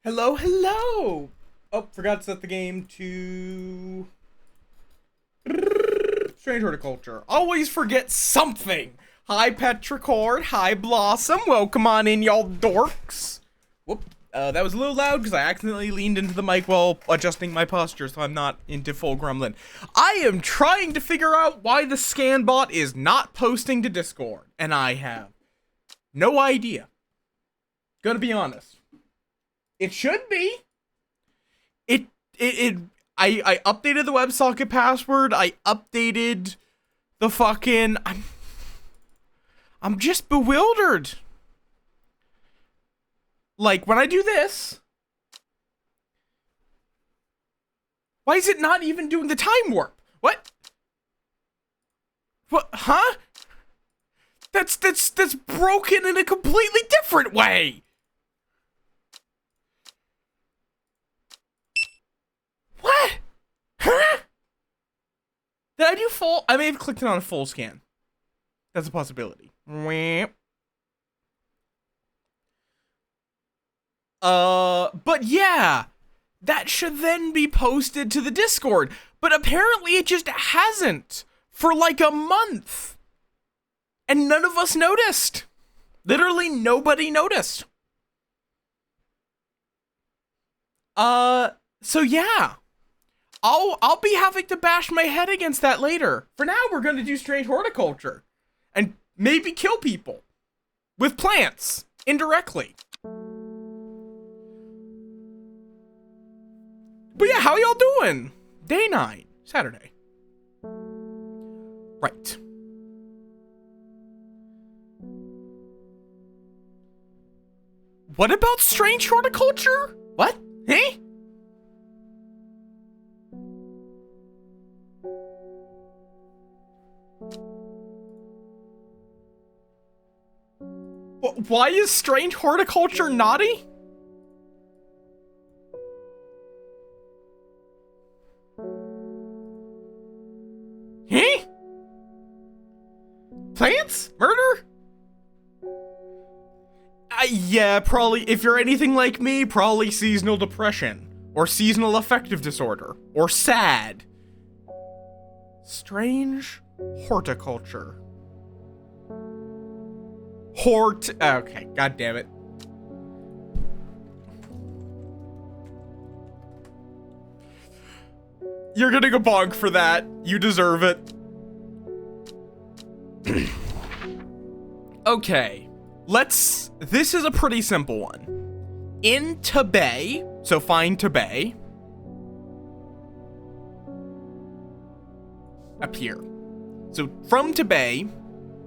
Hello, hello! Oh, forgot to set the game to... Strange Horticulture. Always forget something! Hi, Petrichord. Hi, Blossom. Welcome on in, y'all dorks. Whoop. That was a little loud because I accidentally leaned into the mic while adjusting my posture, so I'm not into full gremlin. I am trying to figure out why the scan bot is not posting to Discord, and I have no idea. Gonna be honest. It should be. I updated the WebSocket password. I updated the fucking... I'm just bewildered. Like, when I do this, why is it not even doing the time warp? What? What? Huh? That's broken in a completely different way. What? Huh? Did I do full? I may have clicked it on a full scan. That's a possibility. But yeah, that should then be posted to the Discord. But apparently it just hasn't for like a month. And none of us noticed. Literally nobody noticed. So yeah. I'll be having to bash my head against that later. For now, we're gonna do Strange Horticulture. And maybe kill people. With plants. Indirectly. But yeah, how y'all doing? Day 9. Saturday. Right. What about Strange Horticulture? What? Hey? Why is Strange Horticulture naughty? Huh? Plants? Murder? Yeah, probably, if you're anything like me, probably seasonal depression. Or seasonal affective disorder. Or SAD. Strange Horticulture. Okay, god damn it. You're getting a bonk for that. You deserve it. Okay. This is a pretty simple one. In Tibet, so find Tibet. Up here. So from Tibet,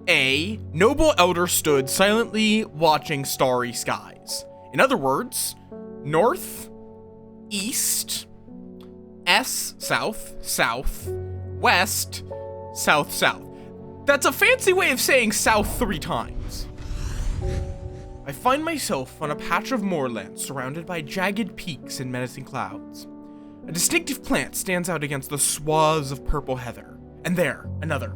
a noble elder stood silently watching starry skies. In other words, north, east, south, south, west, south, south. That's a fancy way of saying south 3 times. I find myself on a patch of moorland surrounded by jagged peaks and menacing clouds. A distinctive plant stands out against the swaths of purple heather. And there, another.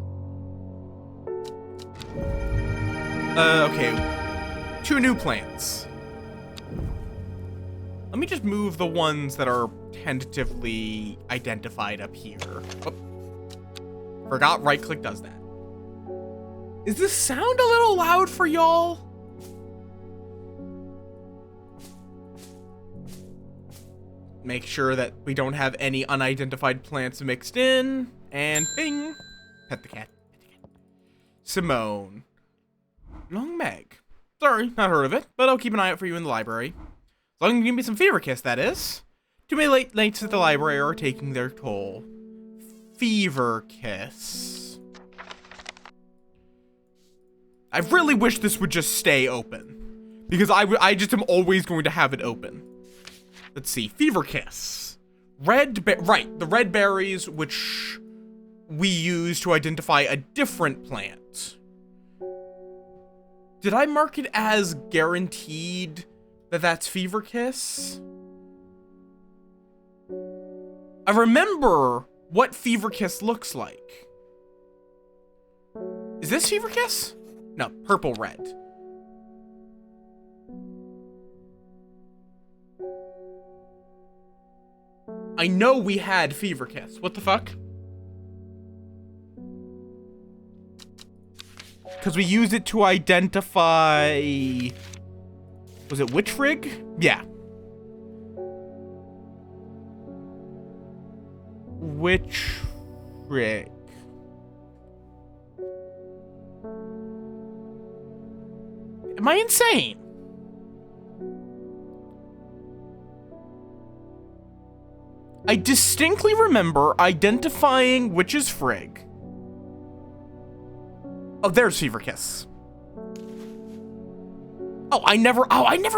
Okay. 2 new plants. Let me just move the ones that are tentatively identified up here. Oh. Forgot right click does that. Is this sound a little loud for y'all? Make sure that we don't have any unidentified plants mixed in. And bing. Pet the cat. Simone. Long Meg. Sorry, not heard of it, but I'll keep an eye out for you in the library. As long as you give me some Fever Kiss, that is. Too many late nights at the library are taking their toll. Fever Kiss. I really wish this would just stay open. Because I just am always going to have it open. Let's see, Fever Kiss. Right, the red berries, which we use to identify a different plant. Did I mark it as guaranteed that that's Fever Kiss? I remember what Fever Kiss looks like. Is this Fever Kiss? No, purple red. I know we had Fever Kiss. What the fuck? Because we used it to identify... Was it Witch Frig? Yeah. Witch Frig. Am I insane? I distinctly remember identifying Witch's Frig. Oh, there's Fever Kiss. Oh, I never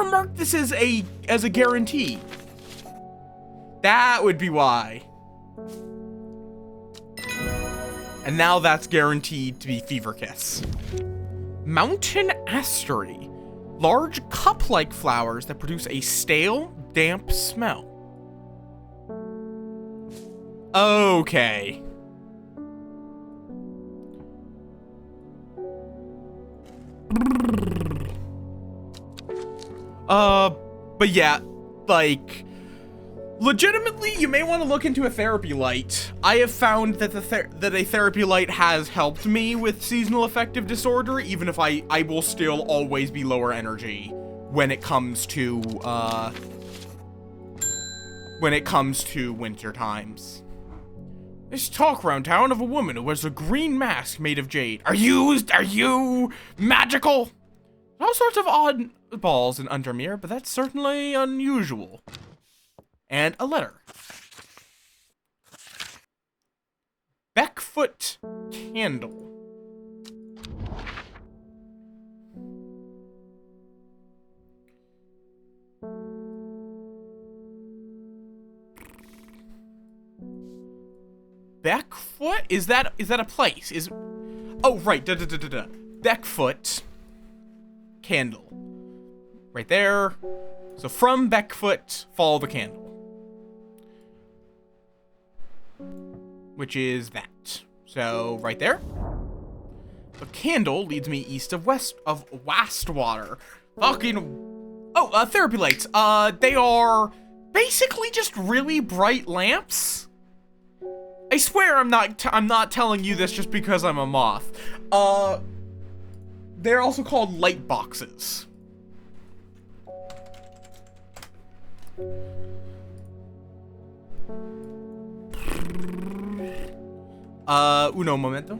marked this as a guarantee. That would be why. And now that's guaranteed to be Fever Kiss. Mountain Astery. Large cup-like flowers that produce a stale, damp smell. Okay. But yeah, like, legitimately, you may want to look into a therapy light. I have found that that a therapy light has helped me with seasonal affective disorder, even if I will still always be lower energy when it comes to winter times. There's talk around town of a woman who wears a green mask made of jade. Are you magical? All sorts of odd balls in Undermere, but that's certainly unusual. And a letter. Beckfoot candle. Beckfoot? Is that a place? Oh, right. Beckfoot candle. Right there. So from Beckfoot, follow the candle. Which is that. So right there. The candle leads me east of Wastwater. Fucking... Oh, therapy lights. They are basically just really bright lamps. I swear I'm not telling you this just because I'm a moth. They're also called light boxes. Uno momento.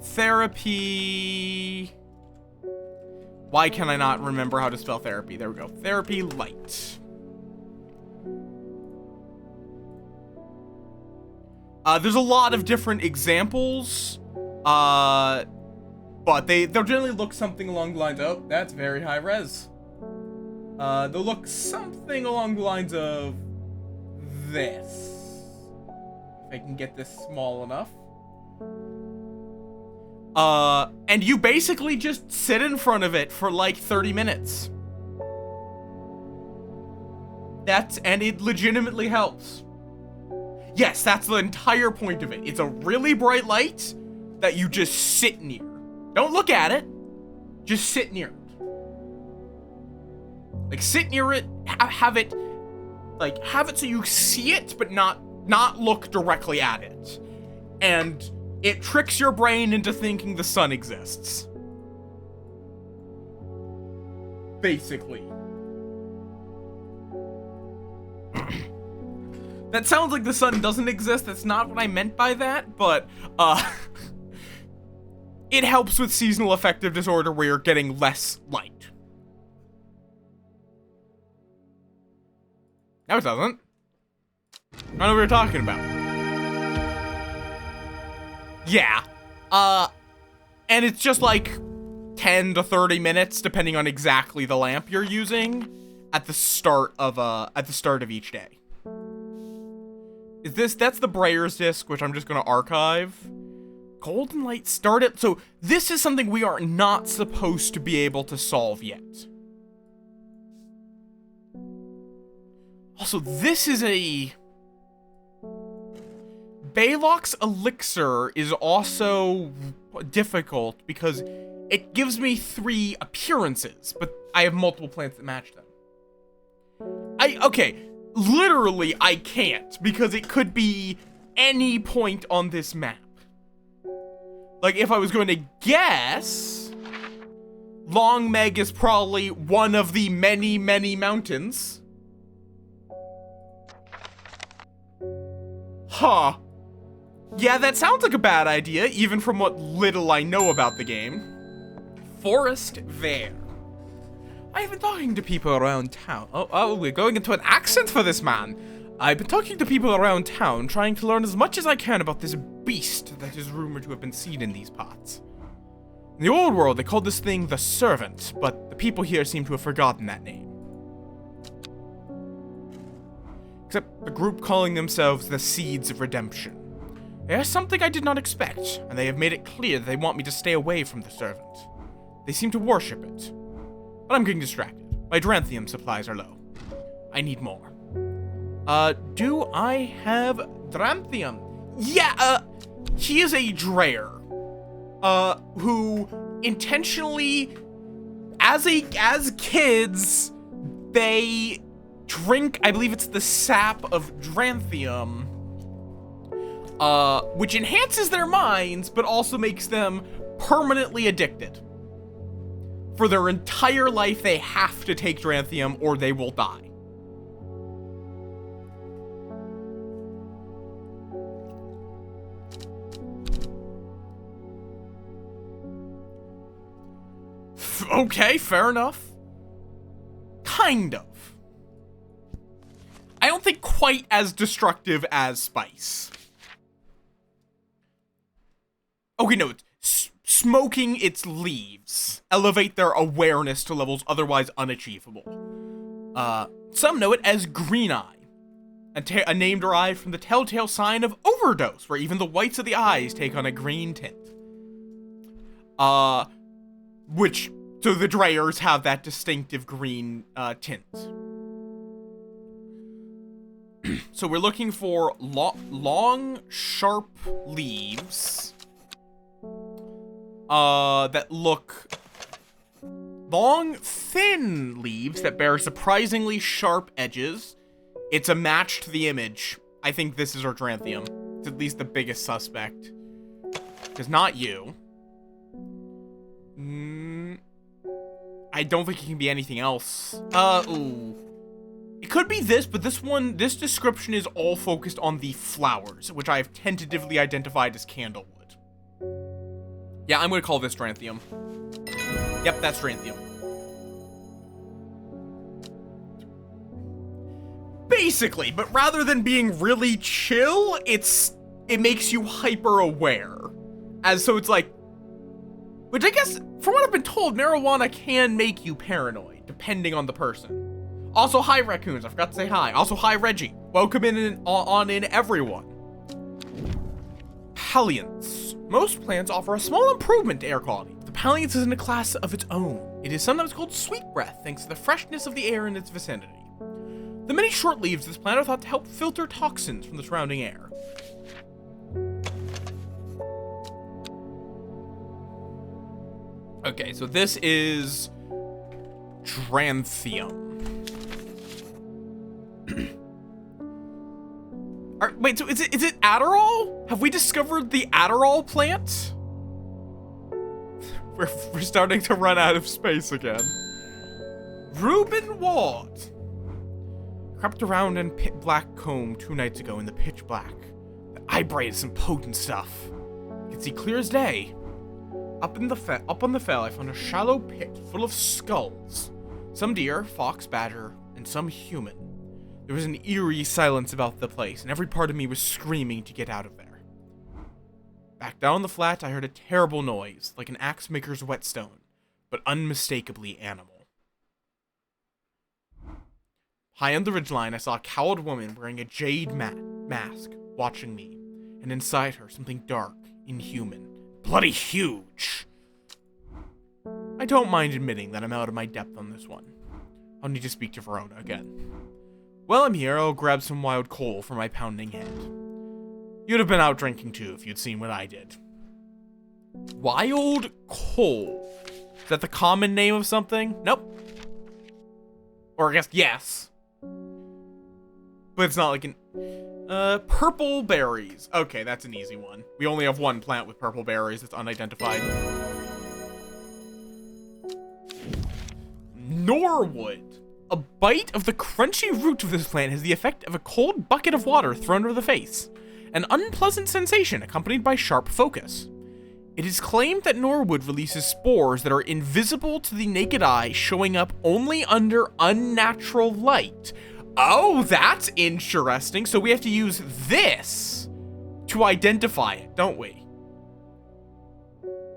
Therapy. Why can I not remember how to spell therapy? There we go. Therapy light. There's a lot of different examples, but they'll generally look something along the lines of, oh, that's very high res. They'll look something along the lines of this. If I can get this small enough. And you basically just sit in front of it for like 30 minutes. And it legitimately helps. Yes, that's the entire point of it. It's a really bright light that you just sit near. Don't look at it. Just sit near it. Like, sit near it, have it so you see it, but not look directly at it. And it tricks your brain into thinking the sun exists. Basically. That sounds like the sun doesn't exist. That's not what I meant by that, but, it helps with seasonal affective disorder where you're getting less light. No, it doesn't. I don't know what we're talking about. Yeah. And it's just like 10 to 30 minutes, depending on exactly the lamp you're using, at the start of each day. That's the Breyer's disc, which I'm just gonna archive. Golden light started. So this is something we are not supposed to be able to solve yet. Also, this is a... Baylock's elixir is also difficult because it gives me 3 appearances, but I have multiple plants that match them. Okay, literally, I can't, because it could be any point on this map. Like, if I was going to guess, Long Meg is probably one of the many, many mountains. Huh. Yeah, that sounds like a bad idea, even from what little I know about the game. Forest Vale. I've been talking to people around town. Oh, we're going into an accent for this man. I've been talking to people around town, trying to learn as much as I can about this beast that is rumored to have been seen in these parts. In the old world, they called this thing the Servant, but the people here seem to have forgotten that name. Except the group calling themselves the Seeds of Redemption. They are something I did not expect, and they have made it clear that they want me to stay away from the Servant. They seem to worship it. But I'm getting distracted. My Dranthium supplies are low. I need more. Do I have Dranthium? Yeah, he is a Dreyer. Who intentionally, as kids, they drink, I believe it's the sap of Dranthium, which enhances their minds, but also makes them permanently addicted. For their entire life, they have to take Dranthium or they will die. Okay, fair enough. Kind of. I don't think quite as destructive as spice. Okay, no, smoking its leaves elevate their awareness to levels otherwise unachievable. Some know it as Green Eye, a name derived from the telltale sign of overdose, where even the whites of the eyes take on a green tint. So the Dreyers have that distinctive green tint. So we're looking for long, sharp leaves that look... Long, thin leaves that bear surprisingly sharp edges. It's a match to the image. I think this is Dranthium. It's at least the biggest suspect. Because not you. I don't think it can be anything else. Ooh. It could be this, but this description is all focused on the flowers, which I have tentatively identified as candlewood. Yeah, I'm gonna call this Dranthium. Yep, that's Dranthium. Basically, but rather than being really chill, it makes you hyper aware. So it's like, which I guess, from what I've been told, marijuana can make you paranoid, depending on the person. Also, hi, raccoons. I forgot to say hi. Also, hi, Reggie. Welcome in everyone. Palliance. Most plants offer a small improvement to air quality. The Palliance is in a class of its own. It is sometimes called sweet breath, thanks to the freshness of the air in its vicinity. The many short leaves of this plant are thought to help filter toxins from the surrounding air. Okay, so this is Dranthium. Wait, so is it Adderall? Have we discovered the Adderall plant? We're starting to run out of space again. Reuben Ward. Crept around in black comb 2 nights ago in the pitch black. The eye braid is some potent stuff. You can see clear as day. Up on the fell, I found a shallow pit full of skulls. Some deer, fox, badger, and some human. There was an eerie silence about the place, and every part of me was screaming to get out of there. Back down the flat, I heard a terrible noise, like an axe maker's whetstone, but unmistakably animal. High on the ridgeline, I saw a cowled woman wearing a jade mask, watching me, and inside her, something dark, inhuman, bloody huge. I don't mind admitting that I'm out of my depth on this one. I'll need to speak to Verona again. While I'm here, I'll grab some wild coal for my pounding head. You'd have been out drinking too if you'd seen what I did. Wild coal. Is that the common name of something? Nope. Or I guess yes. But it's not like an... purple berries. Okay, that's an easy one. We only have one plant with purple berries. It's unidentified. Norwood. A bite of the crunchy root of this plant has the effect of a cold bucket of water thrown over the face. An unpleasant sensation accompanied by sharp focus. It is claimed that Norwood releases spores that are invisible to the naked eye, showing up only under unnatural light. Oh, that's interesting. So we have to use this to identify it, don't we?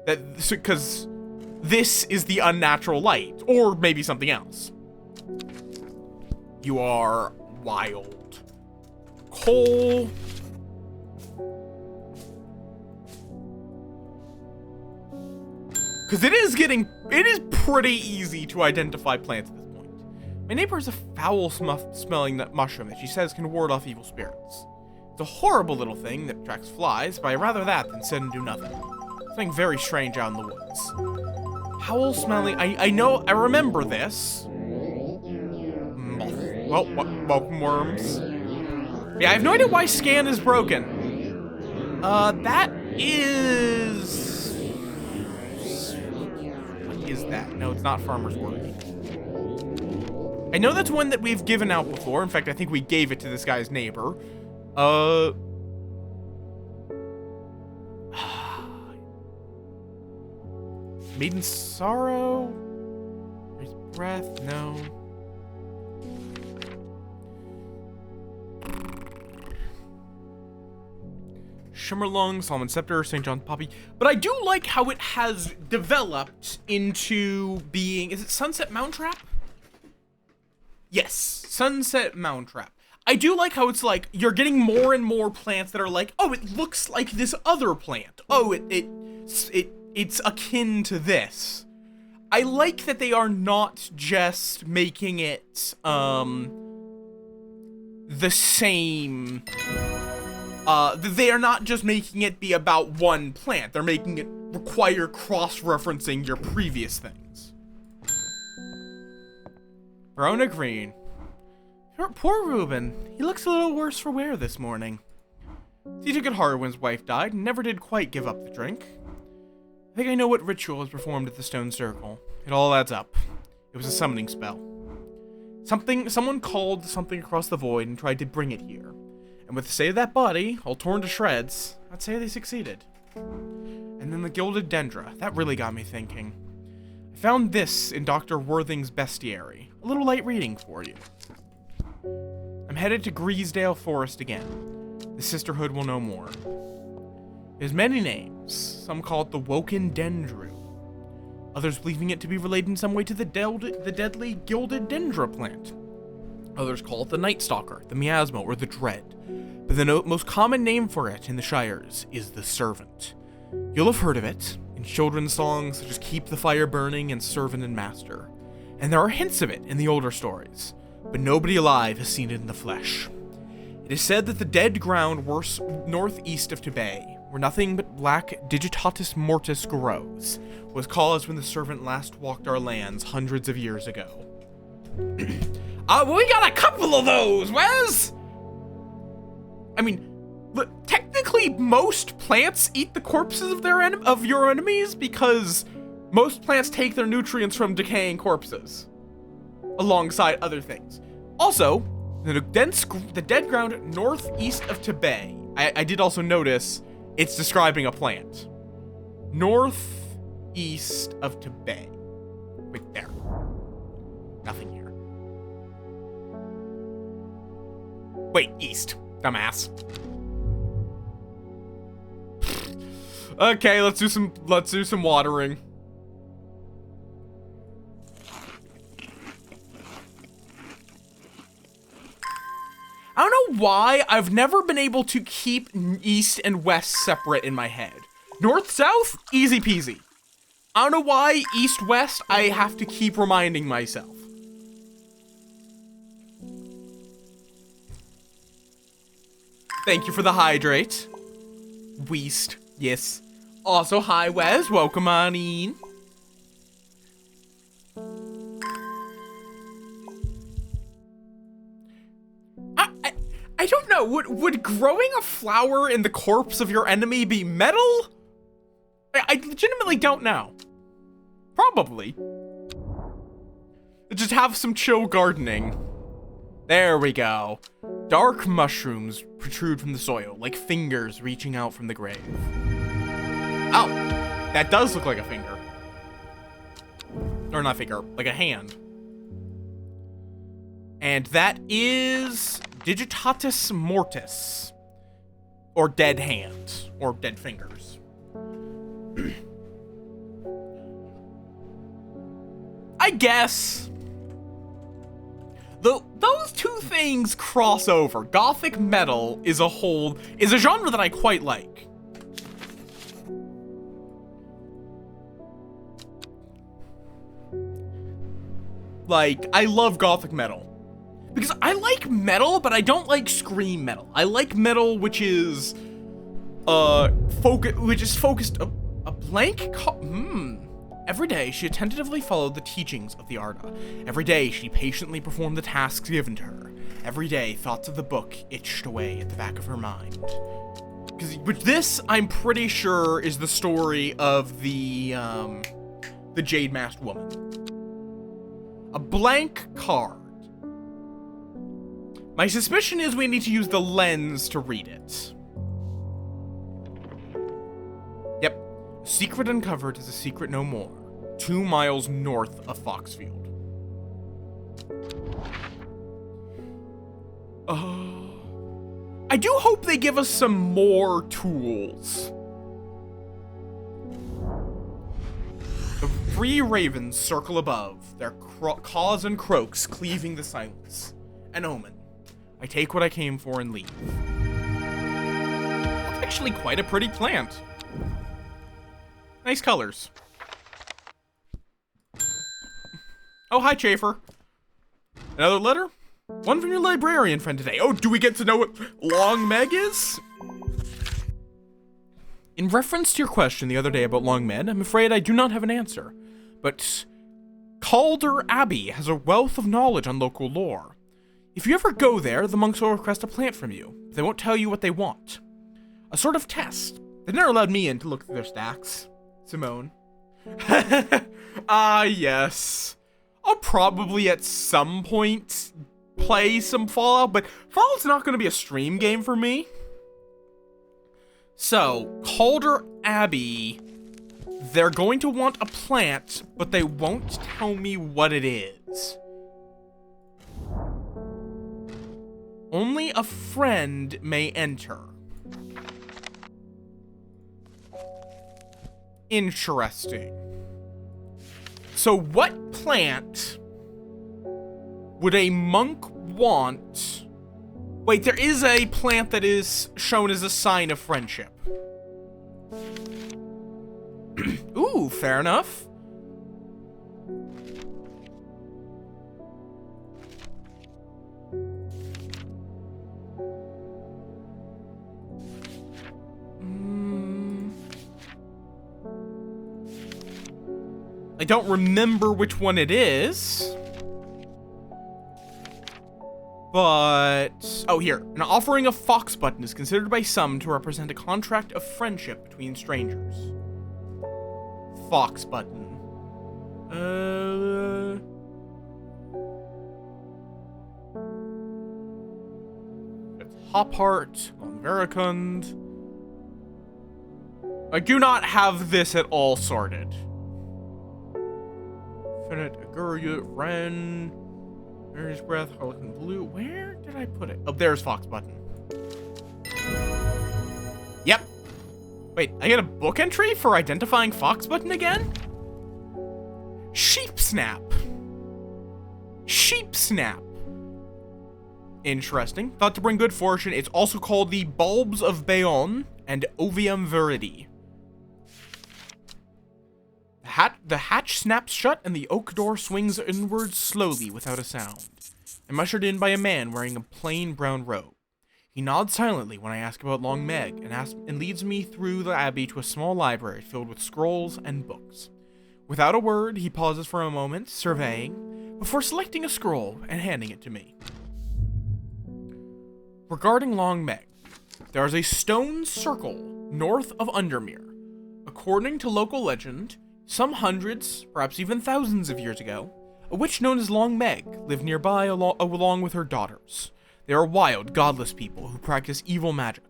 Because this is the unnatural light, or maybe something else. You are wild. Coal. Because it is pretty easy to identify plants at this point. My neighbor has a foul-smelling mushroom that she says can ward off evil spirits. It's a horrible little thing that attracts flies, but I'd rather that than sit and do nothing. Something very strange out in the woods. Foul-smelling... I remember this. Well, welcome worms. Yeah, I have no idea why scan is broken. That is... What is that? No, it's not farmer's work. I know that's one that we've given out before. In fact, I think we gave it to this guy's neighbor. Maiden sorrow? There's breath? No. Shimmerlung, Solomon Scepter, St. John's Poppy. But I do like how it has developed into being... Is it Sunset Moundtrap? Yes, Sunset Moundtrap. I do like how it's like, you're getting more and more plants that are like, oh, it looks like this other plant. Oh, it's akin to this. I like that they are not just making it, the same... they are not just making it be about one plant. They're making it require cross-referencing your previous things. Verona Green. Poor Reuben. He looks a little worse for wear this morning. He took it hard when his wife died and never did quite give up the drink. I think I know what ritual was performed at the stone circle. It all adds up. It was a summoning spell. Someone called something across the void and tried to bring it here. And with the state of that body, all torn to shreds, I'd say they succeeded. And then the gilded dendra. That really got me thinking. I found this in Dr. Worthing's bestiary. A little light reading for you. I'm headed to Greasdale Forest again. The Sisterhood will know more. There's many names. Some call it the Woken Dendru. Others believing it to be related in some way to the deadly gilded dendra plant. Others call it the Night Stalker, the Miasma, or the Dread. But the most common name for it in the Shires is the Servant. You'll have heard of it in children's songs such as Keep the Fire Burning and Servant and Master. And there are hints of it in the older stories, but nobody alive has seen it in the flesh. It is said that the dead ground northeast of Tibet, where nothing but black digitatus mortis grows, was caused when the Servant last walked our lands hundreds of years ago. Well, we got a couple of those, Wes! I mean, technically most plants eat the corpses of your enemies because most plants take their nutrients from decaying corpses, alongside other things. Also, the dead ground northeast of Tibet. I did also notice it's describing a plant. Northeast of Tibet. Right there. Nothing here. Wait, east. Dumbass. Okay, let's do some watering. I don't know why I've never been able to keep east and west separate in my head. North, south, easy peasy. I don't know why east, west, I have to keep reminding myself. Thank you for the hydrate. Weast, yes. Also, hi Wes, welcome on in. Yeah, would growing a flower in the corpse of your enemy be metal? I legitimately don't know. Probably. Just have some chill gardening. There we go. Dark mushrooms protrude from the soil, like fingers reaching out from the grave. Oh, that does look like a finger. Or not finger, like a hand. And that is Digitatus Mortis. Or dead hands. Or dead fingers. I guess. Those two things cross over. Gothic metal is a genre that I quite like. Like, I love Gothic metal. Because I like metal, but I don't like scream metal. I like metal which is focused a blank Every day she attentively followed the teachings of the Arda. Every day she patiently performed the tasks given to her. Every day thoughts of the book itched away at the back of her mind. But this, I'm pretty sure, is the story of the Jade Masked Woman. A blank card. My suspicion is we need to use the lens to read it. Yep. A secret uncovered is a secret no more. 2 miles north of Foxfield. I do hope they give us some more tools. The 3 ravens circle above, their caws and croaks cleaving the silence. An omen. I take what I came for and leave. That's actually quite a pretty plant. Nice colors. Oh, hi, Chafer. Another letter? One from your librarian friend today. Oh, do we get to know what Long Meg is? In reference to your question the other day about Long Meg, I'm afraid I do not have an answer. But Calder Abbey has a wealth of knowledge on local lore. If you ever go there, the monks will request a plant from you. But they won't tell you what they want. A sort of test. They've never allowed me in to look through their stacks. Simone. Ah, yes. I'll probably at some point play some Fallout, but Fallout's not going to be a stream game for me. So, Calder Abbey, they're going to want a plant, but they won't tell me what it is. Only a friend may enter. Interesting. So what plant would a monk want? Wait, there is a plant that is shown as a sign of friendship. Ooh, fair enough. I don't remember which one it is. But... oh, here. An offering of fox button is considered by some to represent a contract of friendship between strangers. Fox button. It's Hop Heart, Longvericund. I do not have this at all sorted. Infinite Aguria, Wren, Mary's Breath, Harlequin Blue. Where did I put it? Oh, there's Fox Button. Yep. Wait, I get a book entry for identifying Fox Button again? Sheep Snap. Sheep Snap. Interesting. Thought to bring good fortune. It's also called the Bulbs of Bayonne and Ovium Viridi. The hatch snaps shut and the oak door swings inwards slowly without a sound. I'm ushered in by a man wearing a plain brown robe. He nods silently when I ask about Long Meg and leads me through the abbey to a small library filled with scrolls and books. Without a word, he pauses for a moment, surveying, before selecting a scroll and handing it to me. Regarding Long Meg, there is a stone circle north of Undermere. According to local legend, some hundreds, perhaps even thousands of years ago, a witch known as Long Meg lived nearby along with her daughters. They are wild, godless people who practice evil magic.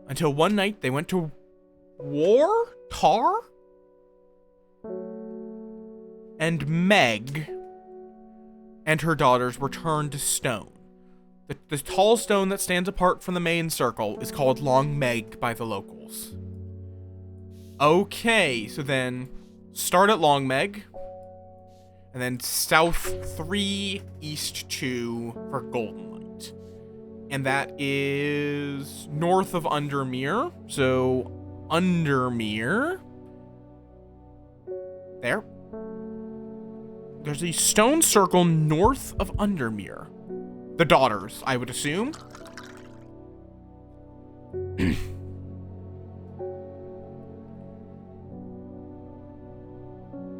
Until one night they went to war? Tar? And Meg and her daughters were turned to stone. The tall stone that stands apart from the main circle is called Long Meg by the locals. Okay, so then start at Long Meg, and then south 3, east 2 for Golden Light. And that is north of Undermere, so Undermere. There. There's a stone circle north of Undermere. The daughters, I would assume.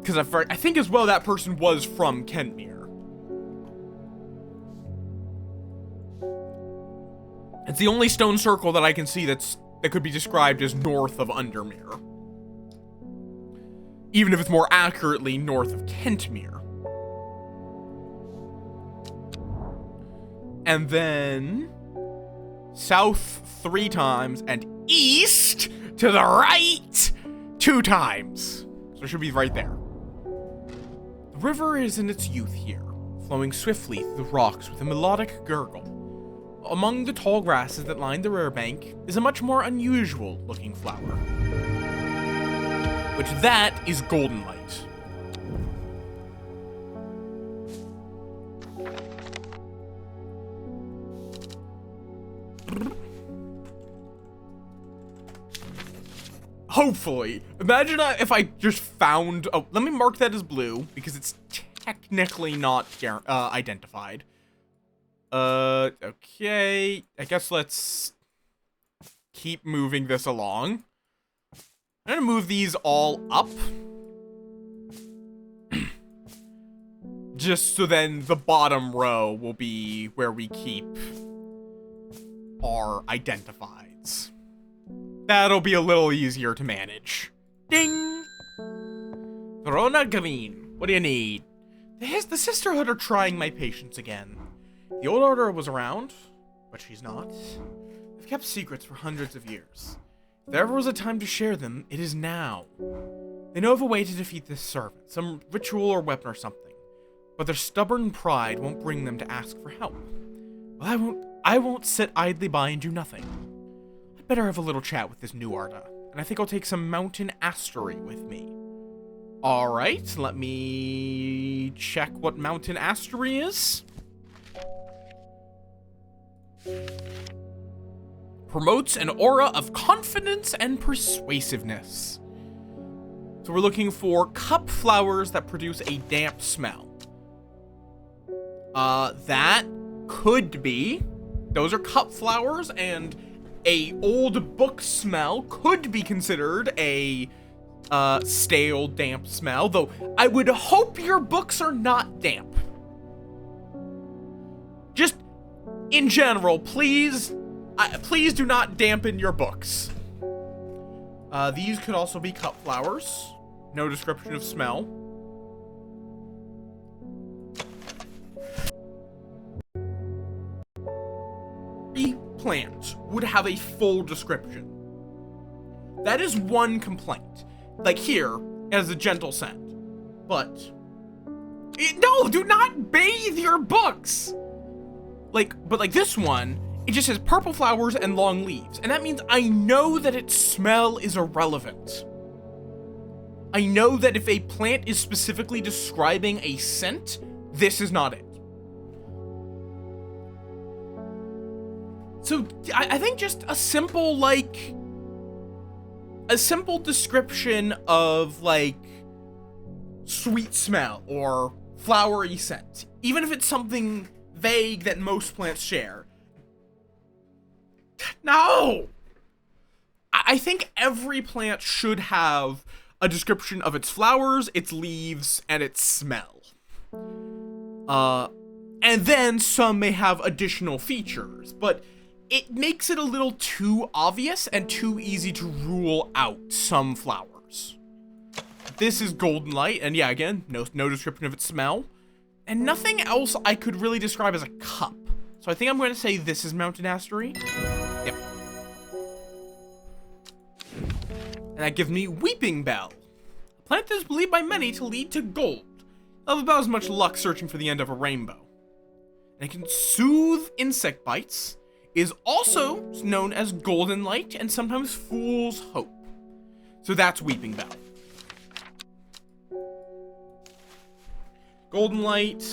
Because I think as well that person was from Kentmere. It's the only stone circle that I can see that could be described as north of Undermere. Even if it's more accurately north of Kentmere. And then south 3 times and east to the right 2 times. So it should be right there. The river is in its youth here, flowing swiftly through the rocks with a melodic gurgle. Among the tall grasses that line the riverbank is a much more unusual looking flower. Which that is Golden Light. Hopefully. Imagine if I just found... Oh, let me mark that as blue, because it's technically not identified. Okay. I guess let's keep moving this along. I'm gonna move these all up. Just so then the bottom row will be where we keep our identifieds. That'll be a little easier to manage. Ding! Verona Green, what do you need? The Sisterhood are trying my patience again. The old order was around, but she's not. They've kept secrets for hundreds of years. If there ever was a time to share them, it is now. They know of a way to defeat this servant, some ritual or weapon or something. But their stubborn pride won't bring them to ask for help. Well, I won't sit idly by and do nothing. I'd better have a little chat with this new Arda, and I think I'll take some mountain astery with me. Alright, let me check what mountain astery is. Promotes an aura of confidence and persuasiveness. So we're looking for cup flowers that produce a damp smell. That could be. Those are cup flowers, and a old book smell could be considered a stale, damp smell. Though I would hope your books are not damp. Just in general, please do not dampen your books. These could also be cup flowers. No description of smell. Every plant would have a full description. That is one complaint. Like here, as a gentle scent. But no, do not bathe your books. But like this one, it just says purple flowers and long leaves. And that means I know that its smell is irrelevant. I know that if a plant is specifically describing a scent, this is not it. So I think just a simple description of like sweet smell or flowery scent, even if it's something vague that most plants share. No! I think every plant should have a description of its flowers, its leaves, and its smell. And then some may have additional features, but it makes it a little too obvious and too easy to rule out some flowers. This is Golden Light, and yeah, again, no description of its smell. And nothing else I could really describe as a cup. So I think I'm going to say this is Mountain Astery. Yep. And that gives me Weeping Bell. A plant that is believed by many to lead to gold. I'll have about as much luck searching for the end of a rainbow. And it can soothe insect bites. Is also known as Golden Light and sometimes Fool's Hope. So that's Weeping Bell. Golden Light /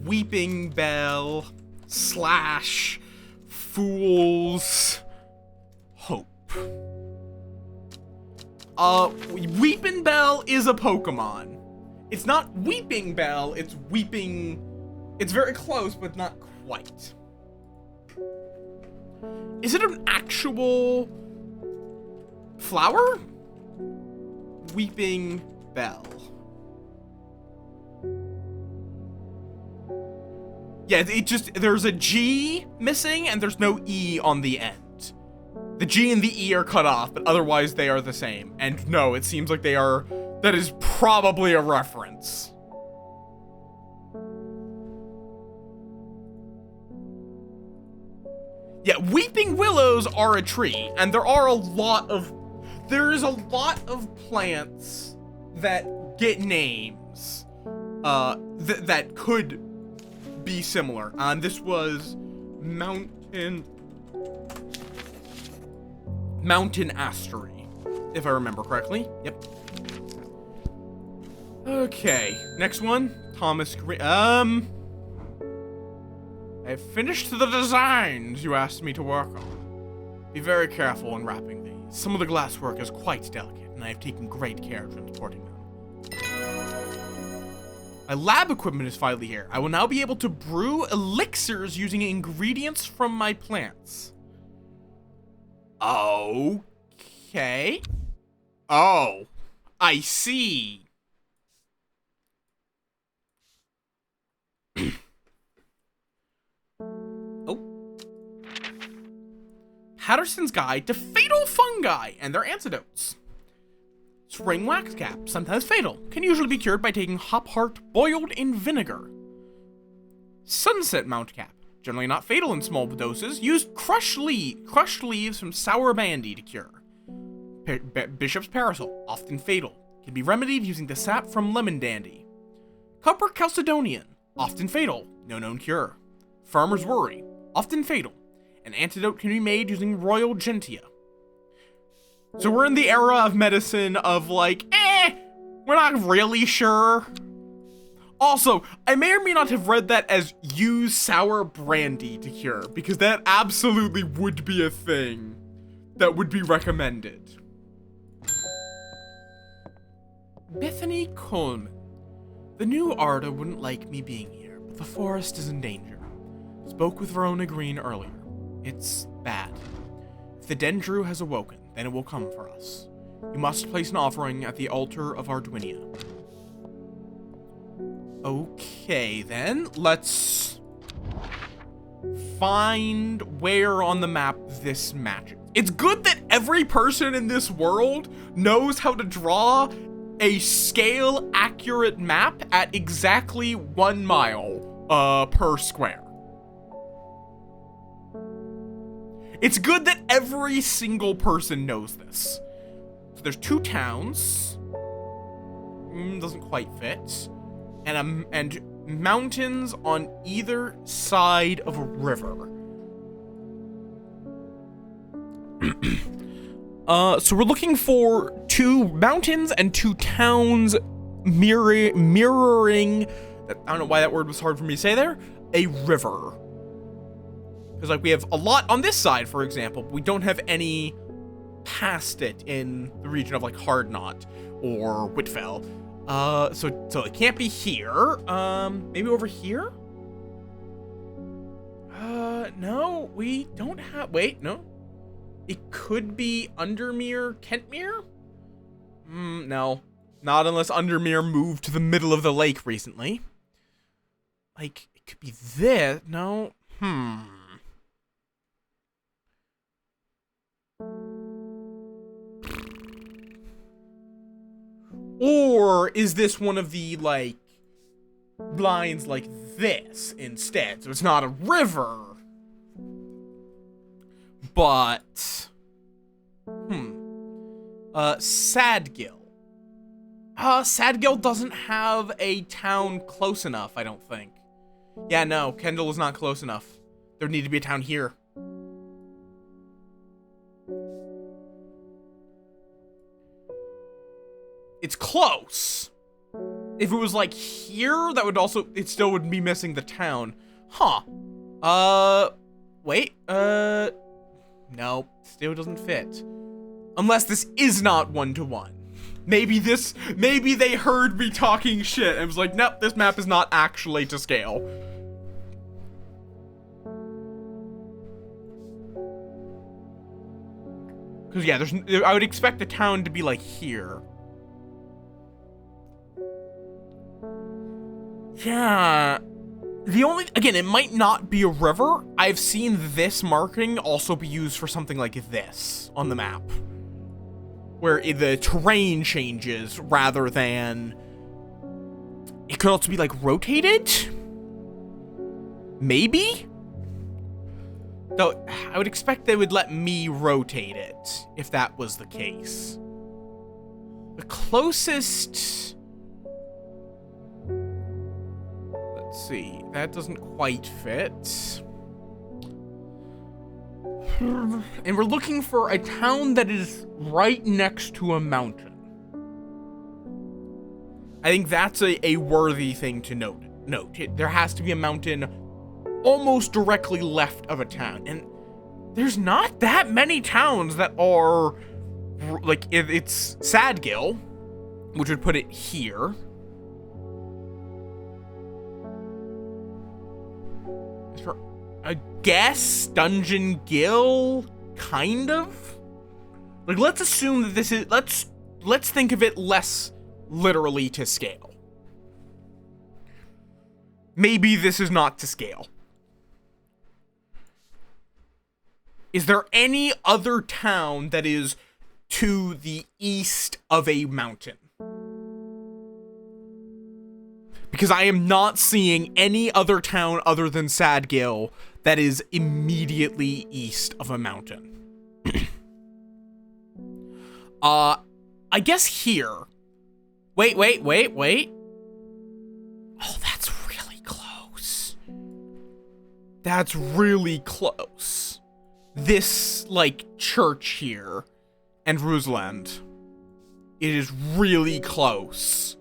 Weeping Bell / Fool's Hope. Weeping Bell is a Pokemon. It's not Weeping Bell, it's Weeping... It's very close, but not quite. Is it an actual flower? Weeping Bell. Yeah, it just, there's a G missing and there's no E on the end. The G and the E are cut off, but otherwise they are the same. And no, it seems like they are, that is probably a reference. Yeah, weeping willows are a tree, and there is a lot of plants that get names, that could be similar. This was Mountain Astery, if I remember correctly. Yep. Okay, next one, Thomas Green. I've finished the designs you asked me to work on. Be very careful in wrapping these. Some of the glasswork is quite delicate, and I have taken great care transporting them. My lab equipment is finally here. I will now be able to brew elixirs using ingredients from my plants. Okay. Oh, I see. Patterson's Guide to Fatal Fungi and Their Antidotes. Spring waxcap, sometimes fatal, can usually be cured by taking hop heart boiled in vinegar. Sunset mountcap, generally not fatal in small doses, use crushed leaves from sour bandy to cure. Bishop's parasol, often fatal, can be remedied using the sap from lemon dandy. Copper chalcedonian, often fatal, no known cure. Farmer's worry, often fatal. An antidote can be made using royal gentia. So we're in the era of medicine of like, we're not really sure. Also, I may or may not have read that as use sour brandy to cure, because that absolutely would be a thing that would be recommended. Bethany Coleman. The new Arda wouldn't like me being here, but the forest is in danger. Spoke with Verona Green earlier. It's bad. If the Dendru has awoken, then it will come for us. You must place an offering at the altar of Arduinia. Okay, then. Let's find where on the map this matches. It's good that every person in this world knows how to draw a scale-accurate map at exactly 1 mile per square. It's good that every single person knows this. So there's 2 towns. Doesn't quite fit. And mountains on either side of a river. So we're looking for 2 mountains and 2 towns mirroring, I don't know why that word was hard for me to say there, a river. Because, like, we have a lot on this side, for example, but we don't have any past it in the region of, like, Hardknot or Whitfell. So it can't be here. Maybe over here? No, we don't have, wait, no. It could be Undermere, Kentmere? No. Not unless Undermere moved to the middle of the lake recently. like, it could be this. No? Or is this one of the, like, lines like this instead? So it's not a river. But, Sadgill. Sadgill doesn't have a town close enough, I don't think. Yeah, no, Kendall is not close enough. There would need to be a town here. It's close. If it was like here, that would also, it still would be missing the town. Huh. Wait, no, still doesn't fit. Unless this is not one-to-one. Maybe they heard me talking shit and was like, nope, this map is not actually to scale. Because, yeah, I would expect the town to be, like, here. Yeah. Again, it might not be a river. I've seen this marking also be used for something like this on the map. Where the terrain changes rather than... It could also be, like, rotated? Maybe? Though, I would expect they would let me rotate it, if that was the case. The closest... Let's see, that doesn't quite fit. And we're looking for a town that is right next to a mountain. I think that's a worthy thing to note. There has to be a mountain almost directly left of a town. And there's not that many towns that are, like, it's Sadgill, which would put it here. I guess Dungeon Gill, kind of? Like, let's assume that this is, let's think of it less literally to scale. Maybe this is not to scale. Is there any other town that is to the east of a mountain? Because I am not seeing any other town other than Sadgill that is immediately east of a mountain. I guess here. Wait. Oh, that's really close. That's really close. This, like, church here and Rusland. It is really close.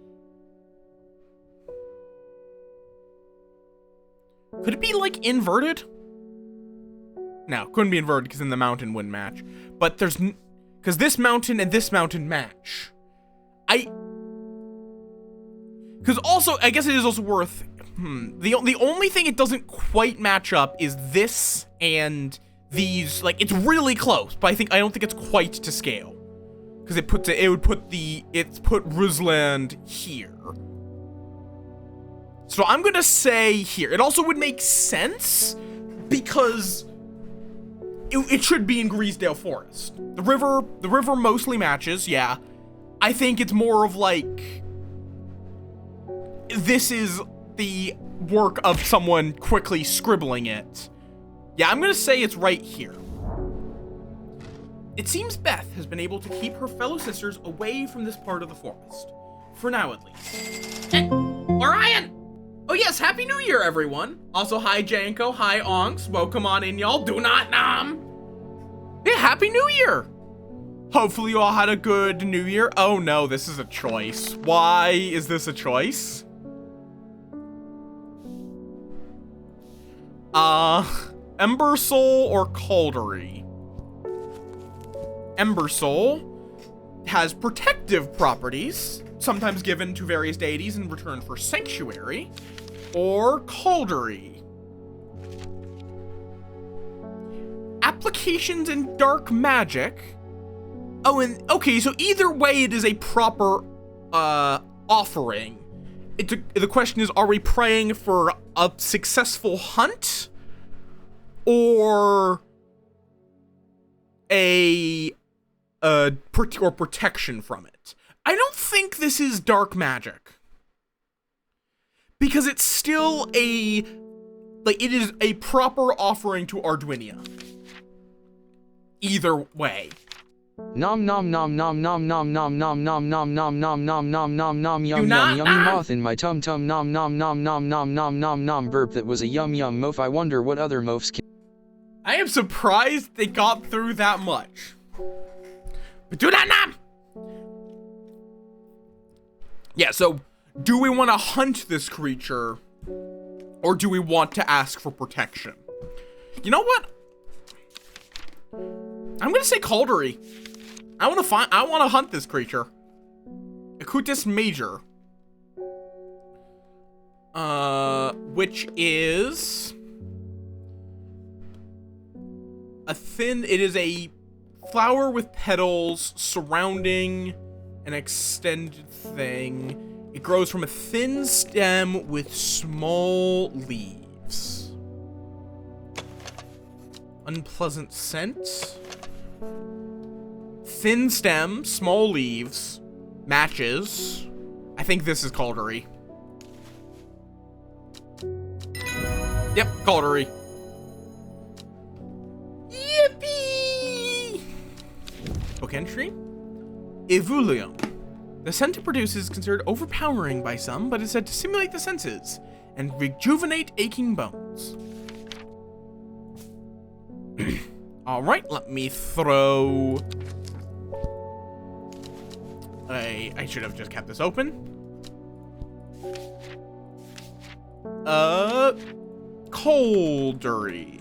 Could it be, like, inverted? No, couldn't be inverted because then the mountain wouldn't match. But there's... Because this mountain and this mountain match. Because also, I guess it is also worth... The only thing it doesn't quite match up is this and these... Like, it's really close, but I don't think it's quite to scale. Because it put Rusland here. So I'm gonna say here. It also would make sense because it should be in Greasedale Forest. The river mostly matches, yeah. I think it's more of like, this is the work of someone quickly scribbling it. Yeah, I'm gonna say it's right here. It seems Beth has been able to keep her fellow sisters away from this part of the forest. For now, at least. Hey, Orion! Oh yes, Happy New Year, everyone. Also, hi Janko, hi Onks. Welcome on in, y'all. Do not nom. Yeah, Happy New Year. Hopefully you all had a good New Year. Oh no, this is a choice. Why is this a choice? Embersoul or Caldery? Embersoul has protective properties, sometimes given to various deities in return for sanctuary, or Caldery. Applications in dark magic. Oh, and okay, so either way it is a proper offering. the question is, are we praying for a successful hunt or or protection from it? I don't think this is dark magic, because it's still it is a proper offering to Arduinia. Either way. Nom nom nom nom nom nom nom nom nom nom nom nom nom nom nom nom yum yum yummy moth in my tum tum nom nom nom nom nom nom nom nom burp. That was a yum yum moth. I wonder what other moths can. I am surprised they got through that much. But do not nom! Yeah, so do we want to hunt this creature, or do we want to ask for protection? You know what? I'm gonna say Caldery. I want to hunt this creature. Acutus major. Which is it is a flower with petals surrounding an extended thing. It grows from a thin stem with small leaves. Unpleasant scent. Thin stem, small leaves, matches. I think this is Caldery. Yep, Caldery. Yippee! Book entry. Evulium. The scent it produces is considered overpowering by some, but is said to stimulate the senses and rejuvenate aching bones. Alright, let me throw... I should have just kept this open. Caldery.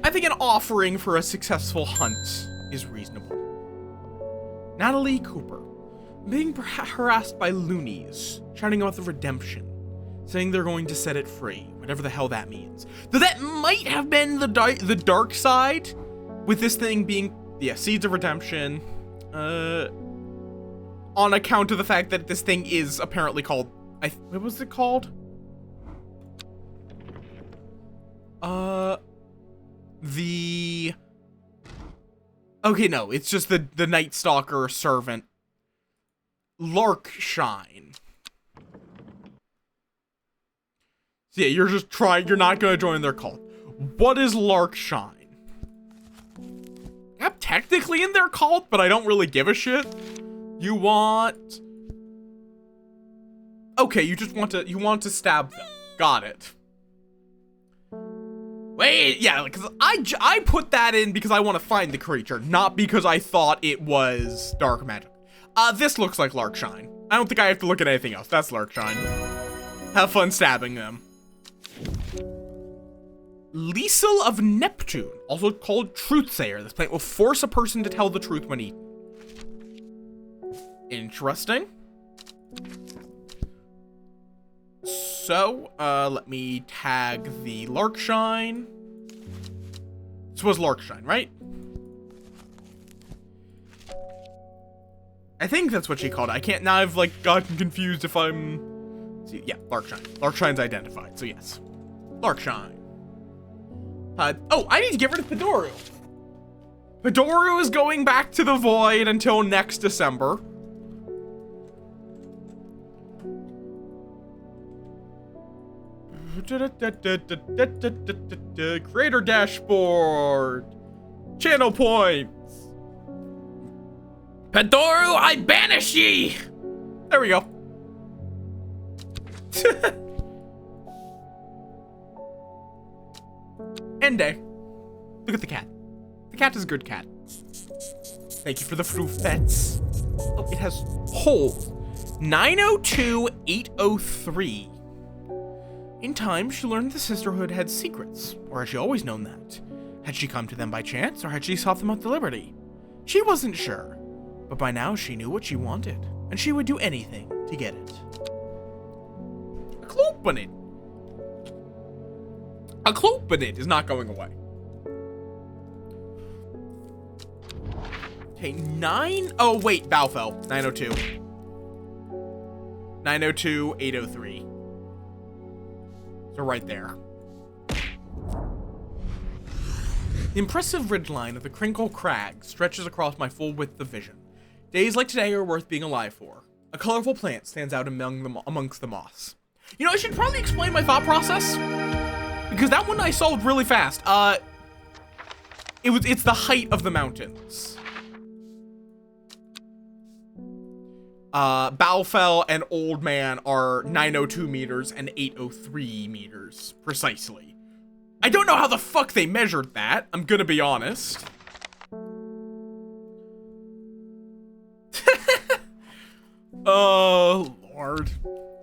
I think an offering for a successful hunt is reasonable. Natalie Cooper. Being harassed by loonies, shouting about the redemption, saying they're going to set it free, whatever the hell that means. Though that might have been the dark side, with this thing being, yeah, Seeds of Redemption, on account of the fact that this thing is apparently called, what was it called? Okay, no, it's just the Night Stalker servant. Larkshine. So yeah, you're not gonna join their cult. What is Larkshine? I'm technically in their cult, but I don't really give a shit. You want... Okay, you want to stab them. Got it. Wait, yeah, because I put that in because I want to find the creature, not because I thought it was dark magic. This looks like Larkshine. I don't think I have to look at anything else. That's Larkshine. Have fun stabbing them. Liesel of Neptune, also called Truthsayer. This plant will force a person to tell the truth when eaten. Interesting. So, let me tag the Larkshine. This was Larkshine, right? I think that's what she called it. I can't, now I've gotten confused if I'm... See, yeah, Larkshine. Larkshine's identified, so yes. Larkshine. Oh, I need to get rid of Padoru. Padoru is going back to the void until next December. Creator dashboard. Channel points. Padoru, I banish ye! There we go. End day. Look at the cat. The cat is a good cat. Thank you for the fruffets. Oh, it has holes. 902-803. In time, she learned the sisterhood had secrets, or had she always known that? Had she come to them by chance, or had she sought them out deliberately? She wasn't sure, but by now she knew what she wanted, and she would do anything to get it. A Clopenid. A Clopenid is not going away. Okay, oh wait, Balfell, 902. 902, 803. So right there. The impressive ridgeline of the Crinkle Crag stretches across my full width of vision. Days like today are worth being alive for. A colorful plant stands out amongst the moss. You know, I should probably explain my thought process, because that one I solved really fast. It's the height of the mountains. Balfell and Old Man are 902 meters and 803 meters, precisely. I don't know how the fuck they measured that, I'm gonna be honest. Oh, Lord.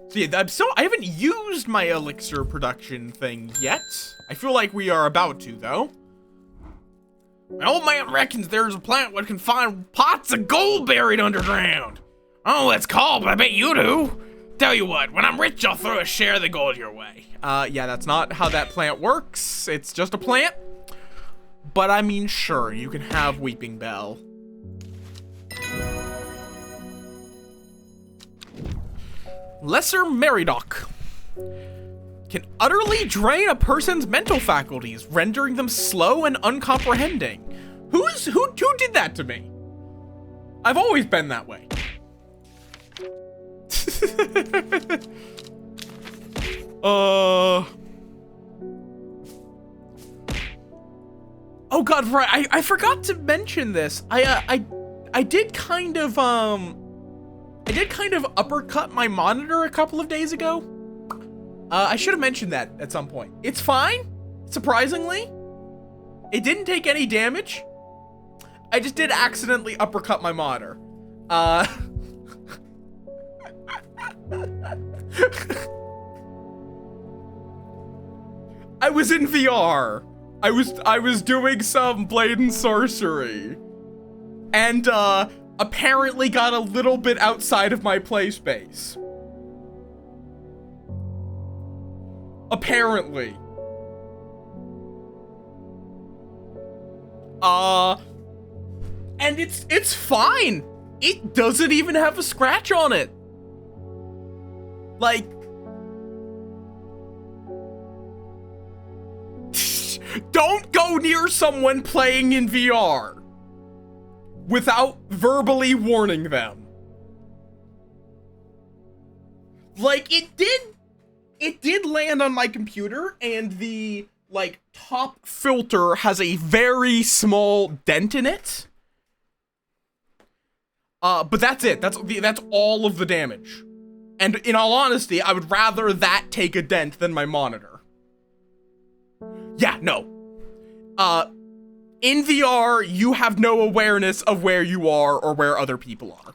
So yeah, I haven't used my elixir production thing yet. I feel like we are about to, though. My old man reckons there's a plant where can find pots of gold buried underground. Oh, that's called, but I bet you do. Tell you what, when I'm rich, I'll throw a share of the gold your way. Yeah, that's not how that plant works. It's just a plant. But I mean, sure, you can have Weeping Bell. Lesser Meridoc can utterly drain a person's mental faculties, rendering them slow and uncomprehending. Who did that to me? I've always been that way. Oh God, right, I forgot to mention this. I did kind of uppercut my monitor a couple of days ago. I should have mentioned that at some point. It's fine, surprisingly. It didn't take any damage. I just did accidentally uppercut my monitor. I was in VR. I was doing some blade and sorcery. And apparently got a little bit outside of my play space. Apparently. And it's fine. It doesn't even have a scratch on it. Like, don't go near someone playing in VR without verbally warning them. Like, it did land on my computer, and the, like, top filter has a very small dent in it. But that's it. That's all of the damage. And in all honesty, I would rather that take a dent than my monitor. Yeah, no. In VR, you have no awareness of where you are or where other people are.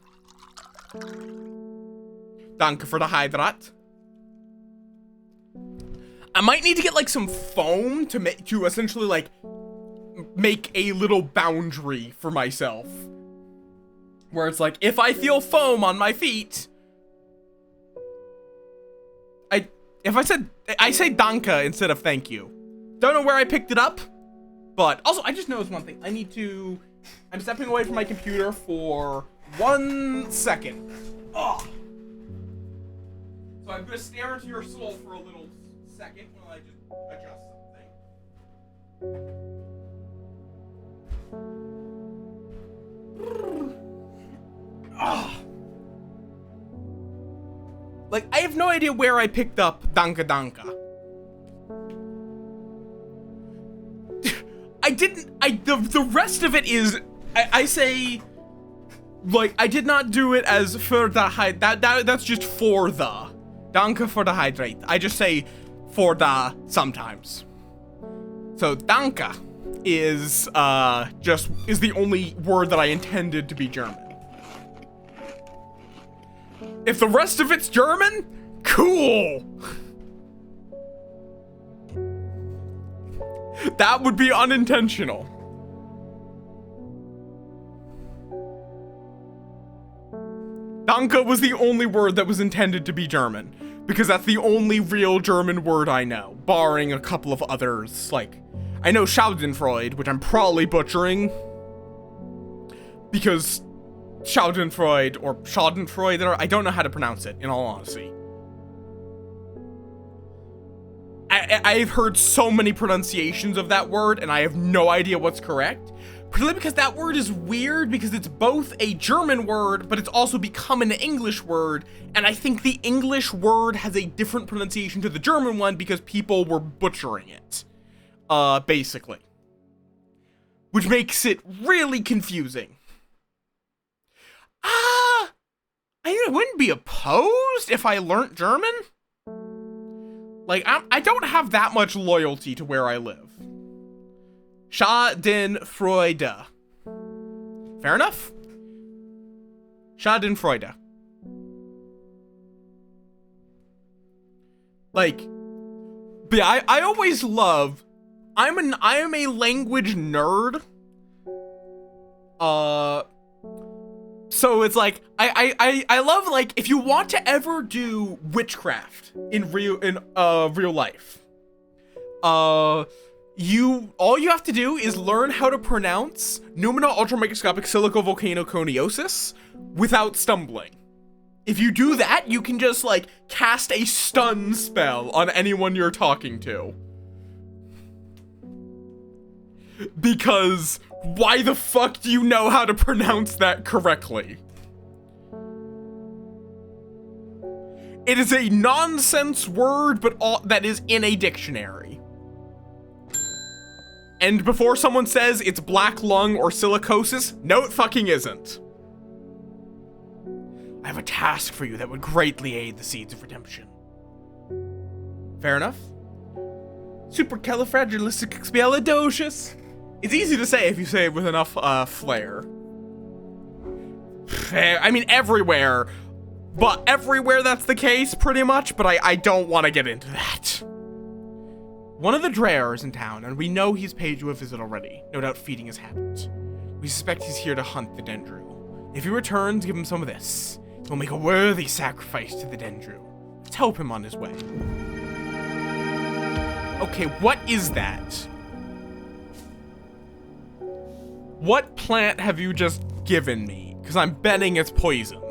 Danke for the Hydrat. I might need to get like some foam to essentially like make a little boundary for myself. Where it's like, if I feel foam on my feet, I say danke instead of thank you. Don't know where I picked it up, but also I just noticed one thing. I'm stepping away from my computer for 1 second. Oh. So I'm gonna stare into your soul for a little second while I just adjust something. Oh. Like, I have no idea where I picked up Danka Danka. The rest of it is, I say, like, I did not do it as for the that's just for the. Danke for the hydrate. I just say for the sometimes. So, Danke is the only word that I intended to be German. If the rest of it's German, cool. That would be unintentional. Danke was the only word that was intended to be German, because that's the only real German word I know, barring a couple of others. Like, I know Schadenfreude, which I'm probably butchering, because Schadenfreude or Schadenfreude, or I don't know how to pronounce it, in all honesty. I've heard so many pronunciations of that word, and I have no idea what's correct. Particularly because that word is weird, because it's both a German word, but it's also become an English word, and I think the English word has a different pronunciation to the German one because people were butchering it, basically. Which makes it really confusing. I wouldn't be opposed if I learnt German. Like, I don't have that much loyalty to where I live. Schadenfreude. Fair enough? Schadenfreude. Like, but yeah, I always love, I am a language nerd. So it's like, I love, like, if you want to ever do witchcraft in real life, all you have to do is learn how to pronounce Numina ultramicroscopic silicovolcanoconiosis without stumbling. If you do that, you can just, like, cast a stun spell on anyone you're talking to. Because why the fuck do you know how to pronounce that correctly? It is a nonsense word, but that is in a dictionary. And before someone says it's black lung or silicosis, no it fucking isn't. I have a task for you that would greatly aid the seeds of redemption. Fair enough? Supercalifragilisticexpialidocious. It's easy to say if you say it with enough flair. I mean, everywhere that's the case, pretty much, but I don't want to get into that. One of the Dreyers in town, and we know he's paid you a visit already, no doubt feeding his habit. We suspect he's here to hunt the Dendru. If he returns, give him some of this. He'll make a worthy sacrifice to the Dendru. Let's help him on his way. Okay, what is that? What plant have you just given me? Because I'm betting it's poison.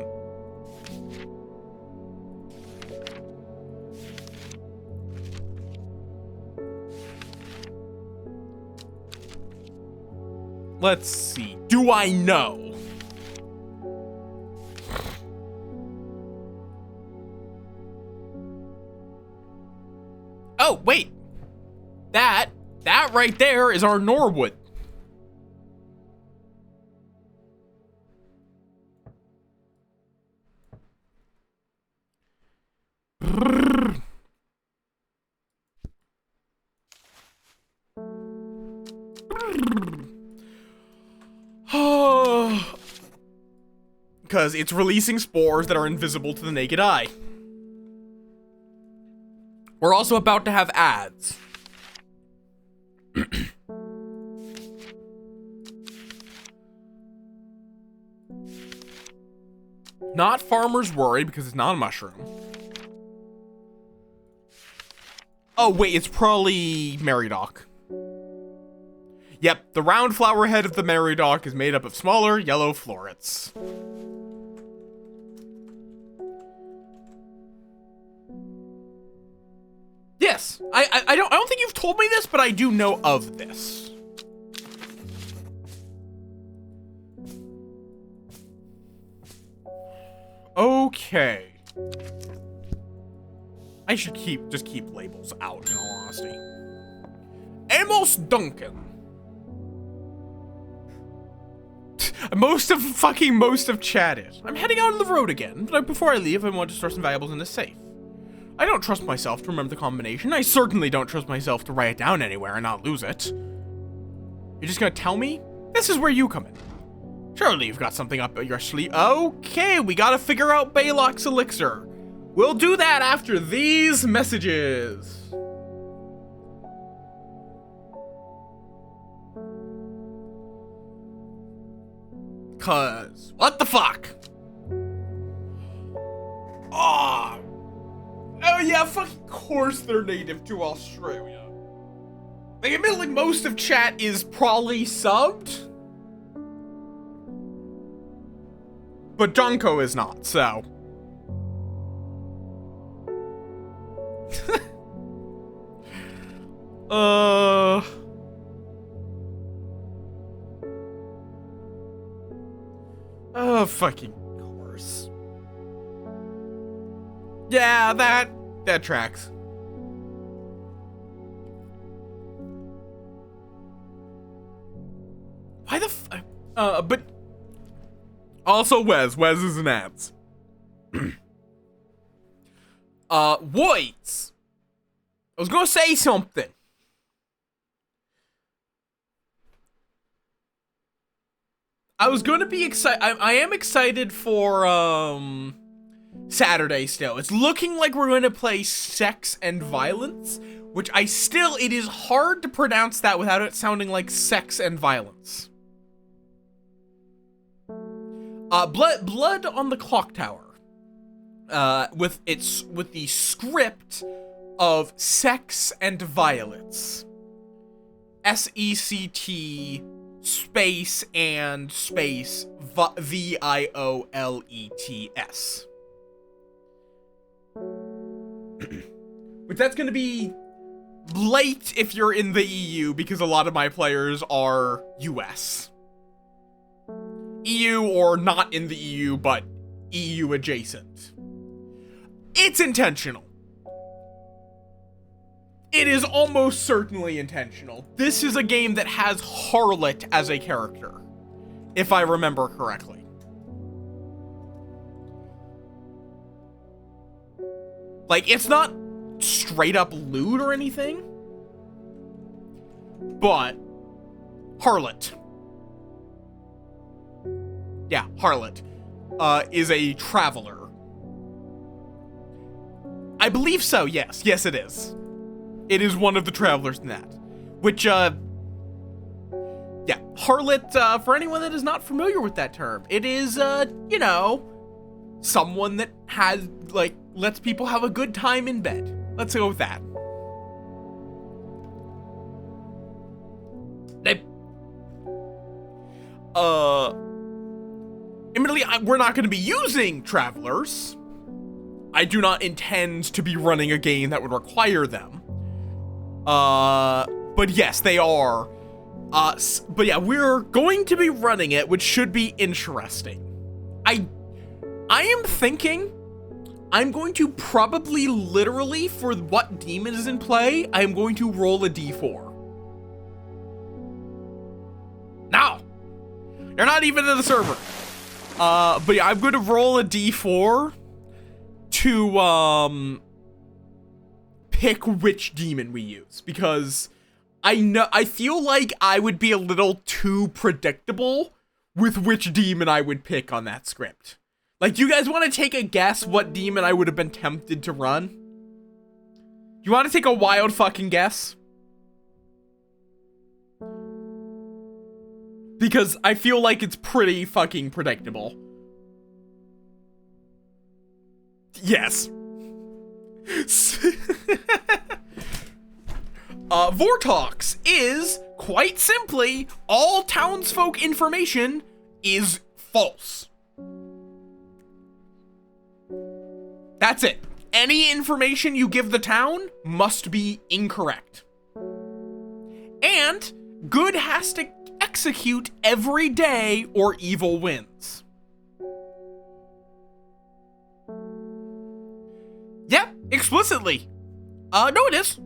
Let's see. Do I know? Oh, wait. That right there is our Norwood. Because it's releasing spores that are invisible to the naked eye. We're also about to have ads. Not Farmer's Worry, because it's not a mushroom. Oh, wait, it's probably Meridoc. Yep, the round flower head of the Meridoc is made up of smaller yellow florets. Yes, I don't think you've told me this, but I do know of this. Okay. I should just keep labels out, in all honesty. Amos Duncan. Most of chat is. I'm heading out on the road again, but before I leave, I want to store some valuables in this safe. I don't trust myself to remember the combination. I certainly don't trust myself to write it down anywhere and not lose it. You're just gonna tell me? This is where you come in. Surely you've got something up your sleeve. Okay, we gotta figure out Balok's elixir. We'll do that after these messages. Cause, what the fuck? Oh yeah, fucking course they're native to Australia. Like, admittedly, most of chat is probably subbed. But Donko is not, so. Oh, fucking course. Yeah, that tracks. Why the but also Wes is an ads. Wait. I was gonna say something. I was gonna be excited. I am excited for Saturday still. It's looking like we're gonna play Sex and Violence, which it is hard to pronounce that without it sounding like Sex and Violence. Blood on the Clock Tower. With the script of Sex and Violets. SECT space and space VIOLETS. But that's gonna be late if you're in the EU, because a lot of my players are US. EU or not in the EU, but EU adjacent. It's intentional. It is almost certainly intentional. This is a game that has Harlot as a character, if I remember correctly. Like, it's not straight up lewd or anything, but Harlot. Yeah, Harlot is a traveler. I believe so, yes. Yes, it is. It is one of the travelers in that. Which, yeah, Harlot, for anyone that is not familiar with that term, it is, you know, someone that has, like, lets people have a good time in bed. Let's go with that. Admittedly, we're not going to be using travelers. I do not intend to be running a game that would require them. But yes, they are. But yeah, we're going to be running it, which should be interesting. I am thinking I'm going to probably literally, for what demon is in play, I'm going to roll a d4. No! You're not even in the server. But yeah, I'm going to roll a d4 to, pick which demon we use, because I feel like I would be a little too predictable with which demon I would pick on that script. Like, you guys want to take a guess what demon I would have been tempted to run? You want to take a wild fucking guess? Because I feel like it's pretty fucking predictable. Yes. Vortox is, quite simply, all townsfolk information is false. That's it. Any information you give the town must be incorrect. And good has to execute every day or evil wins. Yeah, explicitly. No, it is.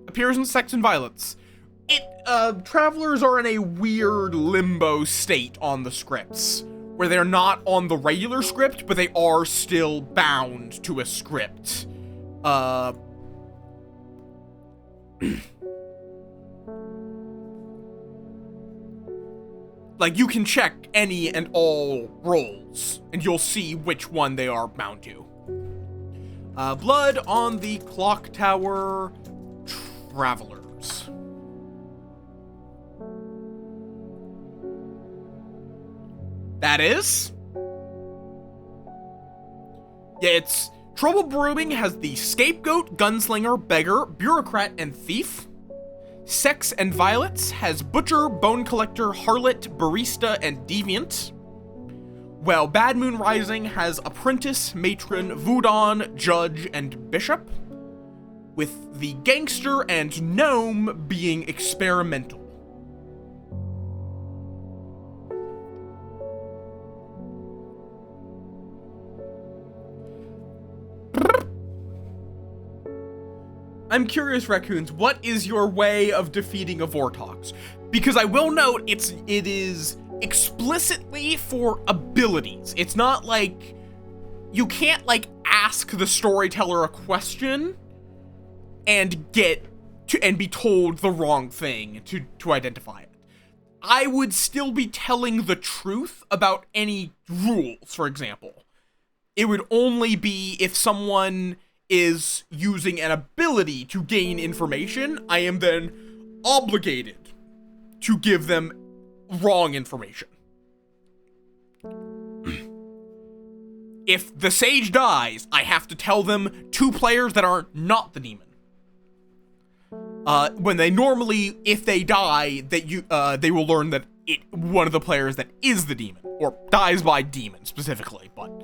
Appears in Sex and Violence. Travelers are in a weird limbo state on the scripts, where they're not on the regular script, but they are still bound to a script. Like, you can check any and all rolls, and you'll see which one they are bound to. Blood on the Clock Tower, Travelers. That is? Yeah, it's Trouble Brewing has the Scapegoat, Gunslinger, Beggar, Bureaucrat, and Thief. Sex and Violets has Butcher, Bone Collector, Harlot, Barista, and Deviant. Well, Bad Moon Rising has Apprentice, Matron, Voodon, Judge, and Bishop, with the Gangster and Gnome being experimental. I'm curious, Raccoons, what is your way of defeating a Vortox? Because I will note, it is explicitly for abilities. It's not like, you can't, like, ask the storyteller a question and be told the wrong thing to identify it. I would still be telling the truth about any rules, for example. It would only be if someone is using an ability to gain information, I am then obligated to give them wrong information. If the sage dies, I have to tell them 2 players that are not the demon. When they normally, if they die, they will learn that one of the players that is the demon, or dies by demon specifically, but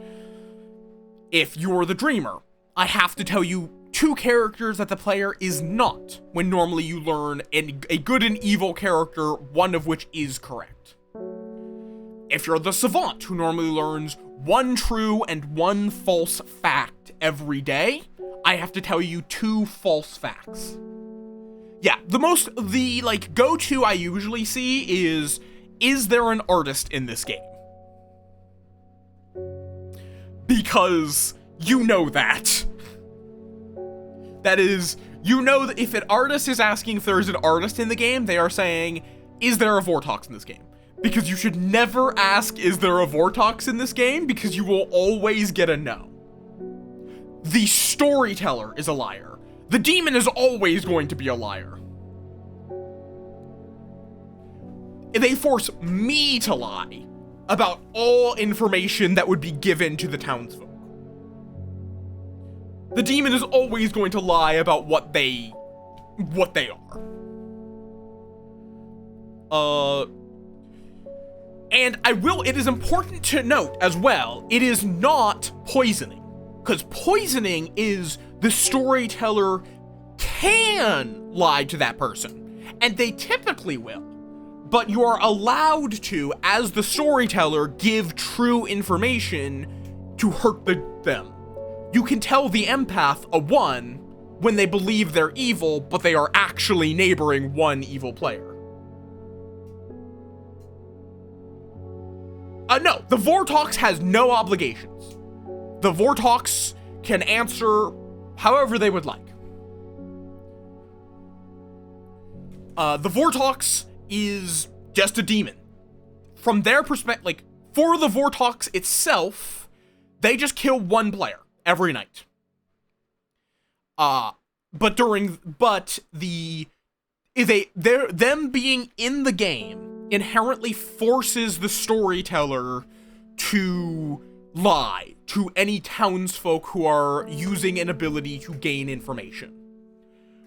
if you're the dreamer, I have to tell you 2 characters that the player is not, when normally you learn a good and evil character, one of which is correct. If you're the savant, who normally learns 1 true and 1 false fact every day, I have to tell you 2 false facts. Yeah, the go-to I usually see is there an artist in this game? Because you know that. That is, you know that if an artist is asking if there's an artist in the game, they are saying, is there a Vortox in this game? Because you should never ask, is there a Vortox in this game? Because you will always get a no. The storyteller is a liar. The demon is always going to be a liar. They force me to lie about all information that would be given to the townsfolk. The demon is always going to lie about what they are. And it is important to note as well, it is not poisoning. Because poisoning is the storyteller can lie to that person. And they typically will. But you are allowed to, as the storyteller, give true information to hurt them. You can tell the empath a 1 when they believe they're evil, but they are actually neighboring 1 evil player. No, the Vortox has no obligations. The Vortox can answer however they would like. The Vortox is just a demon. From their perspective, for the Vortox itself, they just kill 1 player every night. Them being in the game inherently forces the storyteller to lie to any townsfolk who are using an ability to gain information.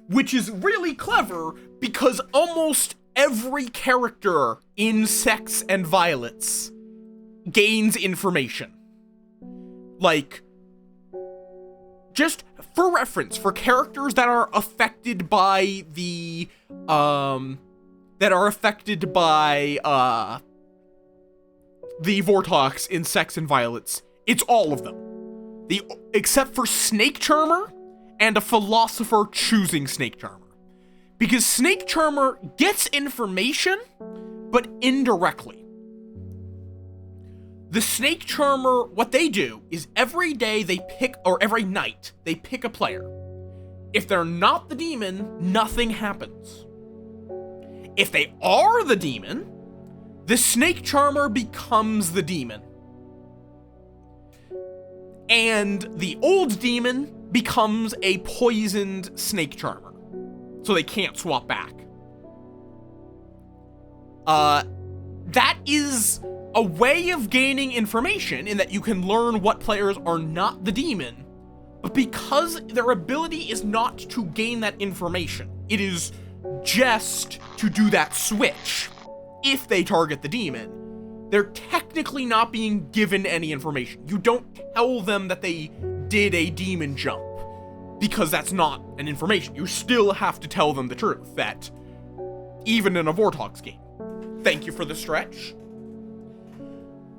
Which is really clever because almost every character in Sex and Violets gains information. Just for reference, for characters that are affected by the Vortox in Sex and Violets, it's all of them. Except for Snake Charmer and a philosopher choosing Snake Charmer. Because Snake Charmer gets information, but indirectly. The Snake Charmer, what they do is every day every night, they pick a player. If they're not the demon, nothing happens. If they are the demon, the Snake Charmer becomes the demon. And the old demon becomes a poisoned Snake Charmer. So they can't swap back. That is a way of gaining information in that you can learn what players are not the demon, but because their ability is not to gain that information, it is just to do that switch if they target the demon, they're technically not being given any information. You don't tell them that they did a demon jump, because that's not an information. You still have to tell them the truth, that even in a Vortox game. Thank you for the stretch.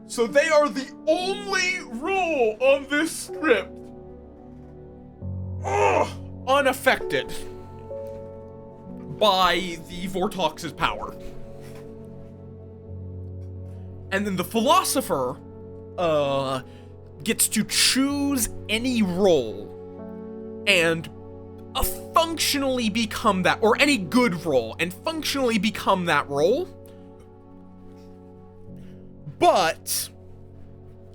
So they are the only rule on this script unaffected by the Vortox's power. And then the philosopher gets to choose any role and functionally become that, or any good role, and functionally become that role. But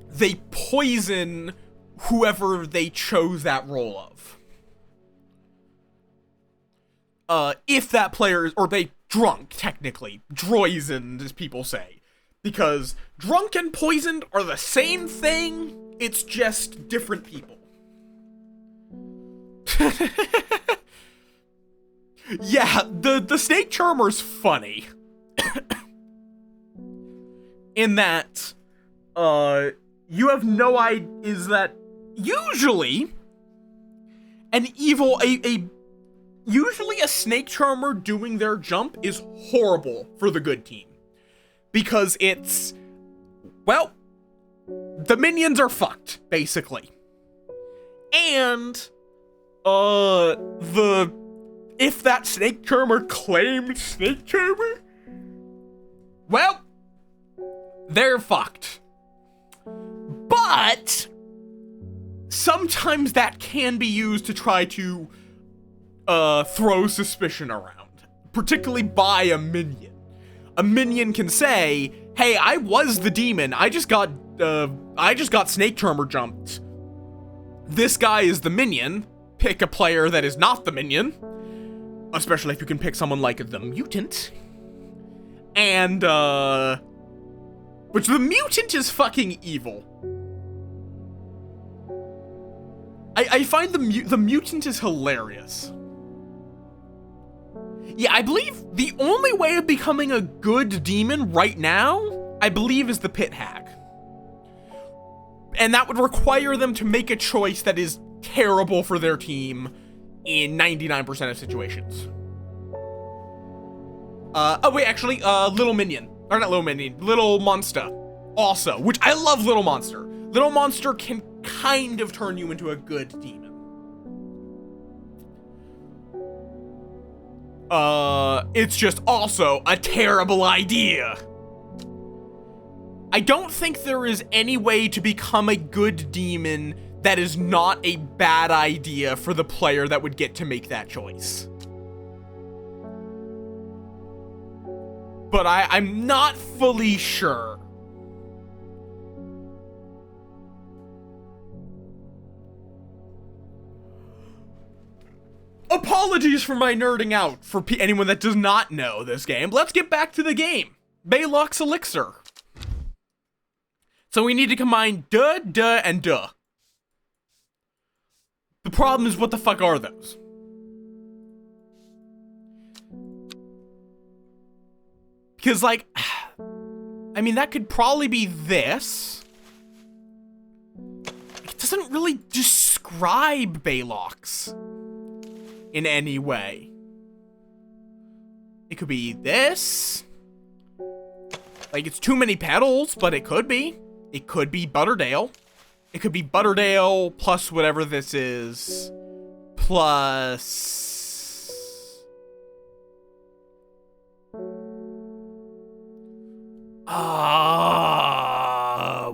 they poison whoever they chose that role of. If that player is, or they drunk, technically. Droisened, as people say. Because drunk and poisoned are the same thing, it's just different people. Yeah, the snake charmer's funny. In that, you have no idea, is that usually usually a snake charmer doing their jump is horrible for the good team. Because it's, well, the minions are fucked, basically. And, if that snake charmer claimed snake charmer, well, they're fucked. But sometimes that can be used to try to throw suspicion around, particularly by a minion. A minion can say, "Hey, I was the demon. I just got snake charmer jumped. This guy is the minion. Pick a player that is not the minion, especially if you can pick someone like the mutant." And which the mutant is fucking evil. I find the mutant is hilarious. Yeah, I believe the only way of becoming a good demon right now, I believe, is the pit hack. And that would require them to make a choice that is terrible for their team in 99% of situations. Oh wait, actually, Little Minion. Or not Little Minion, Little Monster. Also, which I love Little Monster. Little Monster can kind of turn you into a good demon. It's just also a terrible idea. I don't think there is any way to become a good demon that is not a bad idea for the player that would get to make that choice. But I'm not fully sure. Apologies for my nerding out for anyone that does not know this game. Let's get back to the game. Baylock's Elixir. So we need to combine duh, duh, and duh. The problem is, what the fuck are those? Because, like, I mean, that could probably be this. It doesn't really describe Baylocks in any way. It could be this. Like, it's too many petals, but it could be. It could be Butterdale. It could be Butterdale plus whatever this is. Plus...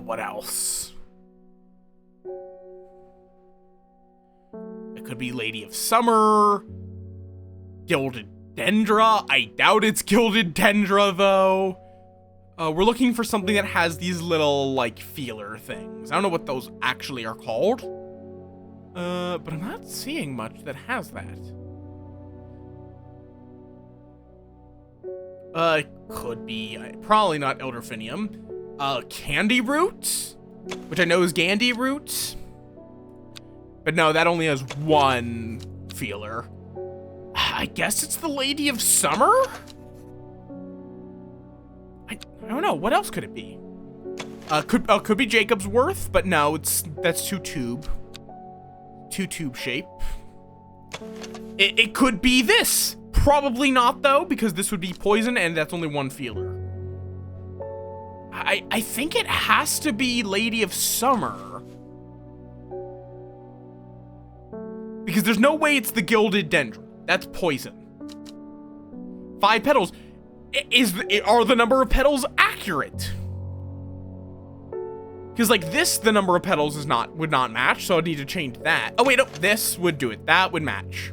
what else? It could be Lady of Summer. Gilded Dendra. I doubt it's Gilded Dendra, though. We're looking for something that has these little, like, feeler things. I don't know what those actually are called. But I'm not seeing much that has that. Could be, probably not Elderfinium. Candy Root, which I know is Gandy Root. But no, that only has one feeler. I guess it's the Lady of Summer? I don't know, what else could it be? Could be Jacob's worth, but no, that's two tube shape. It could be this. Probably not though, because this would be poison and that's only one feeler. I think it has to be Lady of Summer. Because there's no way it's the Gilded Dendron. That's poison. 5 petals. Are the number of petals accurate? Because like this, the number of petals would not match, so I'd need to change that. Oh wait, no, this would do it. That would match.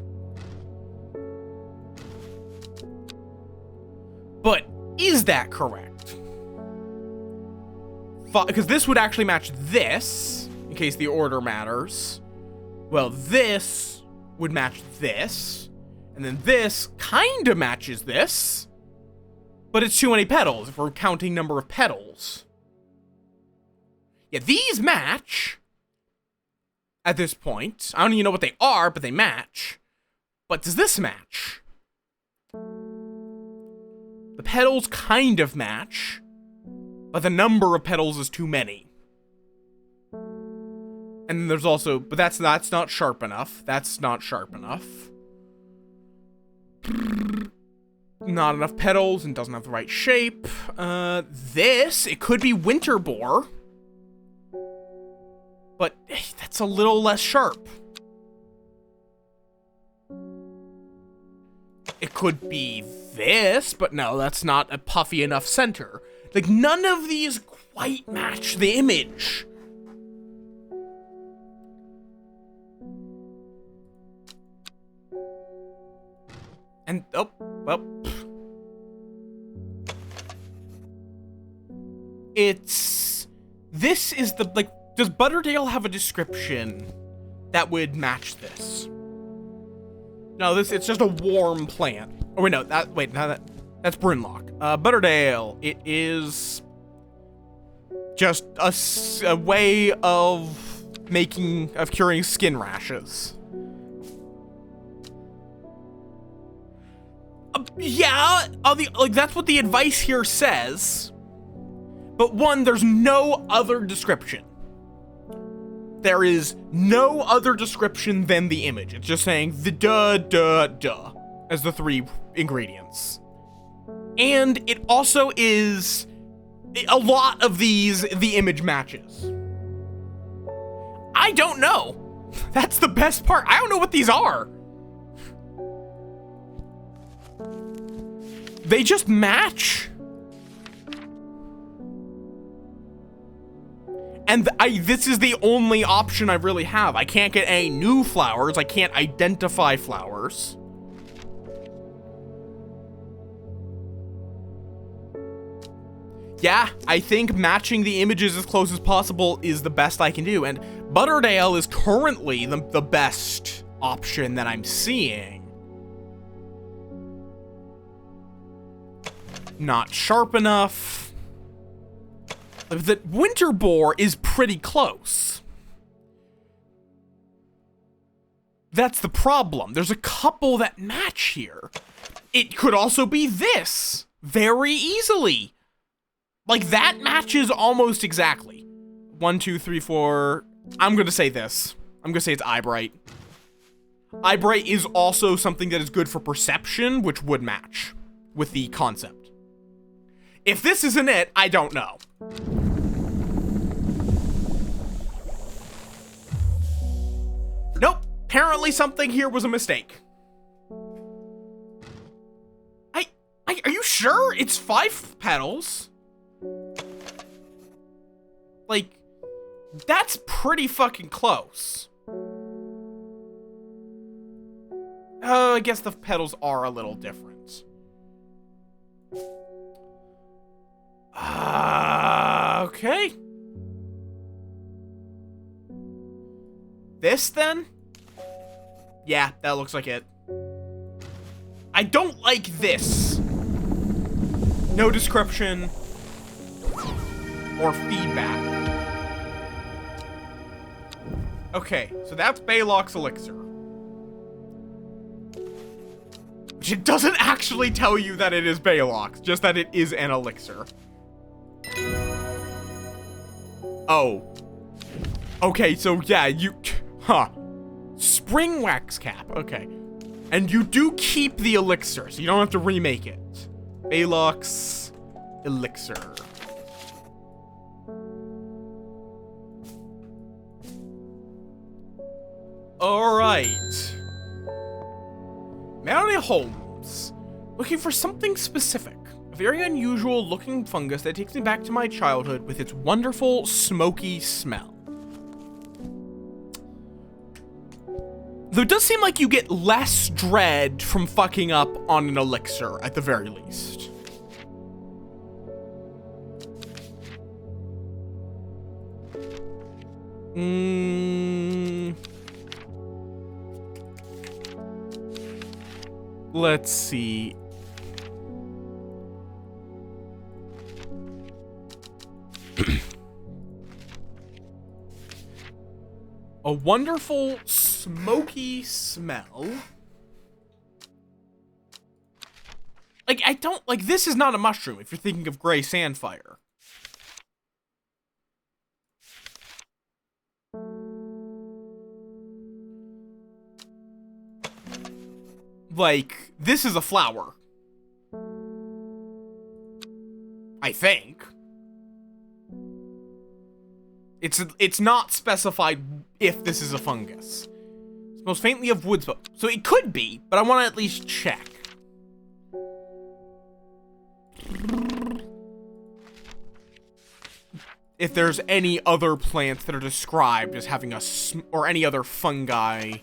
But is that correct? Because this would actually match this, in case the order matters. Well, this would match this, and then this kind of matches this, but it's too many petals if we're counting number of petals. Yeah, these match at this point. I don't even know what they are, but they match. But does this match? The petals kind of match, but the number of petals is too many. And then there's also, but that's not sharp enough. That's not sharp enough. Not enough petals and doesn't have the right shape. It could be Winter Boar. But that's a little less sharp. It could be this, but no, that's not a puffy enough center. Like, none of these quite match the image. And, oh, well. This is the, like, does Butterdale have a description that would match this? No, it's just a warm plant. Oh, wait, no, that's Brunlock. Butterdale, it is just a way of curing skin rashes. Yeah, that's what the advice here says. But one, there's no other description. There is no other description than the image. It's just saying the duh as the 3 ingredients. And it also is a lot of these, the image matches. I don't know. That's the best part. I don't know what these are. They just match. And this is the only option I really have. I can't get any new flowers. I can't identify flowers. Yeah, I think matching the images as close as possible is the best I can do. And Butterdale is currently the best option that I'm seeing. Not sharp enough. The Winter Boar is pretty close. That's the problem. There's a couple that match here. It could also be this. Very easily. Like, that matches almost exactly. 1, 2, 3, 4. I'm gonna say this. I'm gonna say it's Eyebright. Eyebright is also something that is good for perception, which would match with the concept. If this isn't it, I don't know. Nope. Apparently something here was a mistake. Are you sure? It's 5 petals. Like, that's pretty fucking close. Oh, I guess the petals are a little different. Okay. This, then? Yeah, that looks like it. I don't like this. No description or feedback. Okay, so that's Baylock's elixir. Which it doesn't actually tell you that it is Baylock's, just that it is an elixir. Oh. Okay, so yeah, you... Huh. Spring wax cap. Okay. And you do keep the elixir, so you don't have to remake it. Balux elixir. Alright. Mary Holmes. Looking for something specific. A very unusual looking fungus that takes me back to my childhood with its wonderful smoky smell. Though it does seem like you get less dread from fucking up on an elixir, at the very least. Let's see. A wonderful smoky smell. Like, I don't, like, this is not a mushroom if you're thinking of gray sandfire. Like, this is a flower. I think. It's not specified if this is a fungus. It's most faintly of wood smoke. So it could be, but I want to at least check. If there's any other plants that are described as having a or any other fungi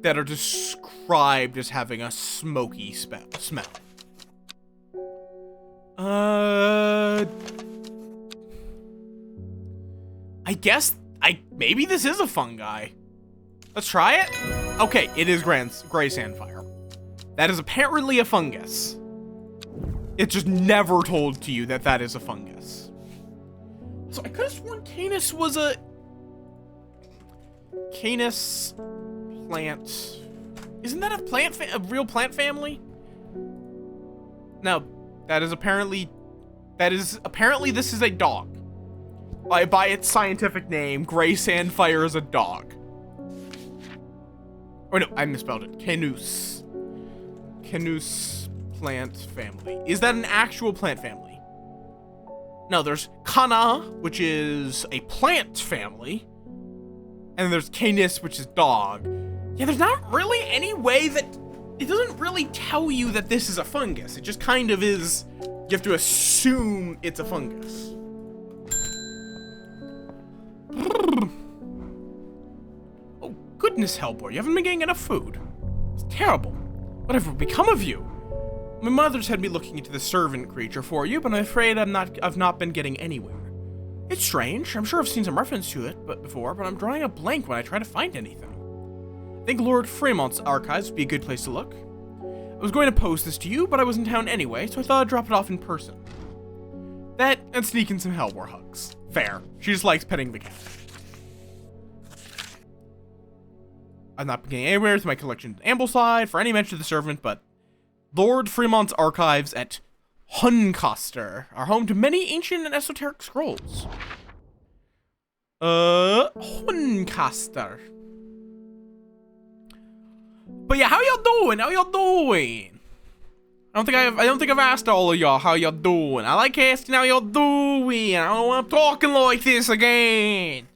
that are described as having a smoky smell. I guess maybe this is a fungi. Let's try it. Okay, it is gray sandfire. That is apparently a fungus. It's just never told to you that that is a fungus. So I could have sworn Canis was a Canis plant. Isn't that a real plant family? No, that is apparently this is a dog. By its scientific name, gray sandfire is a dog. Or no, I misspelled it. Canus. Canus plant family. Is that an actual plant family? No, there's Cana, which is a plant family. And there's Canis, which is dog. Yeah, there's not really any way that... It doesn't really tell you that this is a fungus. It just kind of is... You have to assume it's a fungus. Oh, goodness, Hellboy, you haven't been getting enough food. It's terrible. Whatever will become of you? My mother's had me looking into the servant creature for you, but I'm afraid I've not been getting anywhere. It's strange. I'm sure I've seen some reference to it before, but I'm drawing a blank when I try to find anything. I think Lord Fremont's archives would be a good place to look. I was going to post this to you, but I was in town anyway, so I thought I'd drop it off in person. That, and sneak in some Hellboy hugs. Fair. She just likes petting the cat. I've not been getting anywhere with my collection at Ambleside for any mention of the servant, but Lord Fremont's archives at Huncaster are home to many ancient and esoteric scrolls. Huncaster. But yeah, how y'all doing? How y'all doing? I don't think I've asked all of y'all how y'all doing. I like asking how y'all doing. I don't want talking like this again.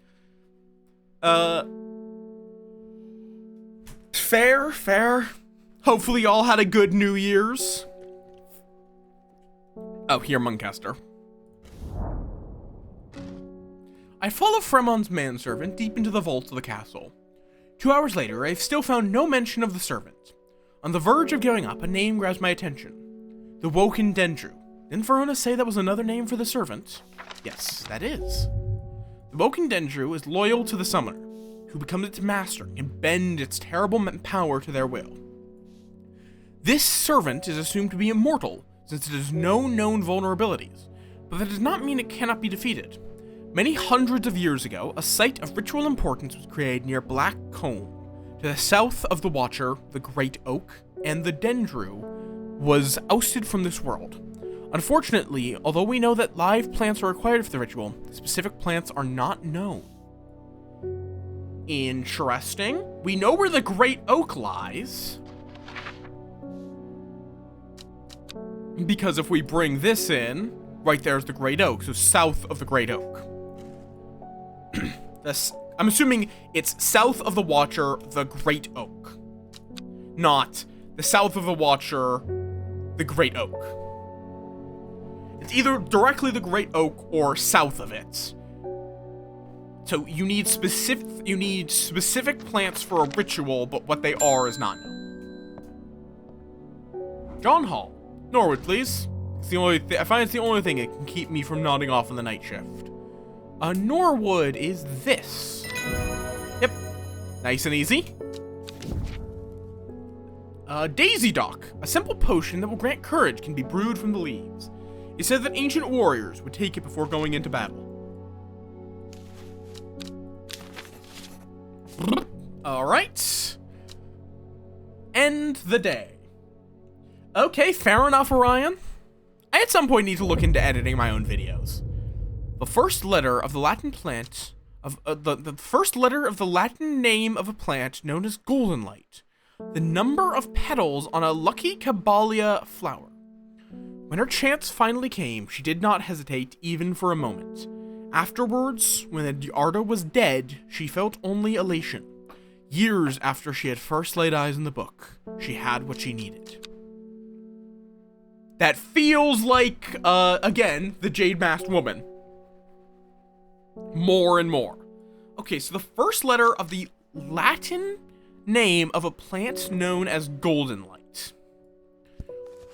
Fair. Hopefully y'all had a good New Year's. Oh, here, Muncaster. I follow Fremont's manservant deep into the vaults of the castle. 2 hours later, I've still found no mention of the servant. On the verge of going up, a name grabs my attention. The Woken Dendru. Didn't Verona say that was another name for the servant? Yes, that is. The Woken Dendru is loyal to the summoner, who becomes its master and bend its terrible power to their will. This servant is assumed to be immortal, since it has no known vulnerabilities, but that does not mean it cannot be defeated. Many hundreds of years ago, a site of ritual importance was created near Black Combe. To the south of the Watcher, the Great Oak, and the Dendru was ousted from this world. Unfortunately, although we know that live plants are required for the ritual, specific plants are not known. Interesting. We know where the Great Oak lies. Because if we bring this in, right there's the Great Oak, so south of the Great Oak. I'm assuming it's south of the Watcher, the Great Oak. Not the south of the Watcher, the Great Oak. It's either directly the Great Oak or south of it. So you need specific plants for a ritual, but what they are is not known. John Hall. Norwood, please. It's the only I find it's the only thing that can keep me from nodding off on the night shift. Norwood is this. Yep. Nice and easy. Daisy Dock. A simple potion that will grant courage can be brewed from the leaves. It said that ancient warriors would take it before going into battle. Alright. End the day. Okay, fair enough, Orion. I at some point need to look into editing my own videos. The first letter of the Latin plant of the first letter of the Latin name of a plant known as golden light. The number of petals on a lucky Caballia flower. When her chance finally came, she did not hesitate even for a moment. Afterwards, when Edgarda was dead, she felt only elation. Years after she had first laid eyes on the book, she had what she needed. That feels like, again, the Jade Masked Woman. More and more. Okay, so the first letter of the Latin name of a plant known as golden light.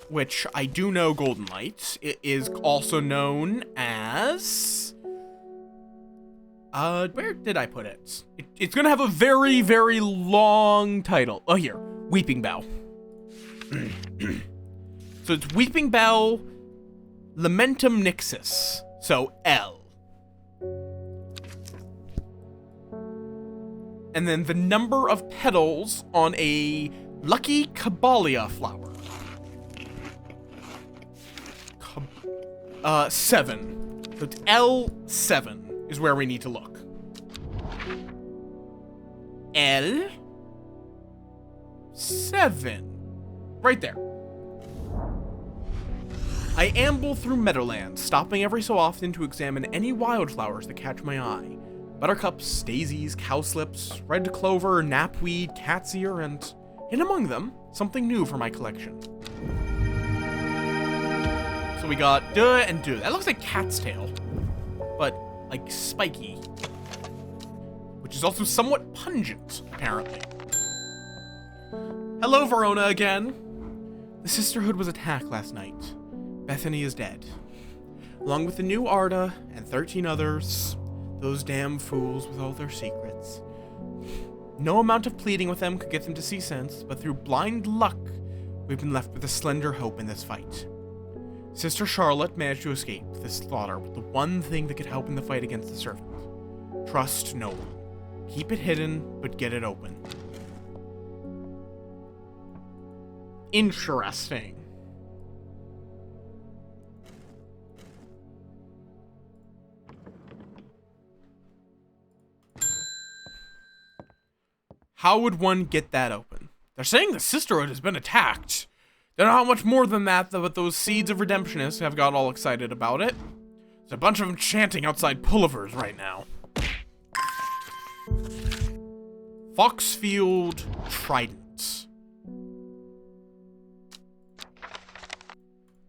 Which I do know golden light. It is also known as... where did I put it? It's gonna have a very, very long title. Oh, here. Weeping Bell. So it's Weeping Bell, Lamentum Nixus. So L. And then the number of petals on a lucky Caballia flower. 7. So it's L7 is where we need to look. L7. Right there. I amble through Meadowlands, stopping every so often to examine any wildflowers that catch my eye. Buttercups, daisies, cowslips, red clover, knapweed, cat's ear, and, in among them, something new for my collection. So we got duh and duh. That looks like cat's tail, but, like, spiky. Which is also somewhat pungent, apparently. Hello, Verona again. The Sisterhood was attacked last night. Bethany is dead. Along with the new Arda and 13 others, those damn fools with all their secrets. No amount of pleading with them could get them to see sense, but through blind luck, we've been left with a slender hope in this fight. Sister Charlotte managed to escape this slaughter with the one thing that could help in the fight against the Servant. Trust no one. Keep it hidden, but get it open. Interesting. How would one get that open? They're saying the Sisterhood has been attacked. Don't know how much more than that, but those seeds of redemptionists have got all excited about it. There's a bunch of them chanting outside Pulliver's right now. Foxfield Trident.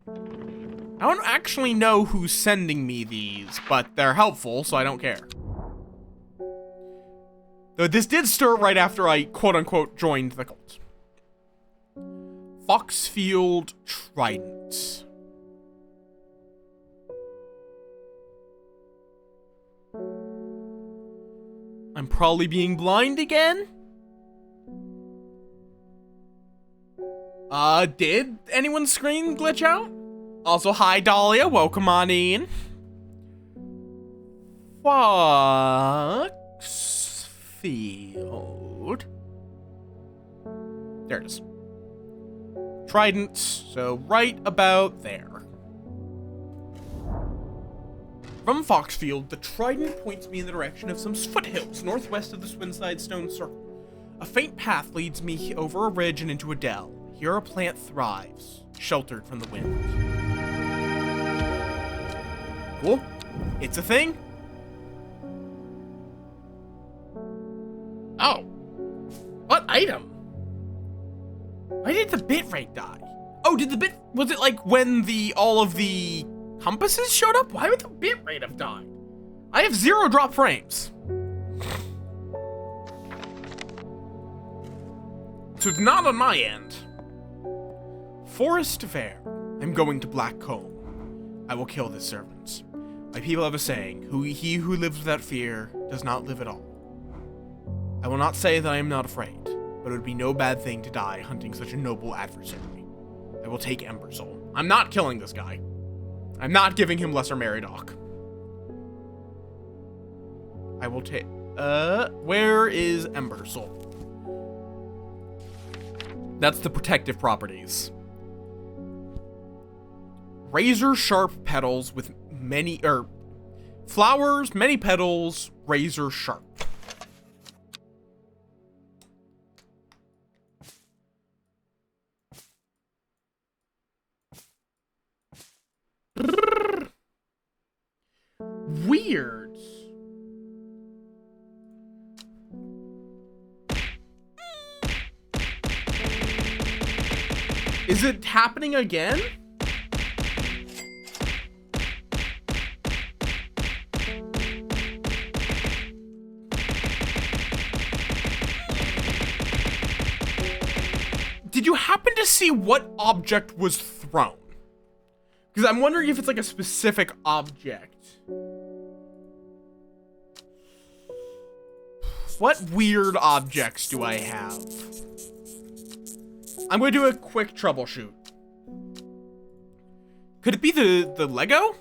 I don't actually know who's sending me these, but they're helpful, so I don't care. Though this did stir right after I, quote-unquote, joined the cult. Foxfield Trident. I'm probably being blind again? Did anyone's screen glitch out? Also, hi, Dahlia. Welcome on in. Foxfield. There it is. Trident, so right about there. From Foxfield, the trident points me in the direction of some foothills northwest of the Swinside Stone Circle. A faint path leads me over a ridge and into a dell. Here a plant thrives, sheltered from the wind. Cool. It's a thing. Oh. What item? Why did the bitrate die? Oh, was it like when all of the compasses showed up? Why would the bitrate have died? I have 0 drop frames. So it's not on my end. Forest Fair. I'm going to Black Comb. I will kill this servant. My people have a saying, he who lives without fear does not live at all. I will not say that I am not afraid, but it would be no bad thing to die hunting such a noble adversary. I will take Ember Soul. I'm not killing this guy. I'm not giving him Lesser Meridoc. I will take... where is Ember Soul? That's the protective properties. Razor sharp petals with many... flowers, many petals, razor sharp. Weird. Is it happening again? Did you happen to see what object was thrown? Because I'm wondering if it's like a specific object. What weird objects do I have? I'm going to do a quick troubleshoot. Could it be the Lego?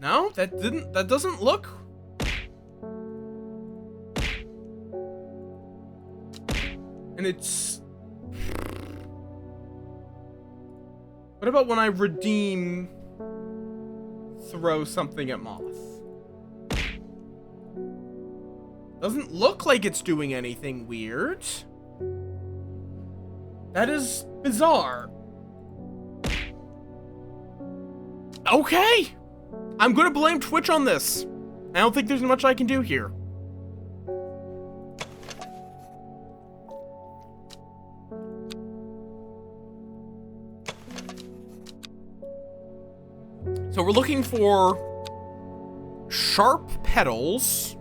No, that doesn't look. And it's... What about when I redeem, throw something at Möth? Doesn't look like it's doing anything weird. That is bizarre. Okay. I'm gonna blame Twitch on this. I don't think there's much I can do here. So we're looking for sharp petals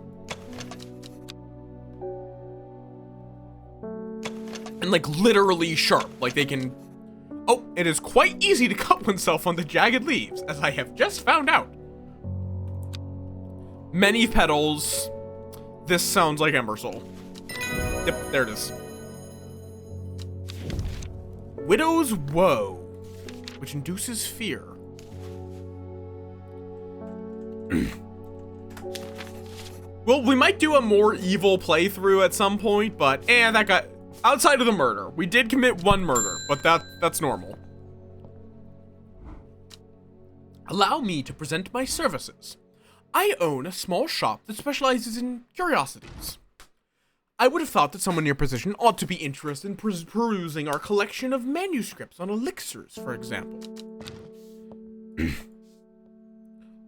and like literally sharp, like they can... Oh, it is quite easy to cut oneself on the jagged leaves, as I have just found out. Many petals. This sounds like Ember Soul. Yep, there it is. Widow's Woe, which induces fear. Well, we might do a more evil playthrough at some point, but that got outside of the murder. We did commit one murder, but that's normal. Allow me to present my services. I own a small shop that specializes in curiosities. I would have thought that someone in your position ought to be interested in perusing our collection of manuscripts on elixirs, for example.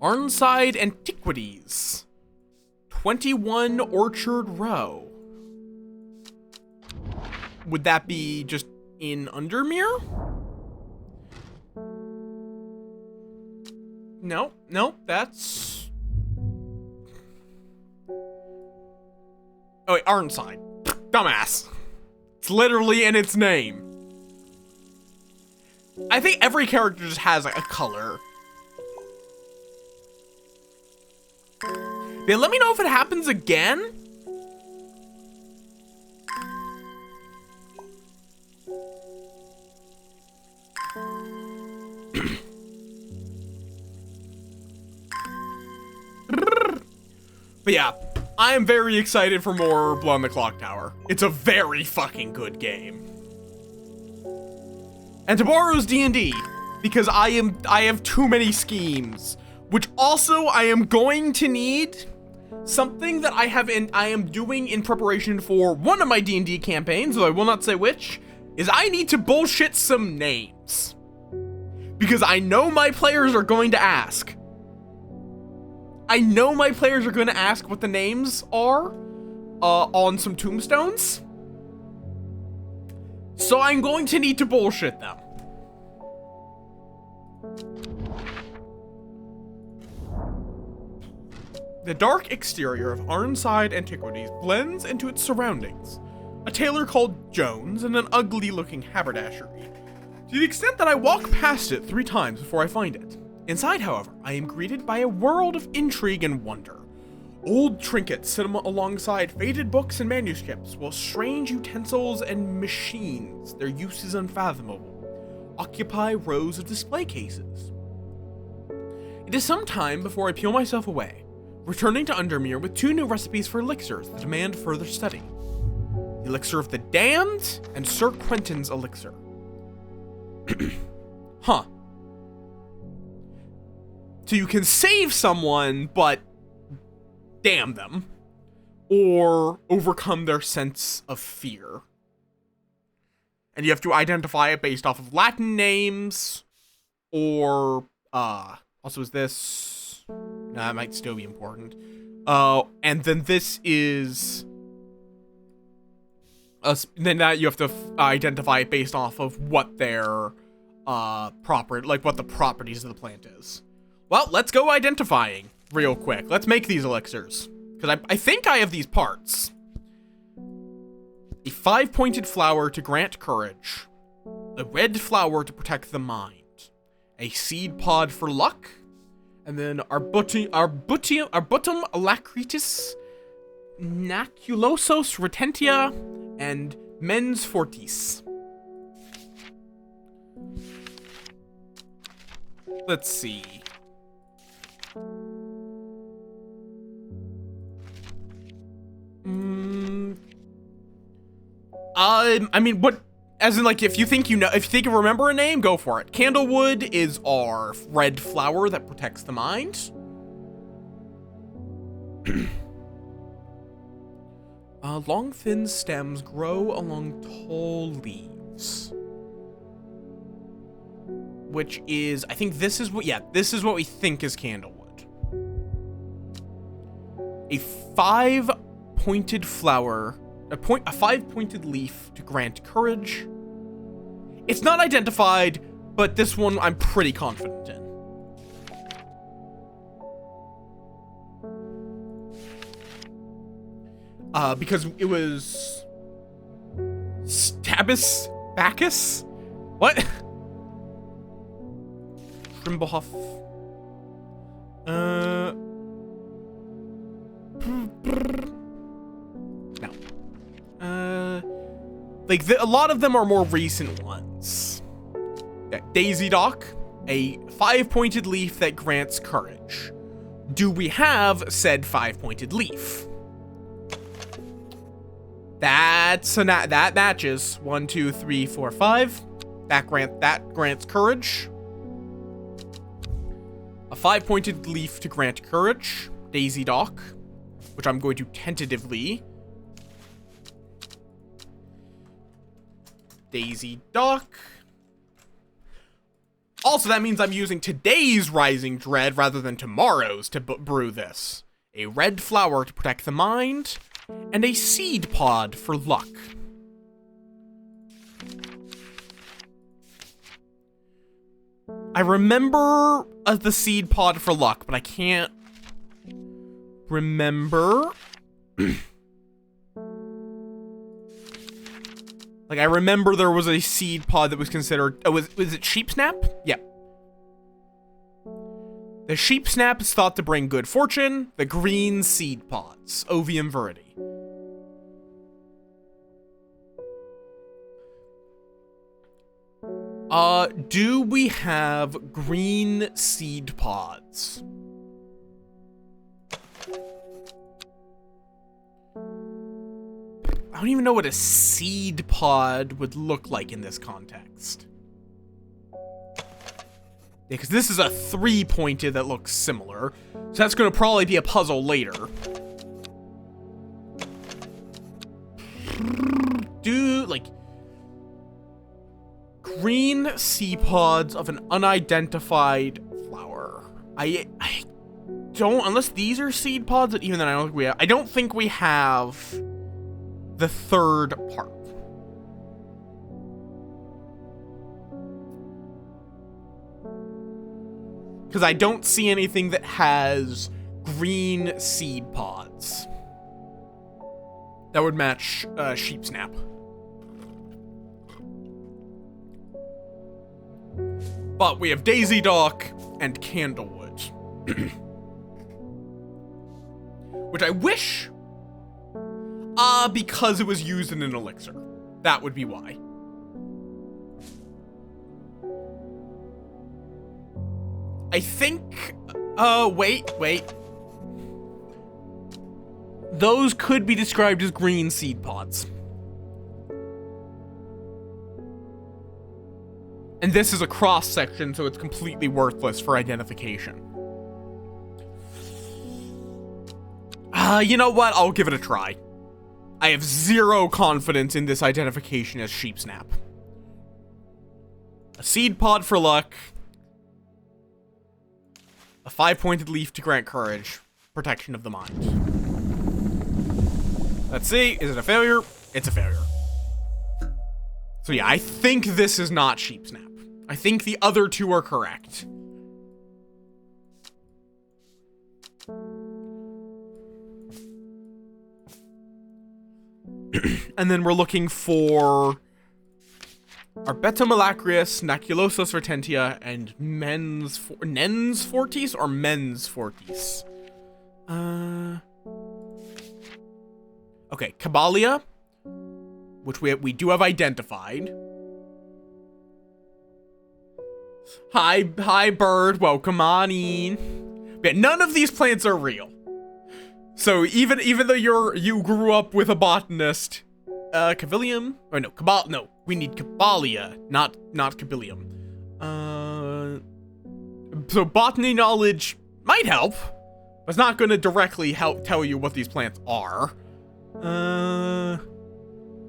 Arnside Antiquities. 21 Orchard Row. Would that be just in Undermere? No, that's... Oh wait, Arnside. Dumbass. It's literally in its name. I think every character just has like a color. Yeah, let me know if it happens again. But yeah, I am very excited for more Blood on the Clock Tower. It's a very fucking good game. And tomorrow's D&D, because I have too many schemes, which also I am going to need something that I am doing in preparation for one of my D&D campaigns, though I will not say which, is I need to bullshit some names. Because I know my players are going to ask. I know my players are going to ask what the names are on some tombstones. So I'm going to need to bullshit them. The dark exterior of Arnside Antiquities blends into its surroundings. A tailor called Jones and an ugly-looking haberdashery, to the extent that I walk past it 3 times before I find it. Inside, however, I am greeted by a world of intrigue and wonder. Old trinkets sit alongside faded books and manuscripts, while strange utensils and machines, their use is unfathomable, occupy rows of display cases. It is some time before I peel myself away, returning to Undermere with 2 new recipes for elixirs that demand further study. The Elixir of the Damned and Sir Quentin's Elixir. Huh. So you can save someone, but damn them. Or overcome their sense of fear. And you have to identify it based off of Latin names, or, also is this, nah, that might still be important. And then this is, then that you have to identify it based off of what their, what the properties of the plant is. Well, let's go identifying real quick. Let's make these elixirs, because I think I have these parts. A 5-pointed flower to grant courage. A red flower to protect the mind. A seed pod for luck. And then Arbutum alacritus, Naculosos retentia, and Mens fortis. Let's see. I mean, what, as in, like, if you think you remember a name, go for it. Candlewood is our red flower that protects the mind. Long, thin stems grow along tall leaves. Which is, I think this is what we think is Candlewood. A 5-pointed flower, a 5-pointed leaf to grant courage. It's not identified, but this one I'm pretty confident in. Because it was Stabus Bacchus? What? Trimblehuff. No. Like, a lot of them are more recent ones. Yeah, Daisy Dock, a 5-pointed leaf that grants courage. Do we have said 5-pointed leaf? That matches. 1, 2, 3, 4, 5. That grants courage. A 5-pointed leaf to grant courage. Daisy Dock, which I'm going to tentatively. Daisy Dock. Also, that means I'm using today's Rising Dread rather than tomorrow's to brew this. A red flower to protect the mind, and a seed pod for luck. I remember the seed pod for luck, but I can't remember. Like, I remember there was a seed pod that was considered, was it sheep snap? Yeah. The sheep snap is thought to bring good fortune. The green seed pods, Ovium Verity. Do we have green seed pods? don't even know what a seed pod would look like in this context. Yeah, because this is a 3-pointed that looks similar. So that's going to probably be a puzzle later. Dude, like... green seed pods of an unidentified flower. I don't... unless these are seed pods, even then I don't think we have... I don't think we have the third part. Because I don't see anything that has green seed pods that would match sheep snap. But we have Daisy Dock and Candlewood. Which I wish, because it was used in an elixir. That would be why. I think, wait. Those could be described as green seed pods. And this is a cross section, so it's completely worthless for identification. You know what? I'll give it a try. I have zero confidence in this identification as sheep snap. A seed pod for luck. A 5-pointed leaf to grant courage. Protection of the mind. Let's see. Is it a failure? It's a failure. So yeah, I think this is not sheep snap. I think the other two are correct. And then we're looking for Arbetomelacrius, Naculosus Retentia, and Nens Fortis or Mens Fortis? Okay, Cabalia, which we do have identified. Hi bird, welcome on in. But none of these plants are real. So even though you grew up with a botanist, Cavilium, or no, we need Cabalia, not Cavilium. So botany knowledge might help, but it's not going to directly help tell you what these plants are.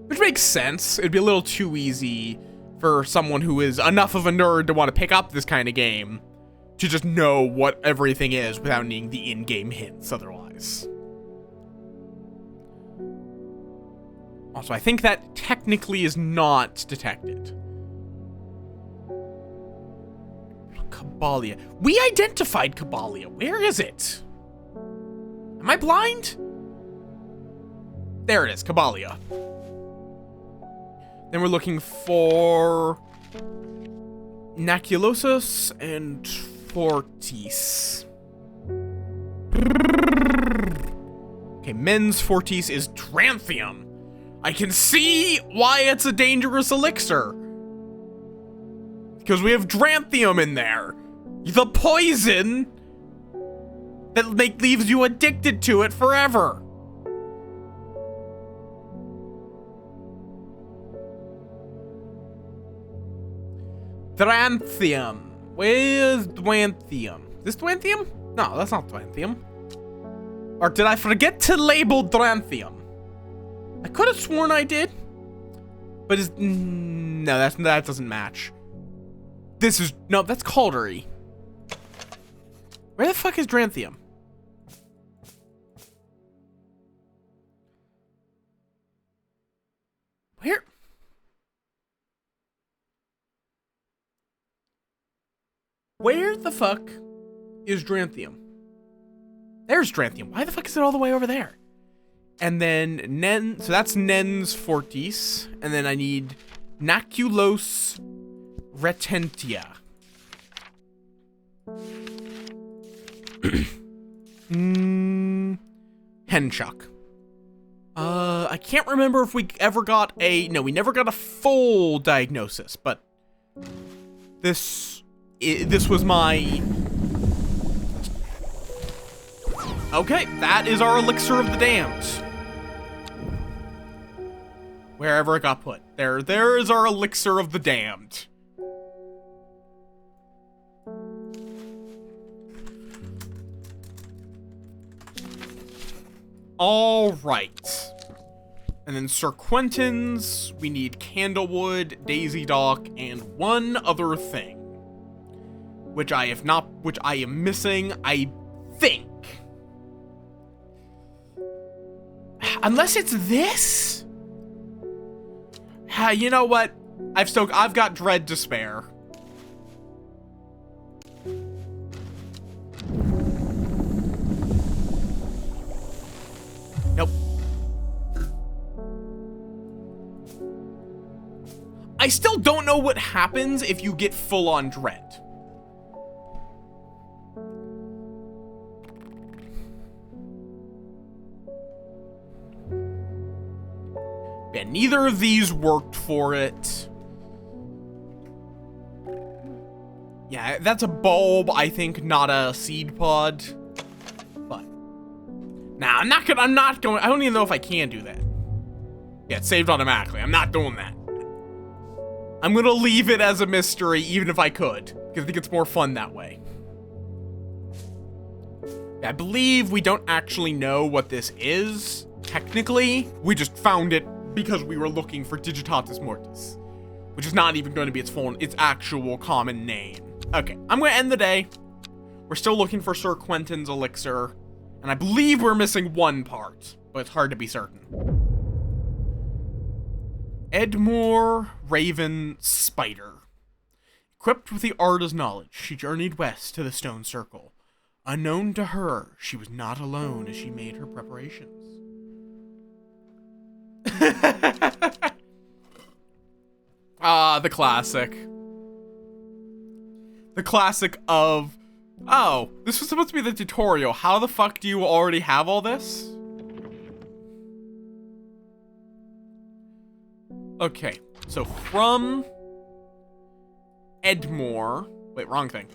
Which makes sense. It'd be a little too easy for someone who is enough of a nerd to want to pick up this kind of game to just know what everything is without needing the in-game hints otherwise. Also, I think that technically is not detected. Cabalia. We identified Cabalia. Where is it? Am I blind? There it is, Cabalia. Then we're looking for Naculosus and Fortis. Okay, Mens Fortis is Dranthium. I can see why it's a dangerous elixir. Because we have Dranthium in there. The poison that leaves you addicted to it forever. Dranthium. Where's Dranthium? Is this Dranthium? No, that's not Dranthium. Or did I forget to label Dranthium? I could have sworn I did. But no, that doesn't match. That's Caldery. Where the fuck is Dranthium? Where? Where the fuck is Dranthium? There's Dranthium. Why the fuck is it all the way over there? And then so that's Nens Fortis. And then I need Naculos Retentia. Henchuk. I can't remember if we ever got we never got a full diagnosis, but this was my... Okay, that is our Elixir of the Damned. Wherever it got put. There is our elixir of the damned. All right. And then Sir Quentin's, we need Candlewood, Daisy Dock, and one other thing. Which I am missing, I think. Unless it's this? You know what? I've got dread to spare. Nope. I still don't know what happens if you get full-on dread. Yeah, neither of these worked for it. Yeah, that's a bulb, I think, not a seed pod. But nah, I don't even know if I can do that. Yeah, it's saved automatically. I'm not doing that. I'm gonna leave it as a mystery, even if I could, because I think it's more fun that way. Yeah, I believe we don't actually know what this is, technically. We just found it because we were looking for Digitatus Mortis, which is not even going to be its actual common name. Okay, I'm going to end the day. We're still looking for Sir Quentin's elixir, and I believe we're missing one part, but it's hard to be certain. Edmure Raven Spider. Equipped with the Arda's knowledge, she journeyed west to the Stone Circle. Unknown to her, she was not alone as she made her preparations. The classic. The classic of, oh, this was supposed to be the tutorial. How the fuck do you already have all this? Okay, so from Edmure, wait, wrong thing.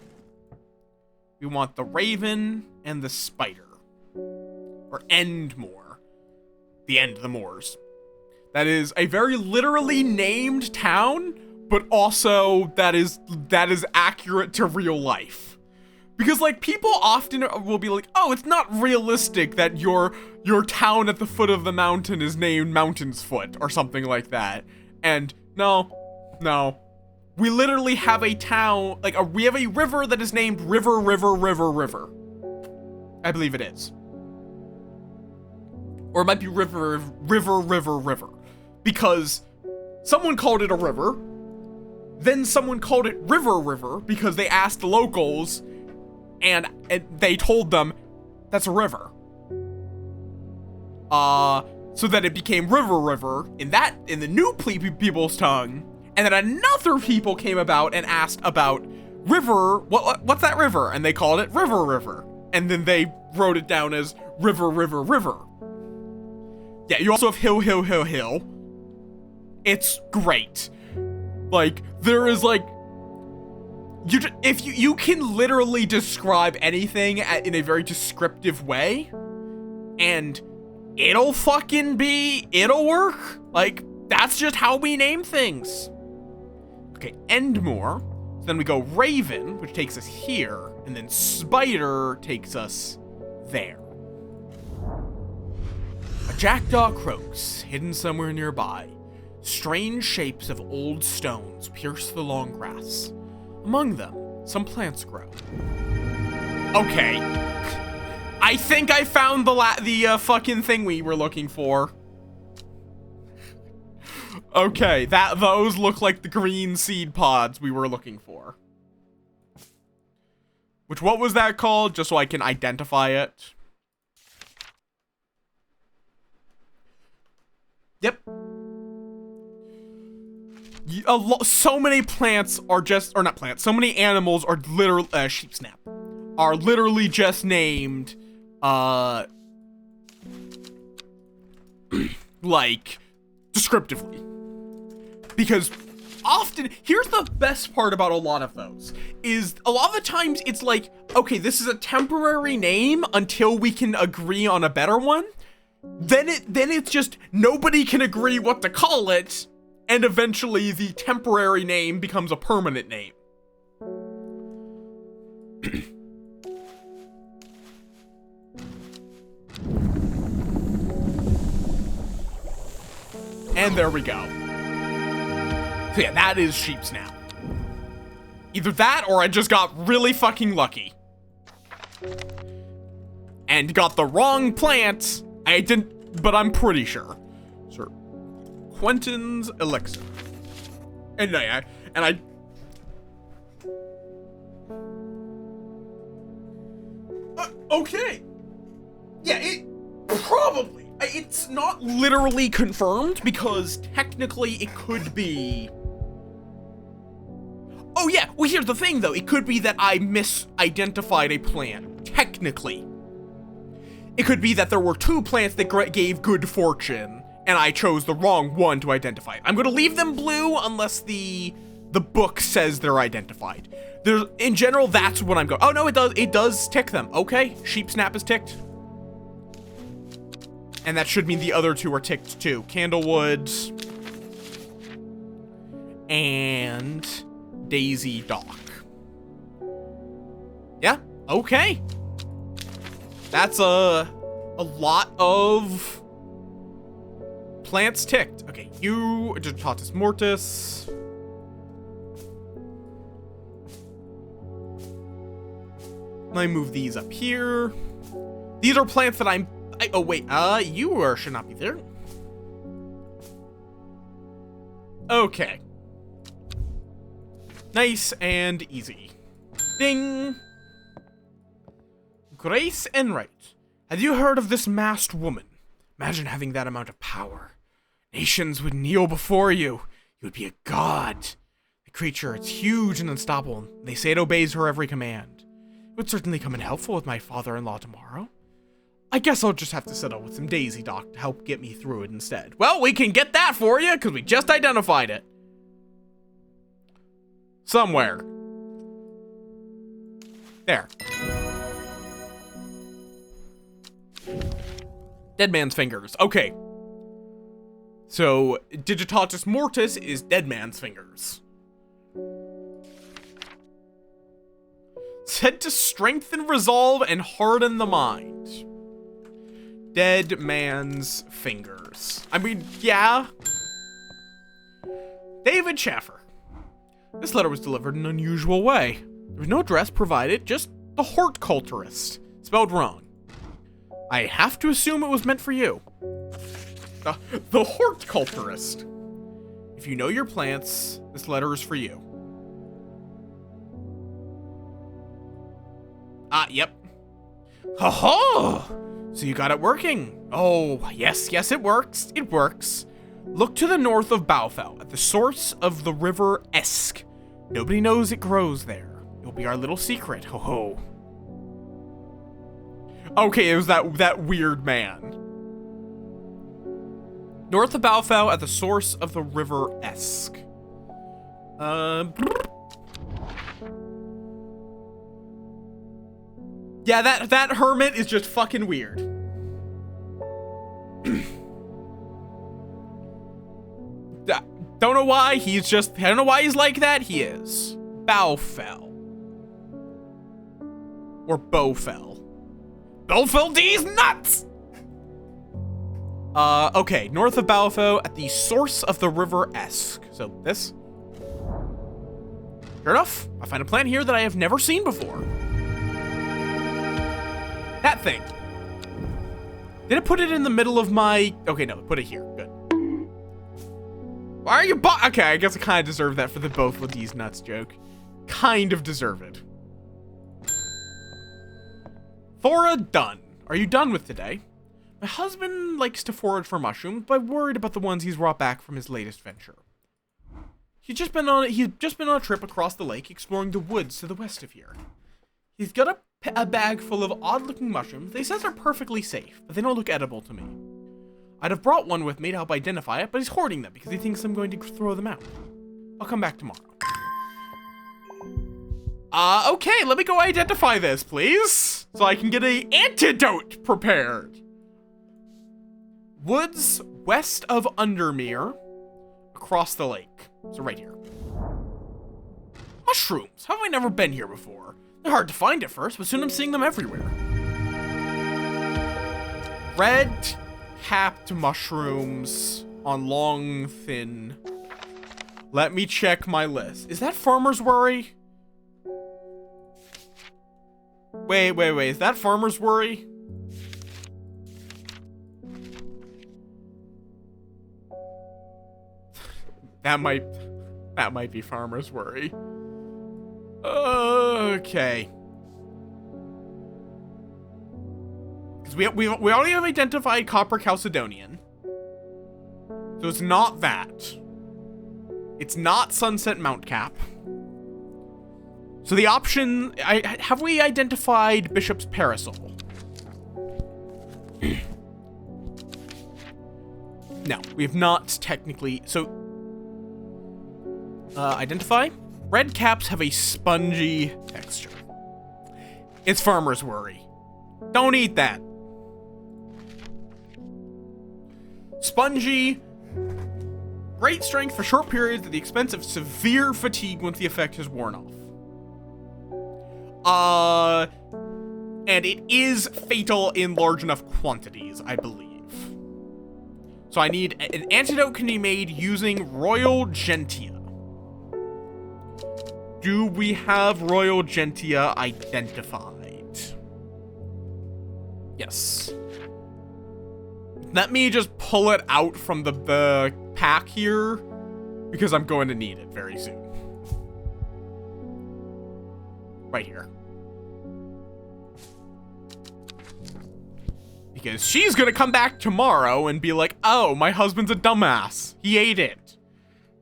We want the Raven and the Spider. Or Endmore. The End of the Moors. That is a very literally named town, but also that is accurate to real life. Because, like, people often will be like, oh, it's not realistic that your town at the foot of the mountain is named Mountain's Foot, or something like that. And no. We literally have a town, like, we have a river that is named River. I believe it is. Or it might be River. Because someone called it a river. Then someone called it River because they asked the locals and they told them that's a river. So that it became River in the new people's tongue. And then another people came about and asked about river, what's that river? And they called it River. And then they wrote it down as River. Yeah, you also have Hill. It's great. Like, there is, like, you can literally describe anything in a very descriptive way, and it'll work. Like, that's just how we name things. Okay, Endmore. So then we go Raven, which takes us here, and then Spider takes us there. A jackdaw croaks, hidden somewhere nearby. Strange shapes of old stones pierce the long grass. Among them, some plants grow. Okay. I think I found the fucking thing we were looking for. Okay, those look like the green seed pods we were looking for. Which, what was that called? Just so I can identify it. Yep. So many plants are just, or not plants, so many animals are literally, sheep snap, are literally just named, like, descriptively. Because often, here's the best part about a lot of those, is a lot of the times it's like, okay, this is a temporary name until we can agree on a better one. then it's just nobody can agree what to call it, and eventually the temporary name becomes a permanent name. And there we go. So yeah, that is sheep snap. Either that or I just got really fucking lucky. And got the wrong plant. I didn't, but I'm pretty sure. Sir Quentin's elixir. And I okay. Yeah, it probably. It's not literally confirmed because technically it could be. Oh yeah, well here's the thing though. It could be that I misidentified a plant. Technically. It could be that there were two plants that gave good fortune and I chose the wrong one to identify. I'm gonna leave them blue unless the book says they're identified. In general, that's what I'm going. Oh no, it does tick them. Okay, sheep snap is ticked. And that should mean the other two are ticked too. Candlewood and Daisy Dock. Yeah, okay. That's a lot of plants ticked. Okay, you, Digitatus Mortis. Let me move these up here. These are plants that oh wait, you should not be there. Okay. Nice and easy. Ding. Grace Enright. Have you heard of this masked woman? Imagine having that amount of power. Nations would kneel before you. You would be a god. The creature, it's huge and unstoppable. They say it obeys her every command. It would certainly come in helpful with my father-in-law tomorrow. I guess I'll just have to settle with some Daisy Dock to help get me through it instead. Well, we can get that for you, because we just identified it. Somewhere. There. Dead man's fingers. Okay. So, Digitatus Mortis is dead man's fingers. Said to strengthen resolve and harden the mind. Dead man's fingers. I mean, yeah. David Schaffer. This letter was delivered in an unusual way. There was no address provided, just the horticulturist. Spelled wrong. I have to assume it was meant for you. The horticulturist. If you know your plants, this letter is for you. Yep. Ha-ha! So you got it working. Oh, yes, it works. It works. Look to the north of Baufel, at the source of the river Esk. Nobody knows it grows there. It'll be our little secret. Ho-ho. Okay, it was that weird man. North of Baufel, at the source of the river Esk. Yeah, that hermit is just fucking weird. Don't know why, I don't know why he's like that, he is. Baufel. Or Bowfell. Bowfell D's nuts! Okay, north of Baufel, at the source of the river Esk. So, this. Sure enough, I find a plant here that I have never seen before. That thing. Did it put it in the middle of my... Okay, no, put it here. Good. Why are you Okay, I guess I kind of deserve that for the both of these nuts joke. Kind of deserve it. Thora Dunn. Are you done with today? My husband likes to forage for mushrooms, but I'm worried about the ones he's brought back from his latest venture. He's just been on a trip across the lake, exploring the woods to the west of here. He's got a bag full of odd-looking mushrooms. They says are perfectly safe, but they don't look edible to me. I'd have brought one with me to help identify it, but he's hoarding them because he thinks I'm going to throw them out. I'll come back tomorrow. Okay, let me go identify this, please. So I can get an antidote prepared. Woods west of Undermere, across the lake. So right here. Mushrooms. How have I never been here before? They're hard to find at first, but soon I'm seeing them everywhere. Red-capped mushrooms on long, thin. Let me check my list. Is that Farmer's Worry? Wait. Is that Farmer's Worry? That might be Farmer's Worry. Okay. Because we already have identified Copper Chalcedonian. So it's not that. It's not Sunset Mount Cap. So the option... have we identified Bishop's Parasol? No, we have not technically... So... identify? Red caps have a spongy texture. It's Farmer's Worry. Don't eat that. Spongy... Great strength for short periods at the expense of severe fatigue once the effect has worn off. And it is fatal in large enough quantities, I believe. So I need an antidote can be made using Royal Gentia. Do we have Royal Gentia identified? Yes. Let me just pull it out from the pack here, because I'm going to need it very soon. Right here. Because she's gonna come back tomorrow and be like, oh, my husband's a dumbass. He ate it.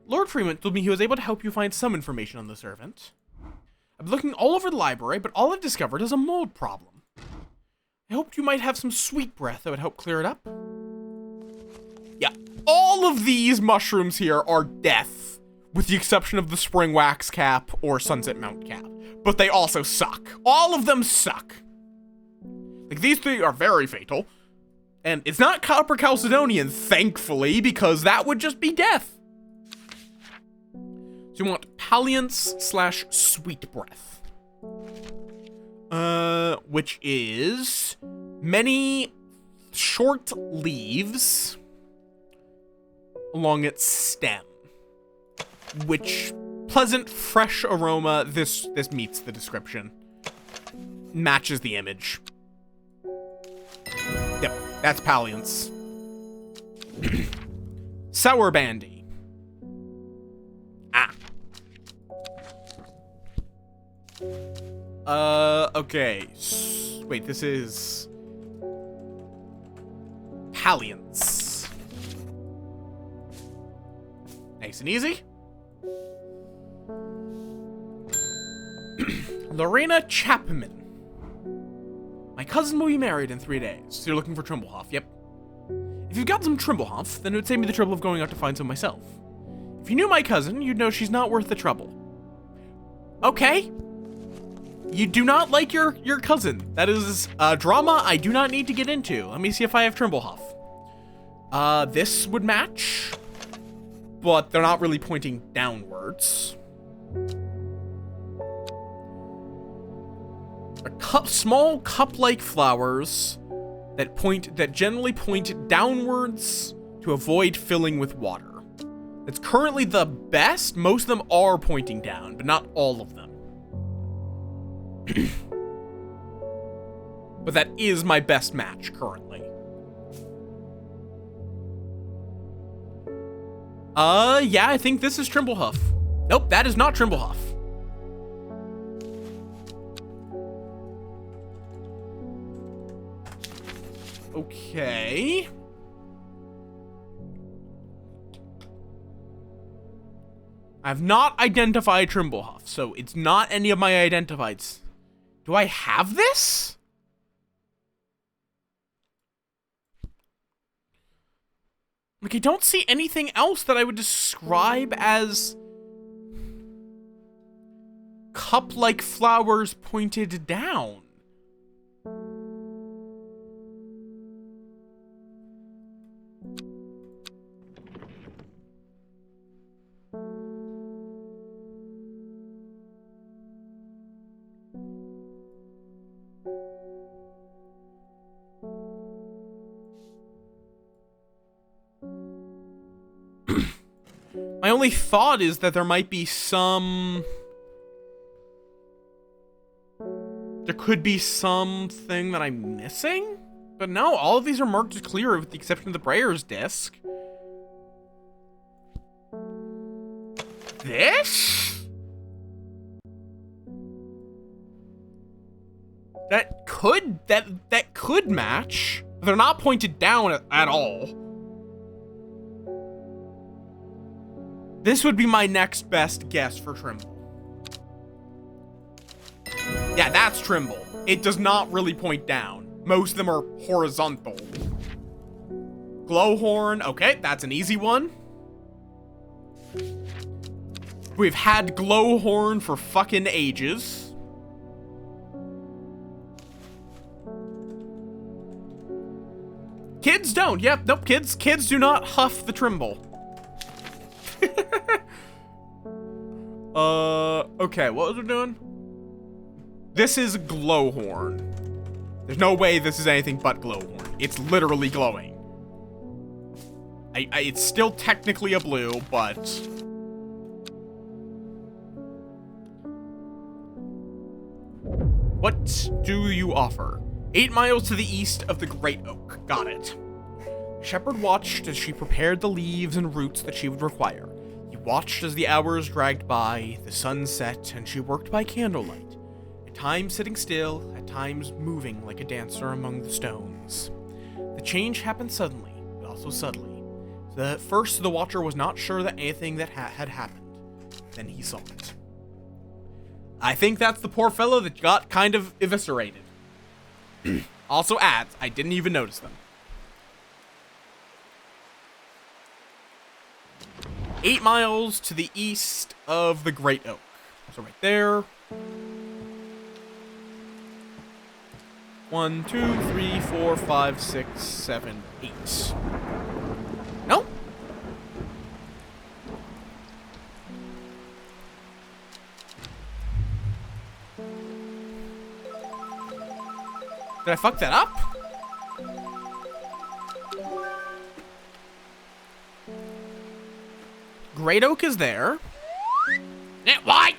Lord Freeman told me he was able to help you find some information on the servant. I've been looking all over the library, but all I've discovered is a mold problem. I hoped you might have some sweet breath that would help clear it up. Yeah, all of these mushrooms here are death, with the exception of the Spring Wax Cap or Sunset Mount Cap. But they also suck. All of them suck. Like, these three are very fatal. And it's not Copper Chalcedonian, thankfully, because that would just be death. So you want Palliance / Sweet Breath. Which is many short leaves along its stem. Which pleasant, fresh aroma, this meets the description. Matches the image. Yep, that's Palliance. Sour Bandy. Okay. Wait, this is... Palliance. Nice and easy. Lorena Chapman. My cousin will be married in 3 days, so you're looking for Trimblehoff, yep. If you've got some Trimblehoff, then it would save me the trouble of going out to find some myself. If you knew my cousin, you'd know she's not worth the trouble. Okay. You do not like your cousin. That is drama I do not need to get into. Let me see if I have Trimblehoff. This would match, but they're not really pointing downwards. Small cup-like flowers that generally point downwards to avoid filling with water. It's currently the best. Most of them are pointing down, but not all of them. But that is my best match currently. Yeah, I think this is Trimblehuff. Nope, that is not Trimblehuff. Okay. I've not identified Trimblehuff, so it's not any of my identifieds. Do I have this? Like, I don't see anything else that I would describe as cup-like flowers pointed down. My only thought is that there might be some... There could be something that I'm missing? But no, all of these are marked as clear with the exception of the Breyer's disc. This? That could match. They're not pointed down at all. This would be my next best guess for Trimble. Yeah, that's Trimble. It does not really point down. Most of them are horizontal. Glowhorn, okay, that's an easy one. We've had Glowhorn for fucking ages. Kids don't, yep, nope, kids do not huff the Trimble. Okay, what was we doing? This is Glowhorn. There's no way this is anything but Glowhorn. It's literally glowing. It's still technically a blue, but... What do you offer? 8 miles to the east of the Great Oak. Got it. The shepherd watched as she prepared the leaves and roots that she would require. He watched as the hours dragged by, the sun set, and she worked by candlelight. At times sitting still, at times moving like a dancer among the stones. The change happened suddenly, but also subtly. So that at first the watcher was not sure that anything that had happened. Then he saw it. I think that's the poor fellow that got kind of eviscerated. Also ads, I didn't even notice them. 8 miles to the east of the Great Oak. So right there. 1, 2, 3, 4, 5, 6, 7, 8. No? Did I fuck that up? Great Oak is there. Why?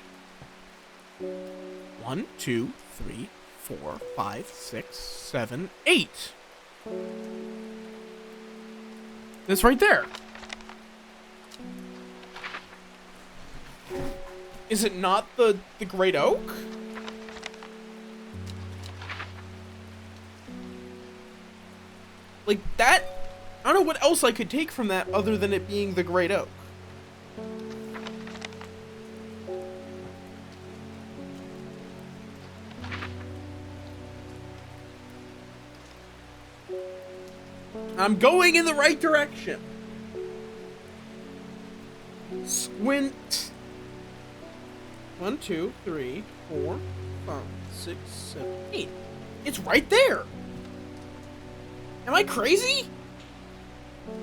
1, 2, 3, 4, 5, 6, 7, 8. It's right there. Is it not the Great Oak? Like that, I don't know what else I could take from that other than it being the Great Oak. I'm going in the right direction. Squint. 1, 2, 3, 4, 5, 6, 7, 8. It's right there. Am I crazy?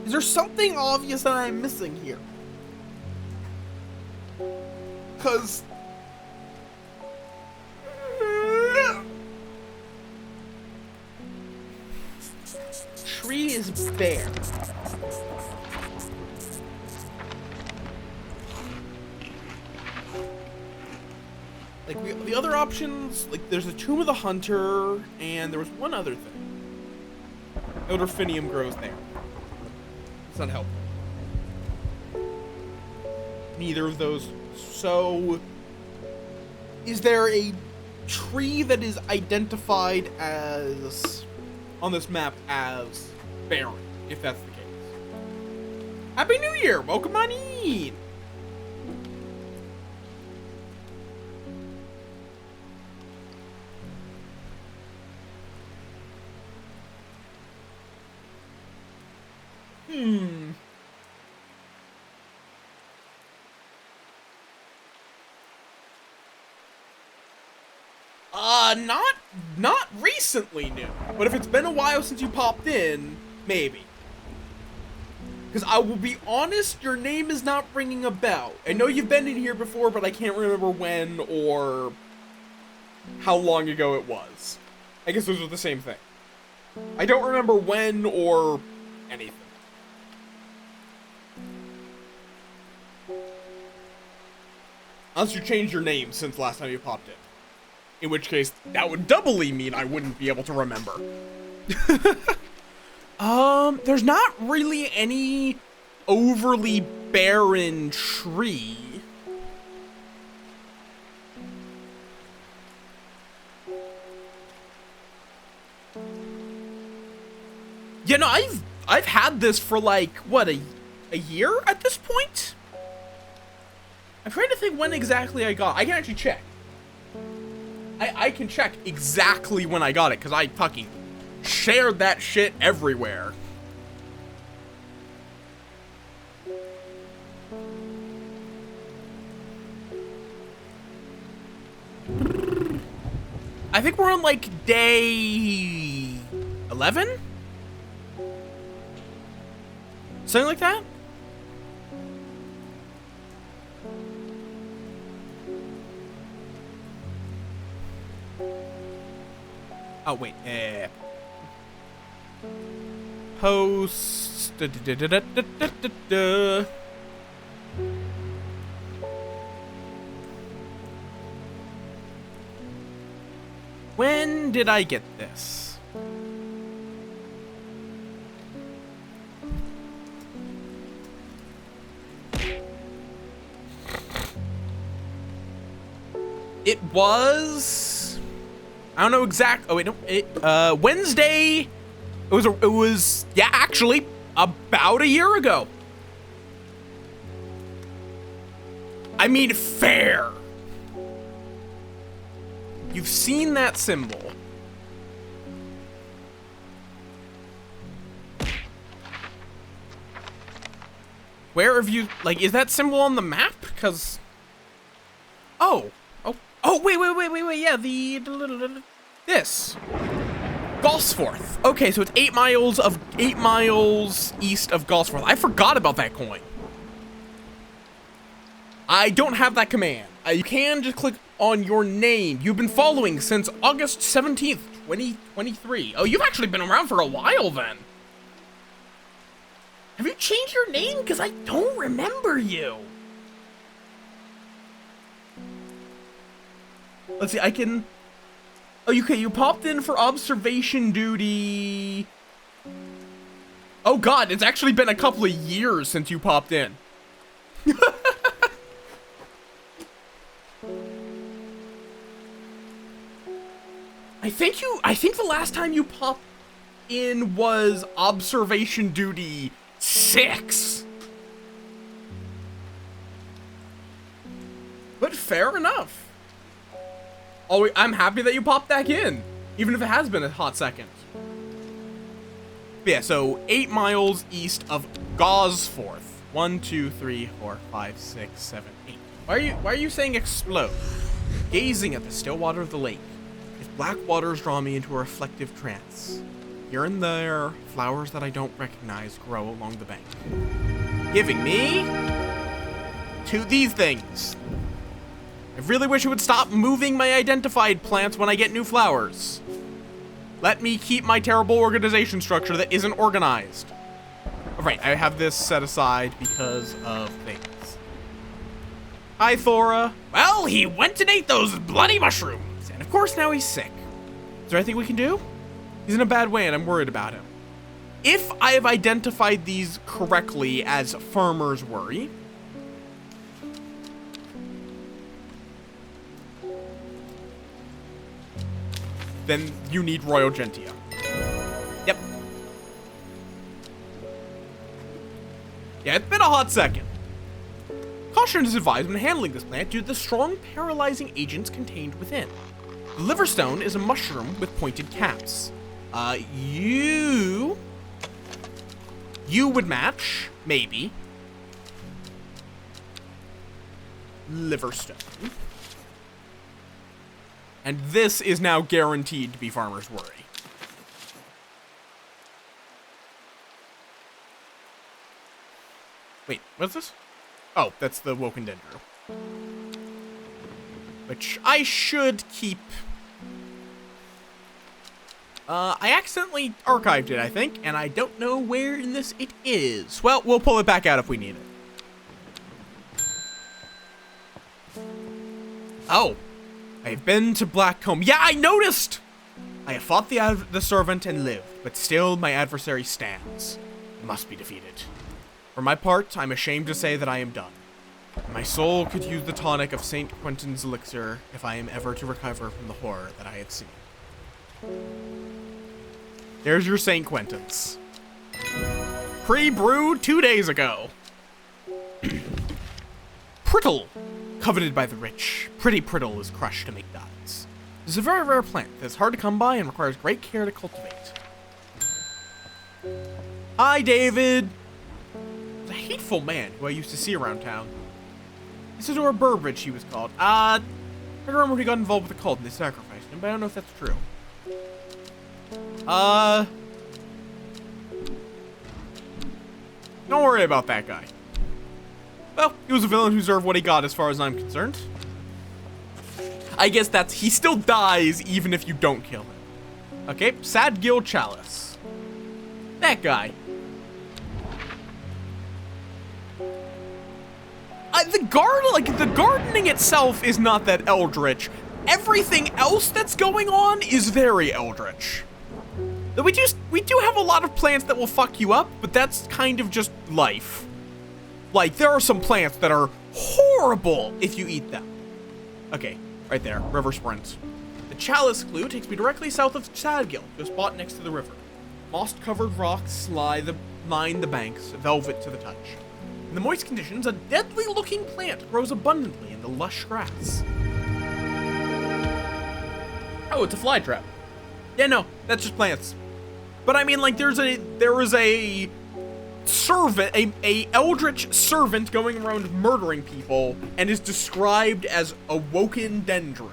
Is there something obvious that I'm missing here? 'Cause... Tree is bare. Like, the other options, like, there's the Tomb of the Hunter, and there was one other thing. Elderfinium grows there. It's not helpful. Neither of those. So, is there a tree that is identified as, on this map, as barren, if that's the case? Happy New Year! Welcome on in! Not recently new. But if it's been a while since you popped in, maybe. Because I will be honest, your name is not ringing a bell. I know you've been in here before, but I can't remember when or how long ago it was. I guess those are the same thing. I don't remember when or anything. Unless you changed your name since last time you popped in. In which case, that would doubly mean I wouldn't be able to remember. There's not really any overly barren tree. You know, I've had this for like, what, a year at this point? I'm trying to think when exactly I got it. I can actually check. I can check exactly when I got it, because I fucking shared that shit everywhere. I think we're on like day 11? Something like that? Oh, wait. Post. When did I get this? It was, I don't know exact. Oh wait, no. Wednesday. It was. Yeah, actually, about a year ago. I mean, fair. You've seen that symbol. Where have you, like, is that symbol on the map? Because, oh, wait, yeah, this. Gosforth. Okay, so it's 8 miles east of Gosforth. I forgot about that coin. I don't have that command. You can just click on your name. You've been following since August 17th, 2023. Oh, you've actually been around for a while then. Have you changed your name? Because I don't remember you. Let's see, I can... Oh, you popped in for observation duty. Oh god, it's actually been a couple of years since you popped in. I think the last time you popped in was observation duty 6. But fair enough. Oh, I'm happy that you popped back in, even if it has been a hot second. But yeah, so 8 miles east of Gosforth. 1, 2, 3, 4, 5, 6, 7, 8. Why are you saying explode? Gazing at the still water of the lake, its black waters draw me into a reflective trance. Here and there, flowers that I don't recognize grow along the bank, giving me to these things. I really wish it would stop moving my identified plants when I get new flowers. Let me keep my terrible organization structure that isn't organized. Alright, I have this set aside because of things. Hi, Thora. Well, he went and ate those bloody mushrooms. And of course now he's sick. Is there anything we can do? He's in a bad way and I'm worried about him. If I have identified these correctly as farmer's worry, then you need Royal Gentia. Yep. Yeah, it's been a hot second. Caution is advised when handling this plant due to the strong paralyzing agents contained within. The liverstone is a mushroom with pointed caps. You would match, maybe. Liverstone. And this is now guaranteed to be Farmer's Worry. Wait, what's this? Oh, that's the Woken Dendro. Which I should keep. I accidentally archived it, I think, and I don't know where in this it is. Well, we'll pull it back out if we need it. Oh, I have been to Blackcomb. Yeah, I noticed! I have fought the servant and lived, but still my adversary stands. He must be defeated. For my part, I'm ashamed to say that I am done. My soul could use the tonic of St. Quentin's elixir if I am ever to recover from the horror that I have seen. There's your St. Quentin's. Pre-brewed 2 days ago. Prittle. Coveted by the rich. Pretty Prittle is crushed to make dyes. This is a very rare plant that's hard to come by and requires great care to cultivate. Hi, David. The hateful man who I used to see around town. Isidore Burbridge, he was called. I don't remember he got involved with the cult and they sacrificed him, but I don't know if that's true. Don't worry about that guy. Well, he was a villain who deserved what he got as far as I'm concerned. I guess he still dies even if you don't kill him. Okay, Sad Gil Chalice. That guy. The gardening itself is not that eldritch. Everything else that's going on is very eldritch. We do have a lot of plants that will fuck you up, but that's kind of just life. Like, there are some plants that are horrible if you eat them. Okay, right there, river sprint. The Chalice clue takes me directly south of Sadgill, to a spot next to the river. Moss-covered rocks line the banks, velvet to the touch. In the moist conditions, a deadly-looking plant grows abundantly in the lush grass. Oh, it's a fly trap. Yeah, no, that's just plants. But I mean, like, there is a servant, a eldritch servant going around murdering people, and is described as a woken dendru.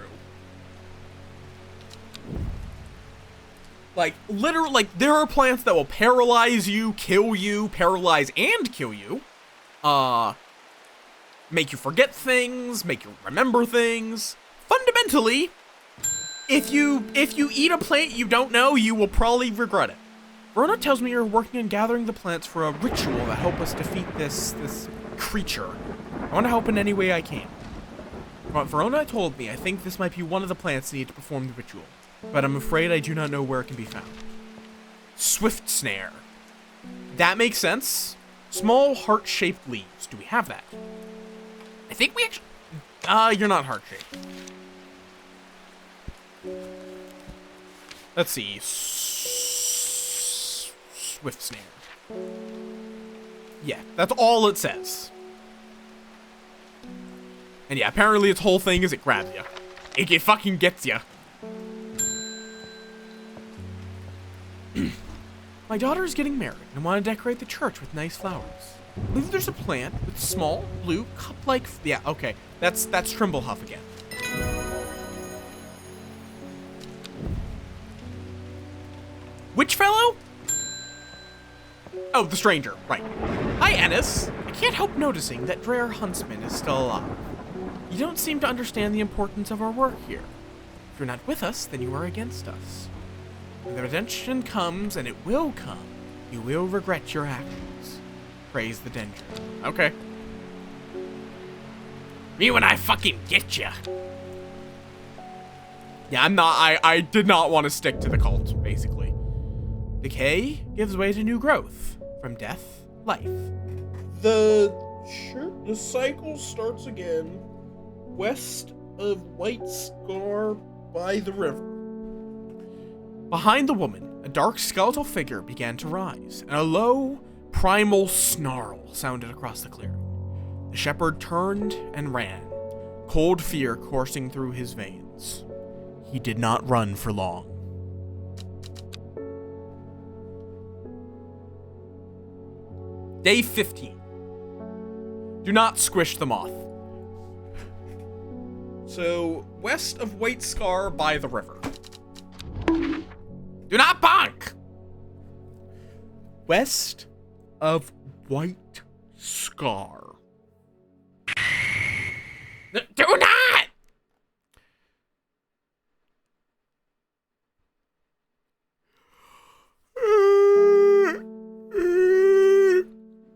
Like, literally, like, there are plants that will paralyze you, paralyze and kill you. Make you forget things, make you remember things. Fundamentally, if you eat a plant you don't know, you will probably regret it. Verona tells me you're working on gathering the plants for a ritual that help us defeat this creature. I want to help in any way I can. What Verona told me, I think this might be one of the plants needed to perform the ritual, but I'm afraid I do not know where it can be found. Swift Snare. That makes sense. Small heart-shaped leaves. Do we have that? I think we actually... you're not heart-shaped. Let's see. Swift Snare. Yeah, that's all it says. And yeah, apparently its whole thing is it grabs you. It fucking gets you. My daughter is getting married and I want to decorate the church with nice flowers. I believe there's a plant with small, blue, cup-like... Yeah, okay. That's Trimblehuff again. Which fellow? Oh, the stranger, right. Hi, Ennis. I can't help noticing that Dreher Huntsman is still alive. You don't seem to understand the importance of our work here. If you're not with us, then you are against us. When the redemption comes, and it will come, you will regret your actions. Praise the Danger. Okay. Me when I fucking get ya. Yeah, I did not want to stick to the cult, basically. Decay gives way to new growth. From death, life. The cycle starts again west of White Scar by the river. Behind the woman, a dark skeletal figure began to rise, and a low, primal snarl sounded across the clearing. The shepherd turned and ran, cold fear coursing through his veins. He did not run for long. Day 15. Do not squish the moth. So, west of White Scar by the river. Do not bonk! West of White Scar. Do not!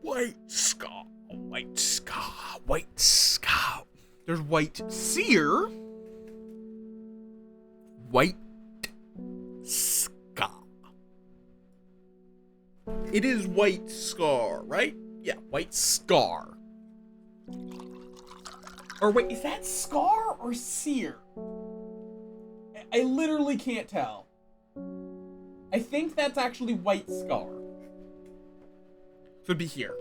White Scar, White Scar, White Scar. There's White Seer. White Scar. It is White Scar, right? Yeah, White Scar. Or wait, is that Scar or Sear? I literally can't tell. I think that's actually White Scar. So it'd be here.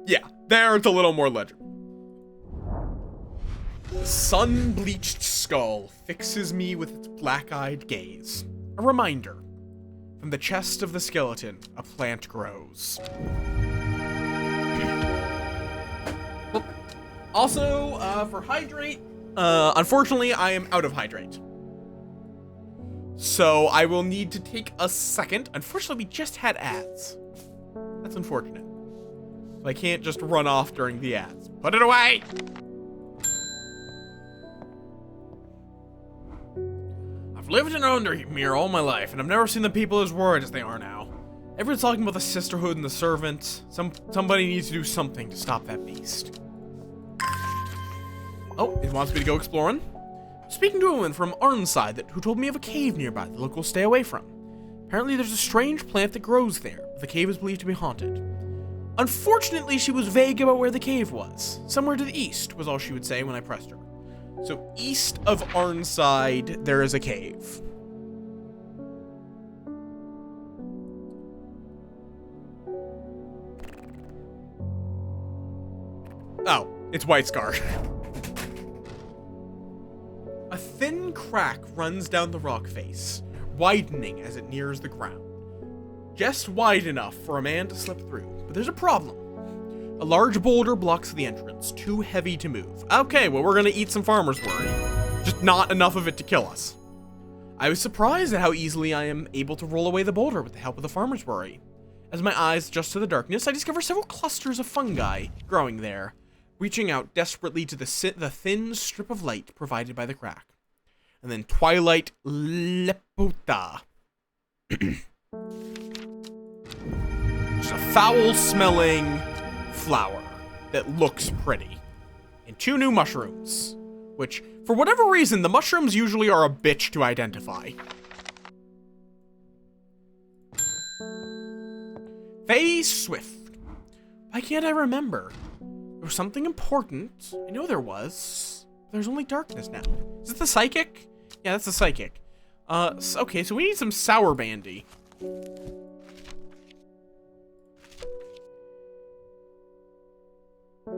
Yeah, there it's a little more legible. The sun-bleached skull fixes me with its black-eyed gaze. A reminder. From the chest of the skeleton, a plant grows. Also, for hydrate, unfortunately, I am out of hydrate. So I will need to take a second. Unfortunately, we just had ads. That's unfortunate. So I can't just run off during the ads. Put it away! I've lived in Undermere all my life, and I've never seen the people as worried as they are now. Everyone's talking about the sisterhood and the servant. Somebody needs to do something to stop that beast. Oh, it wants me to go exploring. Speaking to a woman from Arnside who told me of a cave nearby the locals stay away from. Apparently there's a strange plant that grows there, but the cave is believed to be haunted. Unfortunately, she was vague about where the cave was. Somewhere to the east was all she would say when I pressed her. So east of Arnside, there is a cave. Oh, it's White Scar. A thin crack runs down the rock face, widening as it nears the ground. Just wide enough for a man to slip through, but there's a problem. A large boulder blocks the entrance, too heavy to move. Okay, well, we're gonna eat some farmer's worry. Just not enough of it to kill us. I was surprised at how easily I am able to roll away the boulder with the help of the farmer's worry. As my eyes adjust to the darkness, I discover several clusters of fungi growing there, reaching out desperately to the thin strip of light provided by the crack. And then Twilight Lepota. Just a foul-smelling flower that looks pretty. And 2 new mushrooms, which, for whatever reason, the mushrooms usually are a bitch to identify. Faye Swift. Why can't I remember? There was something important. I know there was. There's only darkness now. Is it the psychic? Yeah, that's the psychic. Okay, so we need some sour bandy.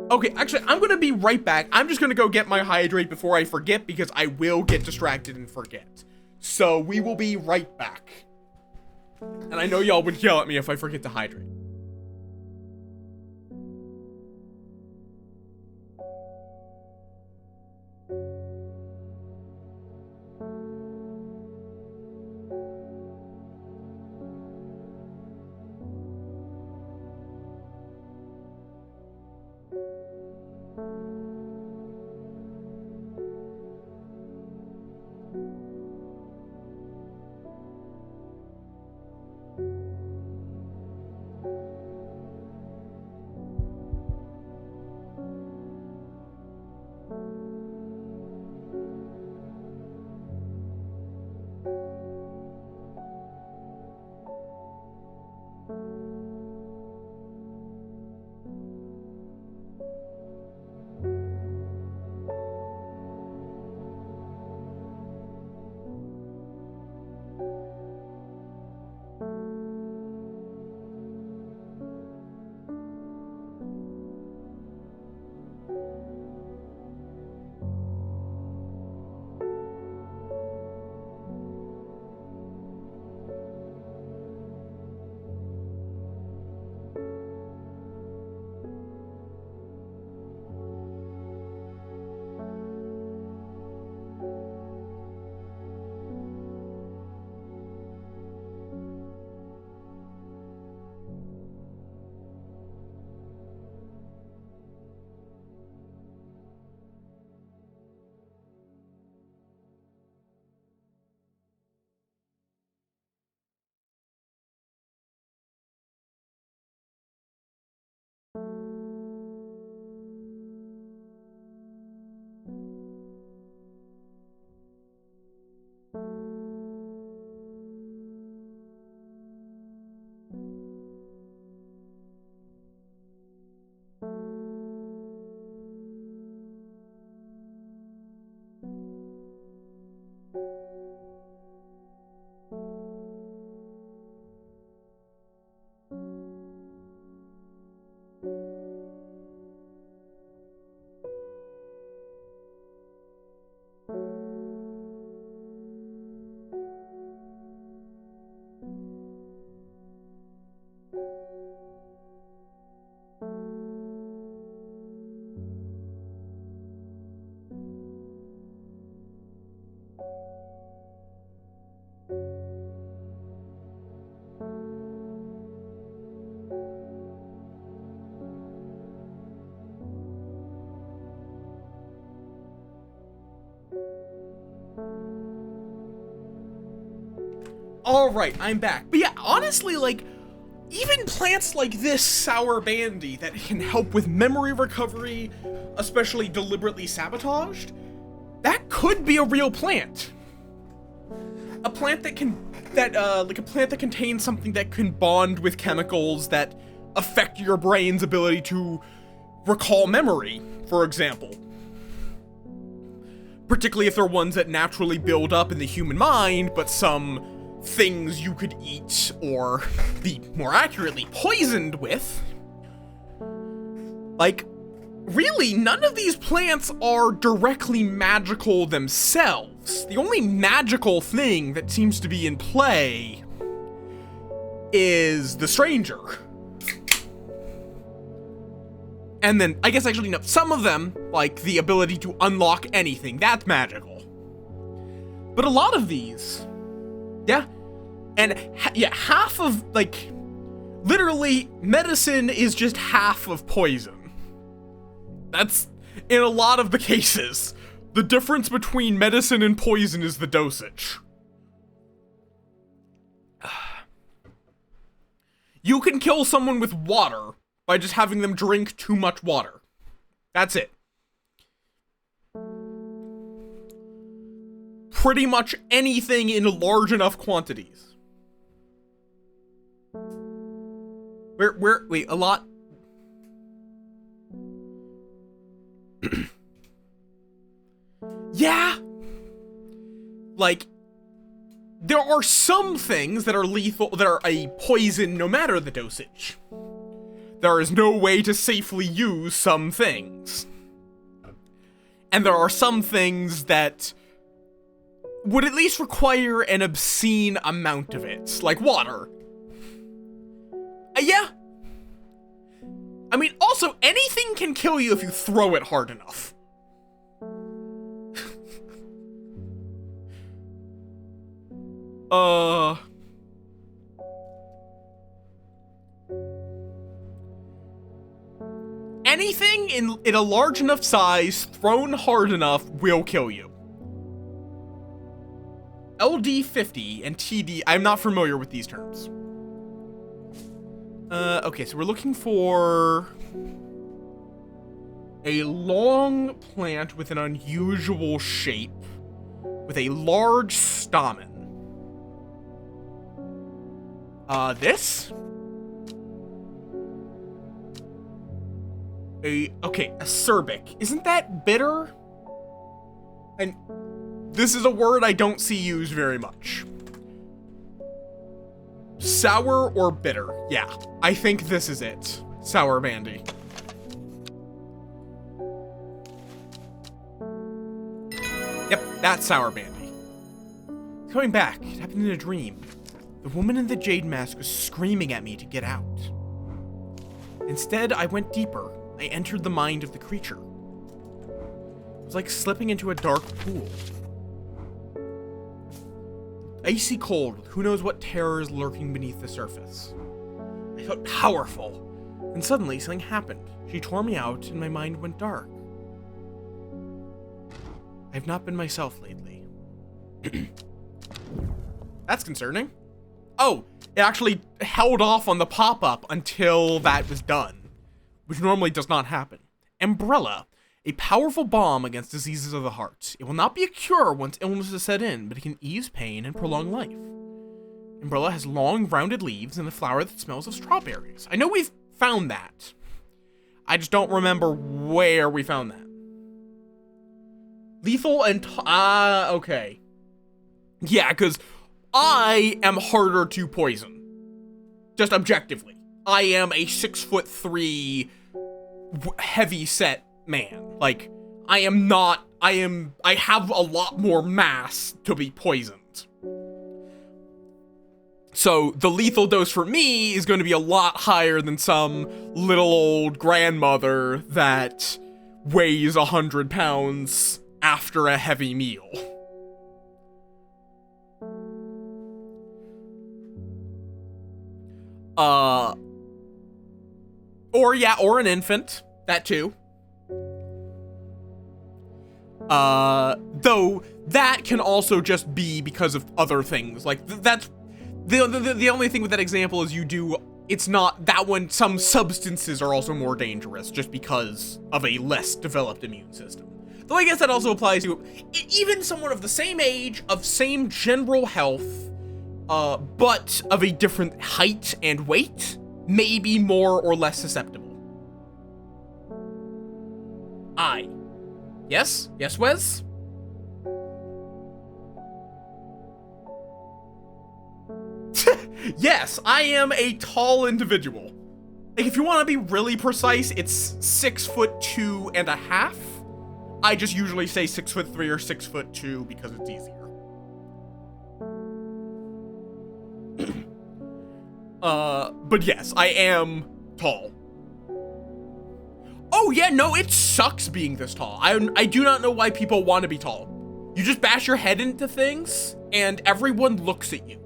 Okay, actually, I'm gonna be right back. I'm just gonna go get my hydrate before I forget, because I will get distracted and forget. So we will be right back. And I know y'all would yell at me if I forget to hydrate. Alright, I'm back. But yeah, honestly, like, even plants like this sour bandy that can help with memory recovery, especially deliberately sabotaged, that could be a real plant. A plant that a plant that contains something that can bond with chemicals that affect your brain's ability to recall memory, for example. Particularly if they're ones that naturally build up in the human mind, but some things you could eat or be more accurately poisoned with. Like, really, none of these plants are directly magical themselves. The only magical thing that seems to be in play is the stranger. And then, I guess actually, no, some of them, like the ability to unlock anything, that's magical. But a lot of these, yeah, and yeah, half of, like, literally, medicine is just half of poison. That's, in a lot of the cases, the difference between medicine and poison is the dosage. You can kill someone with water by just having them drink too much water. That's it. Pretty much anything in large enough quantities. Wait, a lot? Yeah. Like, there are some things that are lethal, that are a poison no matter the dosage. There is no way to safely use some things. And there are some things that would at least require an obscene amount of it, like water. Yeah. I mean, also, anything can kill you if you throw it hard enough. Anything in a large enough size, thrown hard enough, will kill you. LD50 and TD, I'm not familiar with these terms. Okay, so we're looking for a long plant with an unusual shape, with a large stamen. This? Okay, acerbic. Isn't that bitter? And this is a word I don't see used very much. Sour or bitter? Yeah, I think this is it. Sour bandy. Yep, that's sour bandy. Coming back, it happened in a dream. The woman in the jade mask was screaming at me to get out. Instead, I went deeper. I entered the mind of the creature. It was like slipping into a dark pool. Icy cold, with who knows what terrors lurking beneath the surface. I felt powerful. And suddenly, something happened. She tore me out, and my mind went dark. I've not been myself lately. That's concerning. Oh, it actually held off on the pop-up until that was done, which normally does not happen. Umbrella, a powerful balm against diseases of the heart. It will not be a cure once illness is set in, but it can ease pain and prolong life. Umbrella has long, rounded leaves and a flower that smells of strawberries. I know we've found that. I just don't remember where we found that. Lethal and... okay. Yeah, because I am harder to poison. Just objectively. I am a 6'3" heavy-set man. Like, I have a lot more mass to be poisoned. So, the lethal dose for me is going to be a lot higher than some little old grandmother that weighs 100 pounds after a heavy meal. Or an infant. That too. Though, that can also just be because of other things. Like, The only thing with that example is it's not that one. Some substances are also more dangerous just because of a less developed immune system. Though I guess that also applies to even someone of the same age, of same general health, but of a different height and weight, may be more or less susceptible. Yes? Yes, Wes? Yes, I am a tall individual. Like, if you want to be really precise, it's 6'2.5". I just usually say 6'3" or 6'2" because it's easier. But yes, I am tall. Oh yeah, no, it sucks being this tall. I do not know why people want to be tall. You just bash your head into things, and everyone looks at you.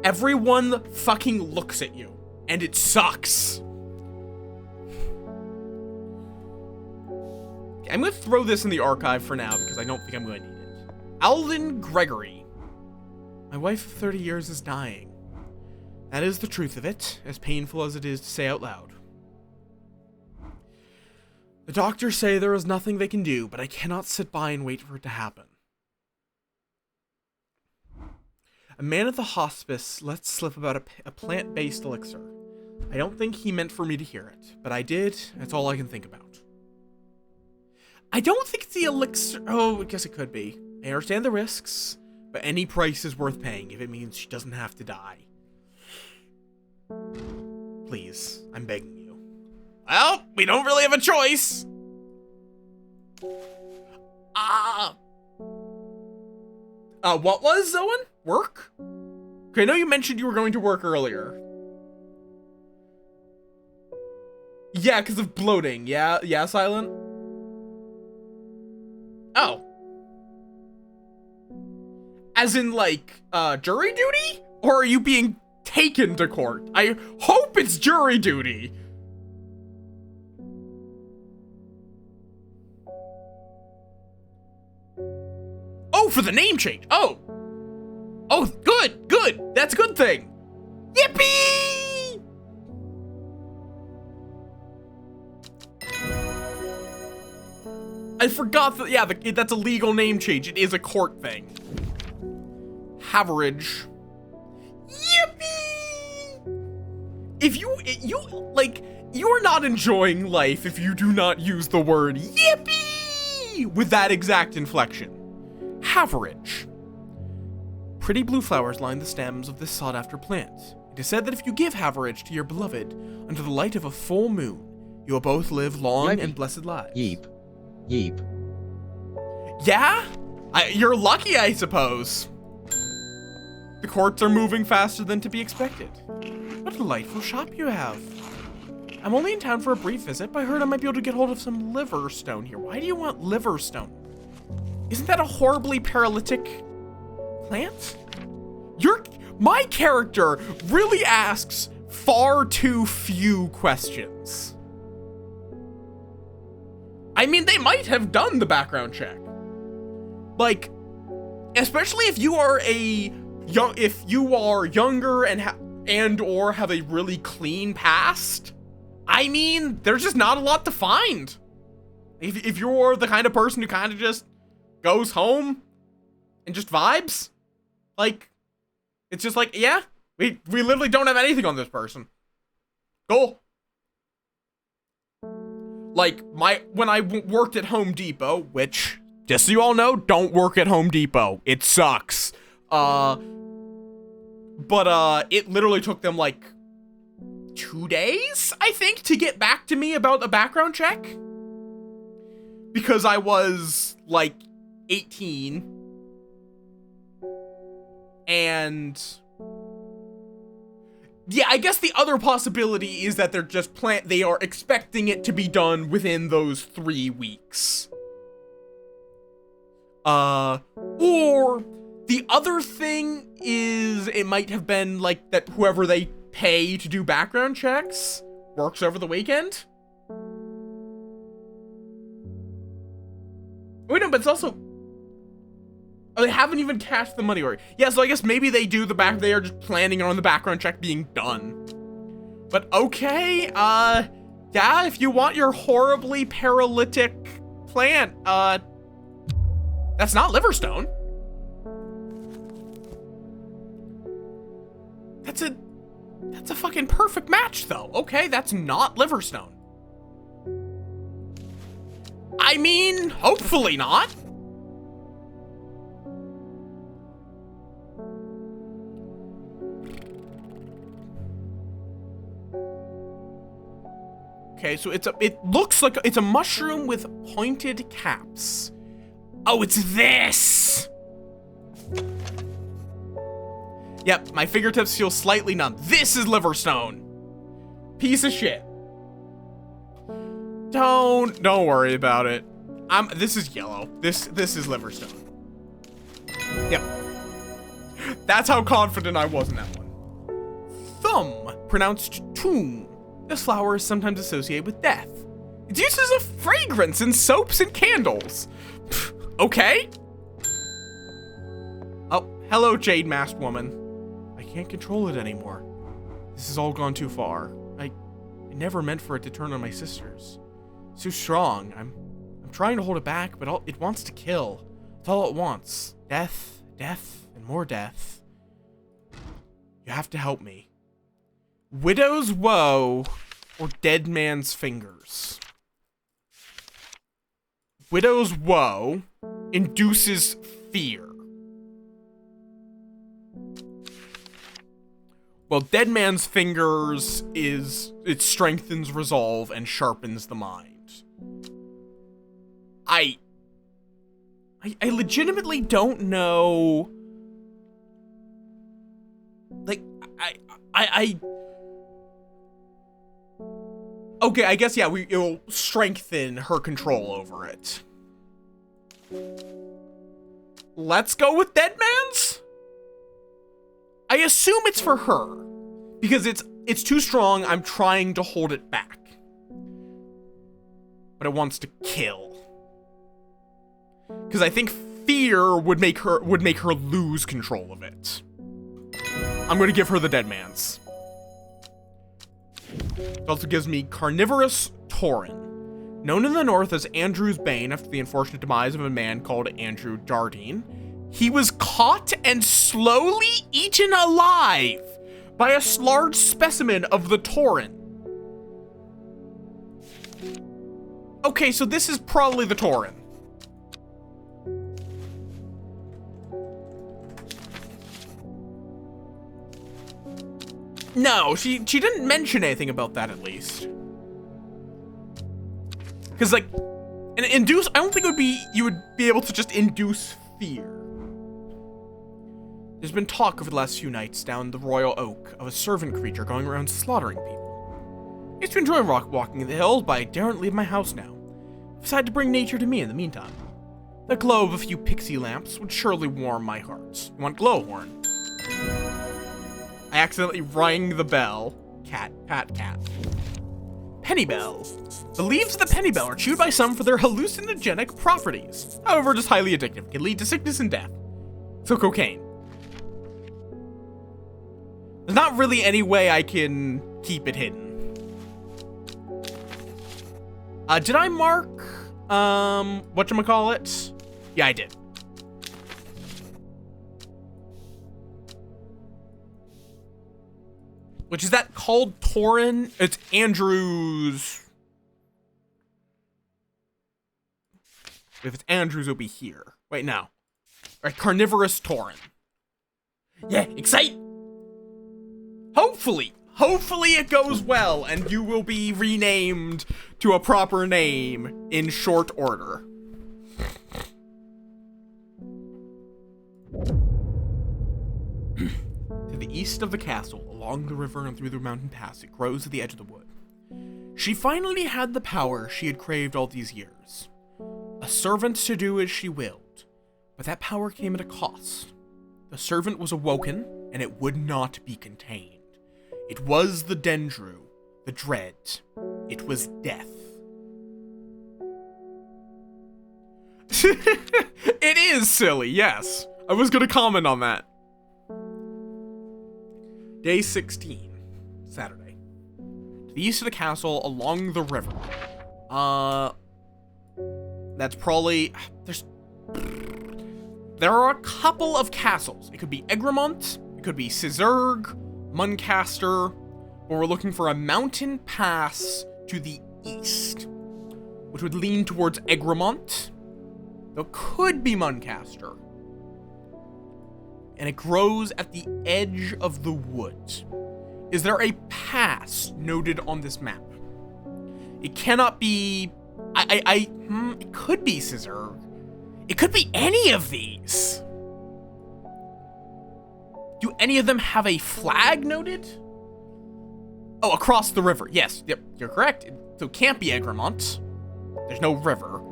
Everyone fucking looks at you, and it sucks. I'm gonna throw this in the archive for now because I don't think I'm gonna need it. Alden Gregory. My wife of 30 years is dying. That is the truth of it, as painful as it is to say out loud. The doctors say there is nothing they can do, but I cannot sit by and wait for it to happen. A man at the hospice let slip about a plant-based elixir. I don't think he meant for me to hear it, but I did. That's all I can think about. I don't think it's the elixir. Oh, I guess it could be. I understand the risks, but any price is worth paying if it means she doesn't have to die. Please, I'm begging you. Well, we don't really have a choice. What was, Zoan? Work? Okay, I know you mentioned you were going to work earlier. Yeah, because of bloating. Yeah, Silent? Oh. As in, like, jury duty? Or are you being taken to court? I hope it's jury duty. Oh, for the name change. Oh, good. That's a good thing. Yippee! I forgot that, yeah, that's a legal name change. It is a court thing. Haverage. Yippee! If you are not enjoying life if you do not use the word yippee with that exact inflection. Haverage. Pretty blue flowers line the stems of this sought-after plant. It is said that if you give haverage to your beloved under the light of a full moon, you will both live long and blessed lives. Yeep. Yeah? You're lucky, I suppose. The courts are moving faster than to be expected. What a delightful shop you have. I'm only in town for a brief visit, but I heard I might be able to get hold of some liver stone here. Why do you want liver stone? Isn't that a horribly paralytic plant? My character really asks far too few questions. I mean, they might have done the background check. Like, especially if you are younger and or have a really clean past. I mean, there's just not a lot to find. If you're the kind of person who kind of just goes home and just vibes, like, it's just like, yeah, we literally don't have anything on this person. Cool. Like, when I worked at Home Depot, which, just so you all know, don't work at Home Depot. It sucks. But it literally took them, like, 2 days, I think, to get back to me about a background check. Because I was, like, 18. And yeah, I guess the other possibility is that they are expecting it to be done within those 3 weeks. Or the other thing is it might have been like that whoever they pay to do background checks works over the weekend. Wait, no, but it's also... Oh, they haven't even cashed the money order. Yeah, so I guess maybe they do they are just planning on the background check being done. But okay, yeah, if you want your horribly paralytic plant, that's not Liverstone. That's a fucking perfect match, though. Okay, that's not Liverstone. I mean, hopefully not. Okay, so it looks like it's a mushroom with pointed caps. Oh, it's this! Yep, my fingertips feel slightly numb. This is Liverstone. Piece of shit. Don't worry about it. This is yellow. This is Liverstone. Yep. That's how confident I was in that one. Thumb, pronounced tomb. This flower is sometimes associated with death. It's used as a fragrance in soaps and candles. Okay. Oh, hello, jade masked woman. I can't control it anymore. This has all gone too far. I never meant for it to turn on my sisters. It's too strong. I'm trying to hold it back, but it wants to kill. It's all it wants. Death, death, and more death. You have to help me. Widow's Woe or Dead Man's Fingers. Widow's Woe induces fear. Well, Dead Man's Fingers it strengthens resolve and sharpens the mind. I legitimately don't know. Like, okay, I guess, yeah, it will strengthen her control over it. Let's go with Dead Man's? I assume it's for her, because it's too strong. I'm trying to hold it back. But it wants to kill. Because I think fear would make her lose control of it. I'm going to give her the Dead Man's. It also gives me Carnivorous Tauren. Known in the north as Andrew's Bane after the unfortunate demise of a man called Andrew Dardine, he was caught and slowly eaten alive by a large specimen of the Tauren. Okay, so this is probably the Tauren. No, she didn't mention anything about that, at least. Because, like, induce, I don't think you would be able to just induce fear. There's been talk over the last few nights down the Royal Oak of a servant creature going around slaughtering people. I used to enjoy walking in the hills, but I daren't leave my house now. I've decided to bring nature to me in the meantime. The glow of a few pixie lamps would surely warm my heart. You want glowhorn? I accidentally rang the bell. Cat, pat, cat. Penny bell. The leaves of the penny bell are chewed by some for their hallucinogenic properties. However, it is highly addictive. Can lead to sickness and death. So cocaine. There's not really any way I can keep it hidden. Did I mark, whatchamacallit? Yeah, I did. Which is that called Tauren? It's Andrew's. If it's Andrew's, it'll be here. Wait, no. All right, Carnivorous Tauren. Yeah, excite. Hopefully it goes well, and you will be renamed to a proper name in short order. To the east of the castle, along the river and through the mountain pass, it grows at the edge of the wood. She finally had the power she had craved all these years. A servant to do as she willed, but that power came at a cost. The servant was awoken, and it would not be contained. It was the Dendru, the dread. It was death. It is silly, yes. I was gonna comment on that. Day 16, Saturday. To the east of the castle, along the river. That's probably... There are a couple of castles. It could be Egremont, it could be Sizerg, Muncaster, but we're looking for a mountain pass to the east, which would lean towards Egremont. Though it could be Muncaster. And it grows at the edge of the woods. Is there a pass noted on this map? It cannot be... it could be Scissor. It could be any of these. Do any of them have a flag noted? Oh, across the river. Yes, yep, you're correct. So it can't be Egremont. There's no river.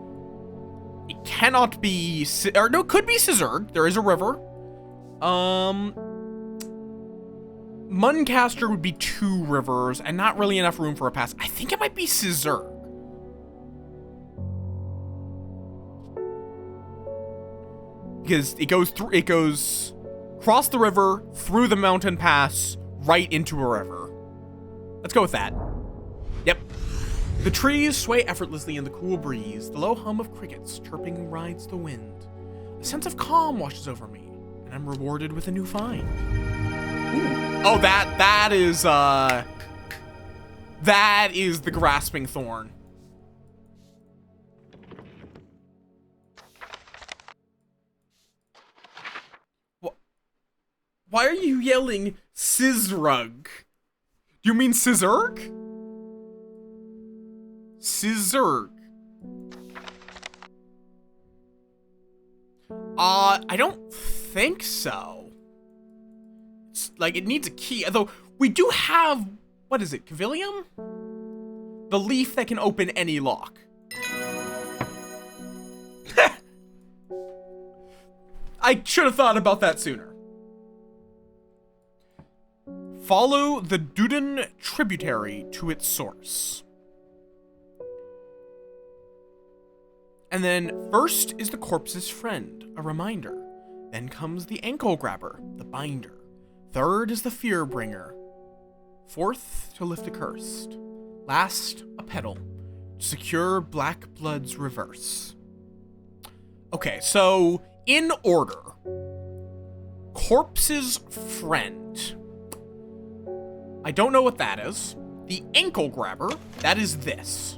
It cannot be... Or no, it could be Scissor. There is a river. Muncaster would be 2 rivers and not really enough room for a pass. I think it might be Scissor. Because it goes across the river, through the mountain pass, right into a river. Let's go with that. Yep. The trees sway effortlessly in the cool breeze. The low hum of crickets chirping rides the wind. A sense of calm washes over me, and I'm rewarded with a new find. Ooh. Oh, that is the grasping thorn. Why are you yelling Sizrug? Do you mean Scissorg? Scissor. I don't think so. It's like it needs a key, although we do have, what is it, Cavilium? The leaf that can open any lock. I should have thought about that sooner. Follow the Duden tributary to its source. And then first is the corpse's friend, a reminder. Then comes the ankle grabber, the binder. Third is the fear bringer. Fourth, to lift a curse. Last, a pedal, to secure black blood's reverse. Okay, so in order, corpse's friend. I don't know what that is. The ankle grabber, that is this.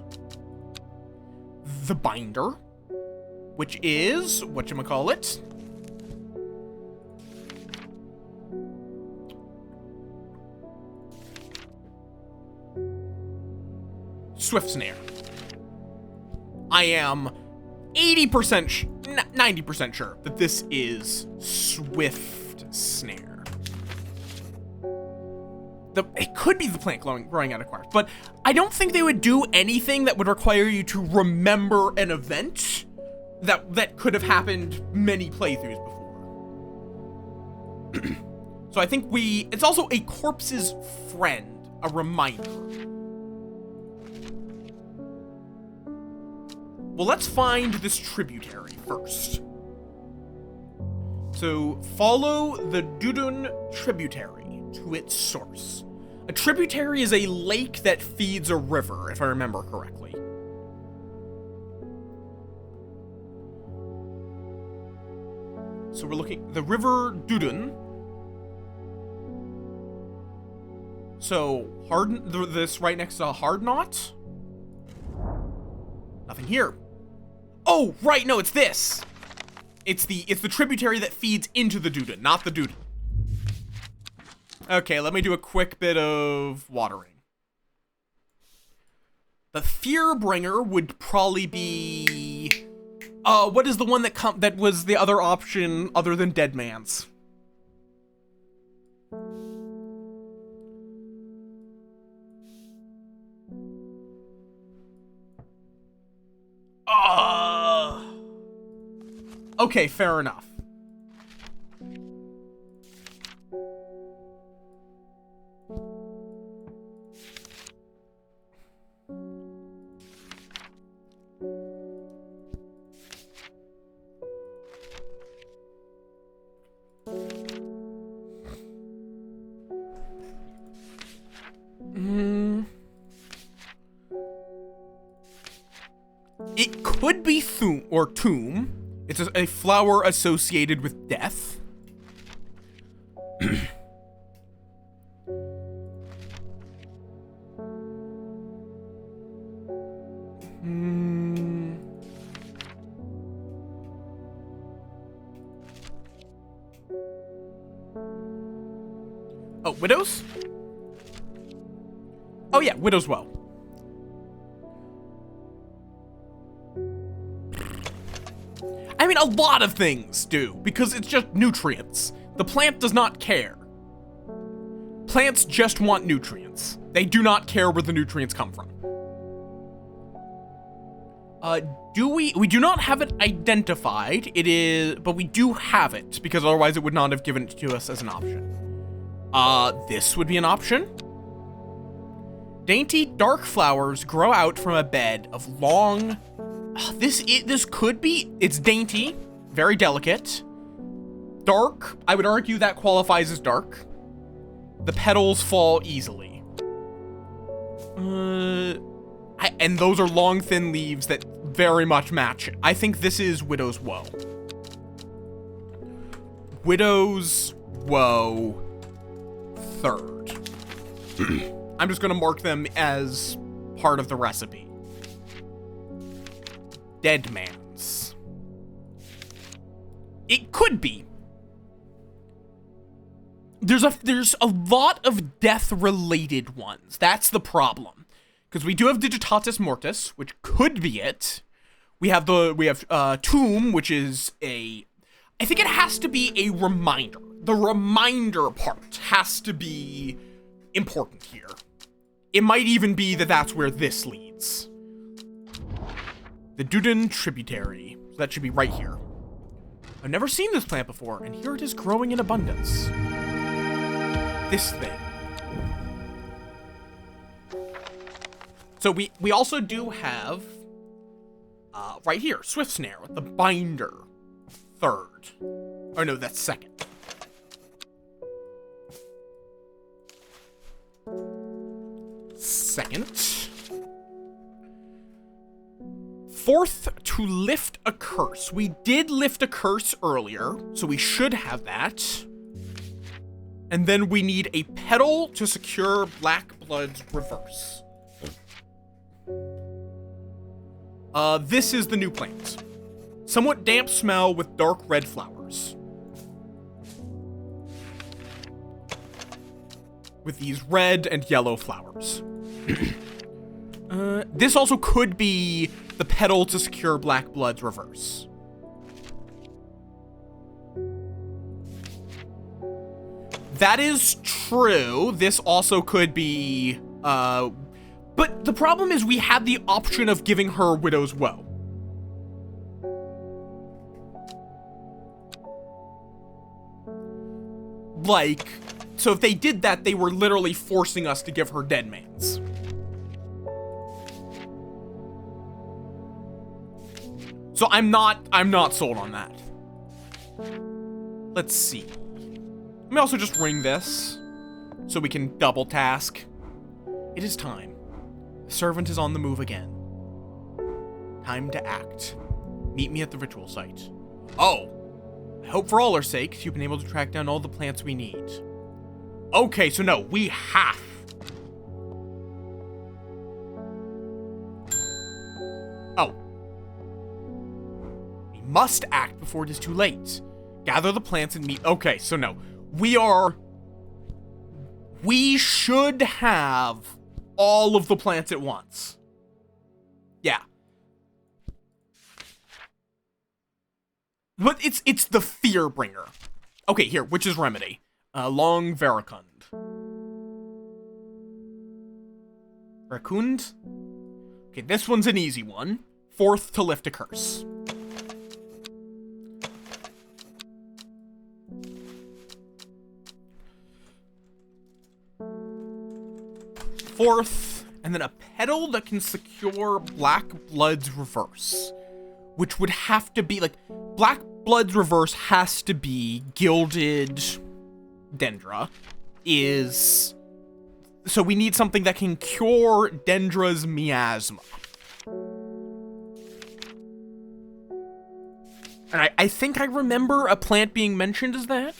The binder, which is, whatchamacallit? Swift snare. I am 80%, 90% sure that this is swift snare. It could be the plant growing out of quartz, but I don't think they would do anything that would require you to remember an event that could have happened many playthroughs before. So I think it's also a corpse's friend, a reminder. Well, let's find this tributary first. So follow the Dudun tributary to its source. A tributary is a lake that feeds a river, if I remember correctly. So we're looking, the river Dudun. So, this right next to Hardknot. Nothing here. Oh, right, no, it's this. It's the tributary that feeds into the Dudun, not the Dudun. Okay, let me do a quick bit of watering. The Fearbringer would probably be... what is the one that was the other option other than Deadman's? Okay, fair enough. could be tomb. It's a flower associated with death. Oh, widows? Oh yeah, widow's well. I mean, a lot of things do, because it's just nutrients. The plant does not care. Plants just want nutrients. They do not care where the nutrients come from. We do not have it identified. It is, but we do have it, because otherwise it would not have given it to us as an option. This would be an option. Dainty dark flowers grow out from a bed of long... This could be... It's dainty, very delicate. Dark, I would argue that qualifies as dark. The petals fall easily. And those are long, thin leaves that very much match it. I think this is Widow's Woe. Widow's Woe 3rd. I'm just gonna mark them as part of the recipe. Dead Man's. It could be. There's a lot of death-related ones. That's the problem. Because we do have Digitatis Mortis, which could be it. We have Tomb, which is I think it has to be a reminder. The reminder part has to be important here. It might even be that that's where this leads. The Duden Tributary. So that should be right here. I've never seen this plant before, and here it is growing in abundance. This thing. So we also do have, right here, Swift Snare with the binder. 3rd. Oh no, that's 2nd. Second. 4th, to lift a curse. We did lift a curse earlier, so we should have that. And then we need a petal to secure Black Blood's reverse. This is the new plant. Somewhat damp smell with dark red flowers. With these red and yellow flowers. This also could be the petal to secure Black Blood's reverse. That is true. This also could be, but the problem is we had the option of giving her Widow's Woe. Like, so if they did that, they were literally forcing us to give her Dead Man's. So I'm not sold on that. Let's see. Let me also just ring this so we can double task. It is time. The servant is on the move again. Time to act. Meet me at the ritual site. Oh, I hope for all our sakes you've been able to track down all the plants we need. Okay, so no, we have. Oh. We must act before it is too late. Gather the plants and meet. Okay, so no. We should have all of the plants at once. Yeah. But it's the fear bringer. Okay, here, Witch's Remedy. Long Veracund. Veracund? Okay, this one's an easy one. 4th, to lift a curse. Fourth, and then a petal that can secure Black Blood's reverse, which would have to be like Black Blood's reverse has to be gilded Dendra. So we need something that can cure Dendra's miasma. And I think I remember a plant being mentioned as that.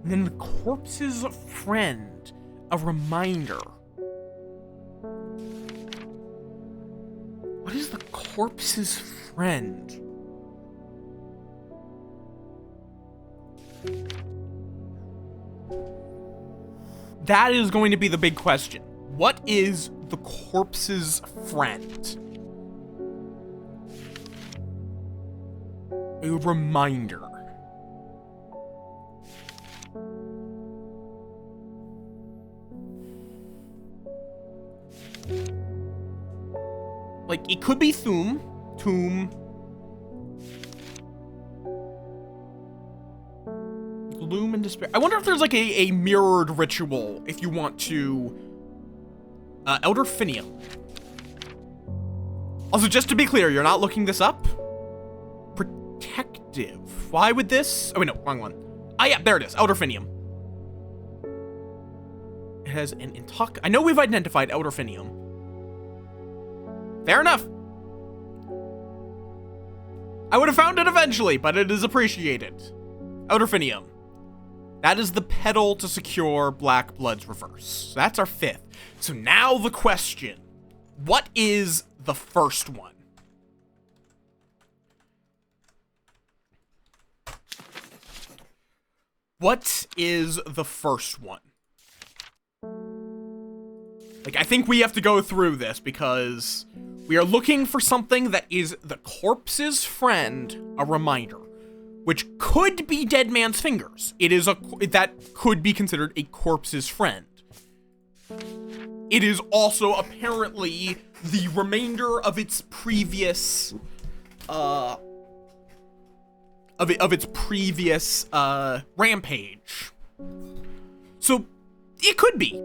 And then the corpse's friend, a reminder. What is the corpse's friend? That is going to be the big question. What is the corpse's friend? A reminder. Like, it could be Tomb. Gloom and Despair. I wonder if there's, like, a mirrored ritual if you want to... Elder Finium. Also, just to be clear, you're not looking this up? Protective. Why would this... Oh, wait, no, wrong one. Ah, yeah, there it is. Elder Finium. It has an intox... I know we've identified Elder Finium. Fair enough. I would have found it eventually, but it is appreciated. Elder Finium. That is the pedal to secure Black Blood's reverse. So that's our 5th. So now the question. What is the first one? What is the first one? Like, I think we have to go through this because we are looking for something that is the corpse's friend, a reminder, which could be Dead Man's Fingers. It is that could be considered a corpse's friend. It is also apparently the remainder of its previous, rampage. So it could be.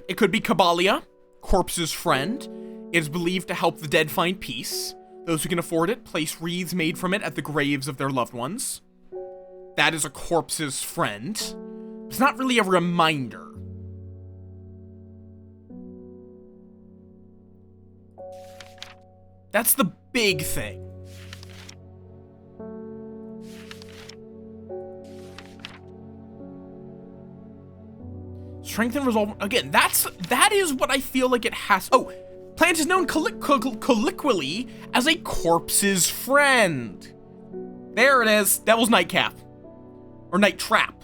It could be Kabalia, corpse's friend. It is believed to help the dead find peace. Those who can afford it place wreaths made from it at the graves of their loved ones. That is a corpse's friend. It's not really a reminder. That's the big thing. Strength and resolve. Again, that is what I feel like it has. Oh, plant is known colloquially as a corpse's friend. There it is. Devil's Nightcap. Or Night Trap.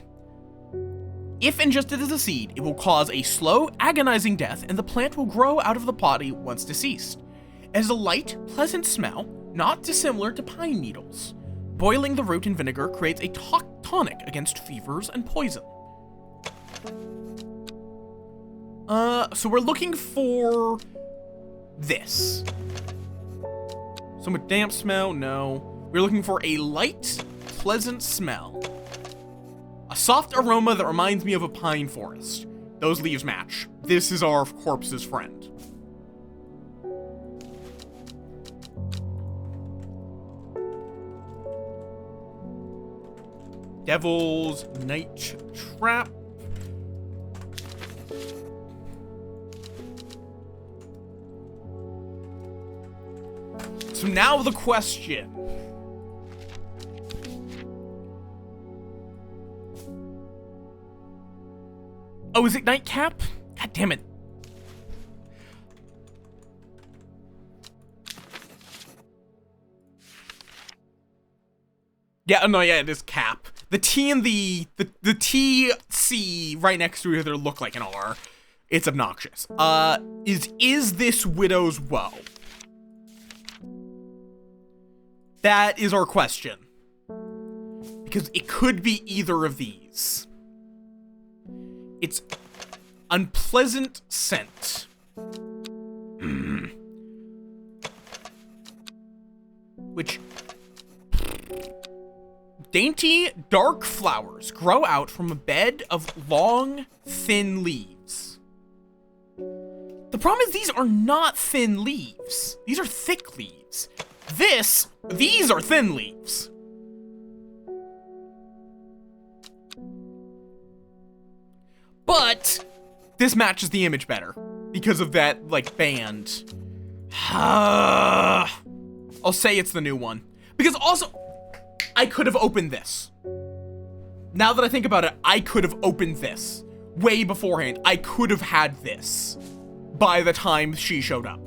If ingested as a seed, it will cause a slow, agonizing death, and the plant will grow out of the body once deceased. It has a light, pleasant smell, not dissimilar to pine needles. Boiling the root in vinegar creates a tonic against fevers and poison. So we're looking for this. Some with damp smell? No. We're looking for a light, pleasant smell. A soft aroma that reminds me of a pine forest. Those leaves match. This is our corpse's friend. Devil's Night Trap. So now the question. Oh, is it Nightcap? God damn it. Yeah, no, yeah, it is Cap. The T and the T-C right next to each other look like an R. It's obnoxious. Is this Widow's Woe? That is our question. Because it could be either of these. It's unpleasant scent. Which... Dainty, dark flowers grow out from a bed of long, thin leaves. The problem is these are not thin leaves. These are thick leaves. These are thin leaves. But this matches the image better because of that, like, band. I'll say it's the new one. Because also, I could have opened this. Now that I think about it, I could have opened this way beforehand. I could have had this by the time she showed up.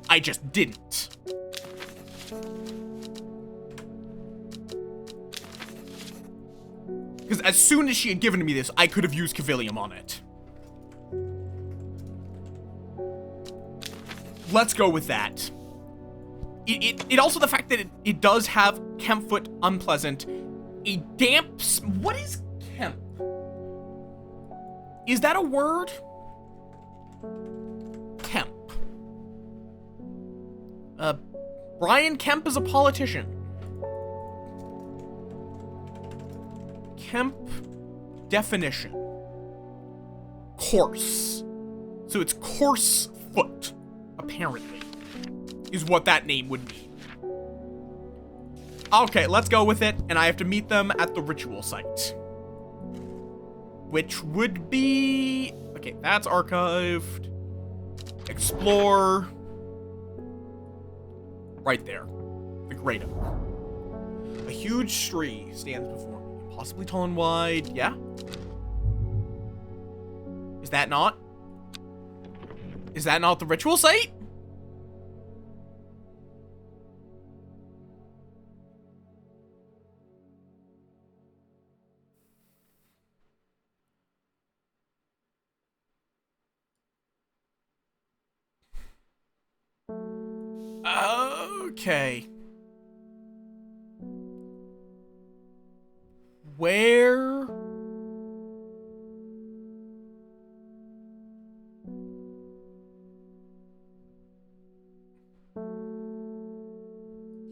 I just didn't. Because as soon as she had given me this, I could have used Cavilium on it. Let's go with that. It also, the fact that it does have Kempfoot Unpleasant, a damp... What is Kemp? Is that a word? Kemp. Brian Kemp is a politician. Kemp definition. Coarse. So it's coarse foot, apparently, is what that name would mean. Okay, let's go with it, and I have to meet them at the ritual site. Which would be... Okay, that's archived. Explore. Right there. The Great Oak. A huge tree stands before me, possibly tall and wide. Yeah? Is that not? Is that not the ritual site? Okay. Where?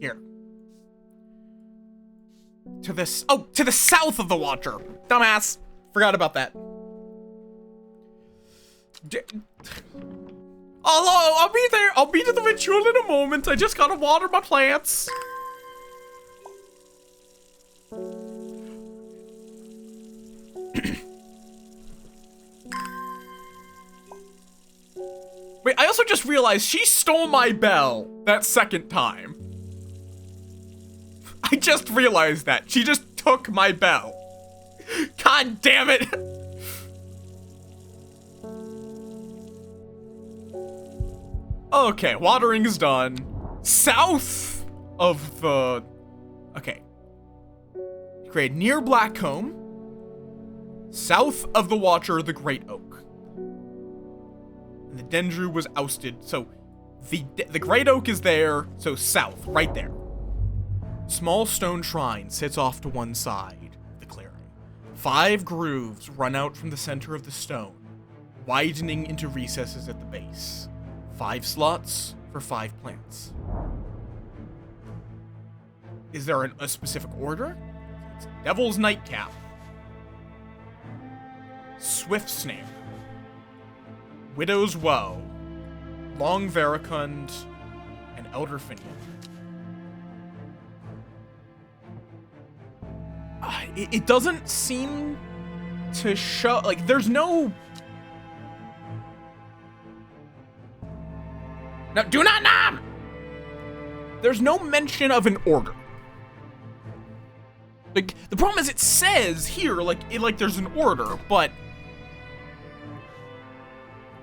Here. To this. Oh, to the south of the Watcher. Dumbass. Forgot about that. Hello, I'll be there. I'll be to the ritual in a moment. I just gotta water my plants. Wait, I also just realized she stole my bell that second time. I just realized that. She just took my bell. God damn it. Okay, watering is done. South of the... Okay. Create near Blackcomb. South of the Watcher, the Great Oak. And the Dendru was ousted, so the Great Oak is there, so south, right there. Small stone shrine sits off to one side of the clearing. 5 grooves run out from the center of the stone, widening into recesses at the base. 5 slots for 5 plants. Is there a specific order? It's Devil's Nightcap, Swift Snare, Widow's Woe, Long Veracund, and Elder Finian. It doesn't seem to show, like, there's no... Now, do not nom! There's no mention of an order. Like, the problem is it says here, like there's an order, but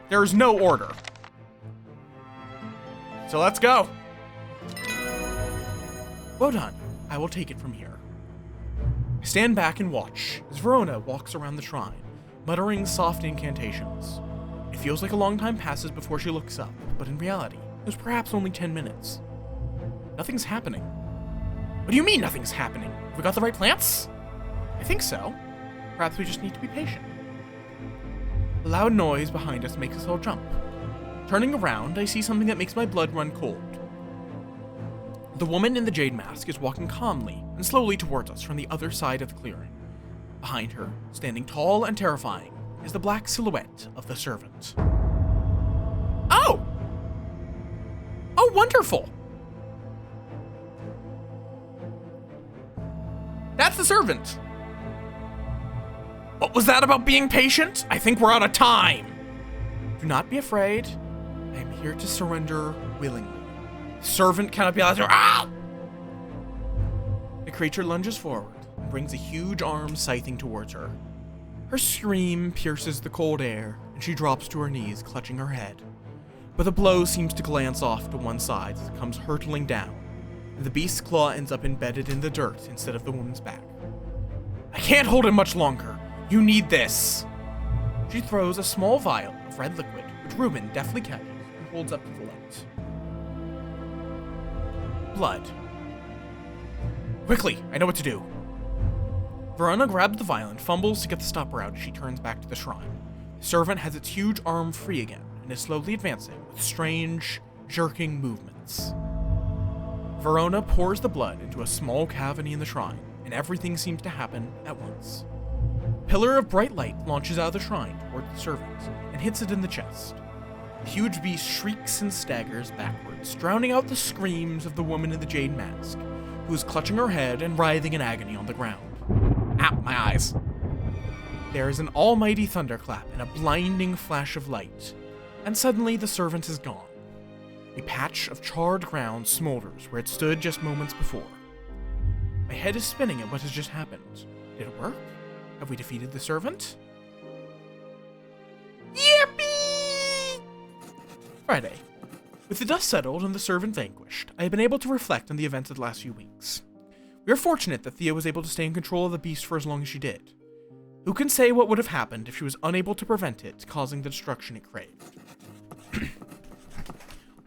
there's no order. So let's go. Well done. I will take it from here. I stand back and watch as Verona walks around the shrine, muttering soft incantations. It feels like a long time passes before she looks up, but in reality, it was perhaps only 10 minutes. Nothing's happening. What do you mean nothing's happening? Have we got the right plants? I think so. Perhaps we just need to be patient. A loud noise behind us makes us all jump. Turning around, I see something that makes my blood run cold. The woman in the jade mask is walking calmly and slowly towards us from the other side of the clearing. Behind her, standing tall and terrifying, is the black silhouette of the servant. Oh! Oh, wonderful! That's the servant! What was that about being patient? I think we're out of time! Do not be afraid. I am here to surrender willingly. The servant cannot be allowed to— Ah! The creature lunges forward and brings a huge arm scything towards her. Her scream pierces the cold air, and she drops to her knees, clutching her head. But the blow seems to glance off to one side as it comes hurtling down, and the beast's claw ends up embedded in the dirt instead of the woman's back. I can't hold it much longer. You need this. She throws a small vial of red liquid, which Reuben deftly catches and holds up to the light. Blood. Quickly, I know what to do. Verona grabs the vial and fumbles to get the stopper out as she turns back to the shrine. The servant has its huge arm free again and is slowly advancing with strange, jerking movements. Verona pours the blood into a small cavity in the shrine, and everything seems to happen at once. A pillar of bright light launches out of the shrine towards the servant and hits it in the chest. The huge beast shrieks and staggers backwards, drowning out the screams of the woman in the jade mask, who is clutching her head and writhing in agony on the ground. Ow, my eyes. There is an almighty thunderclap and a blinding flash of light, and suddenly the servant is gone. A patch of charred ground smolders where it stood just moments before. My head is spinning at what has just happened. Did it work? Have we defeated the servant? Yippee! Friday. With the dust settled and the servant vanquished, I have been able to reflect on the events of the last few weeks. We are fortunate that Thea was able to stay in control of the beast for as long as she did. Who can say what would have happened if she was unable to prevent it causing the destruction it craved?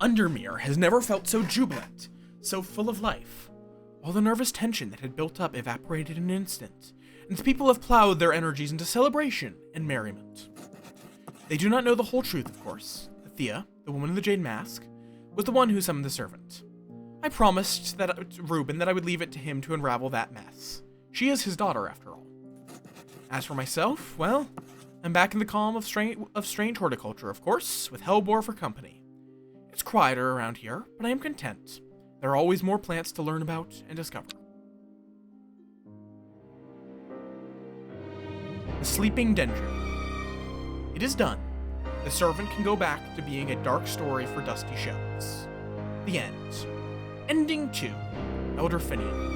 Undermere has never felt so jubilant, so full of life. All the nervous tension that had built up evaporated in an instant, and the people have plowed their energies into celebration and merriment. They do not know the whole truth, of course. Thea, the woman in the jade mask, was the one who summoned the servant. I promised Reuben that I would leave it to him to unravel that mess. She is his daughter, after all. As for myself, well, I'm back in the calm of strange horticulture, of course, with Hellbore for company. It's quieter around here, but I am content. There are always more plants to learn about and discover. The Sleeping Dendron. It is done. The servant can go back to being a dark story for dusty shelves. The end. Ending 2. Elder Finian.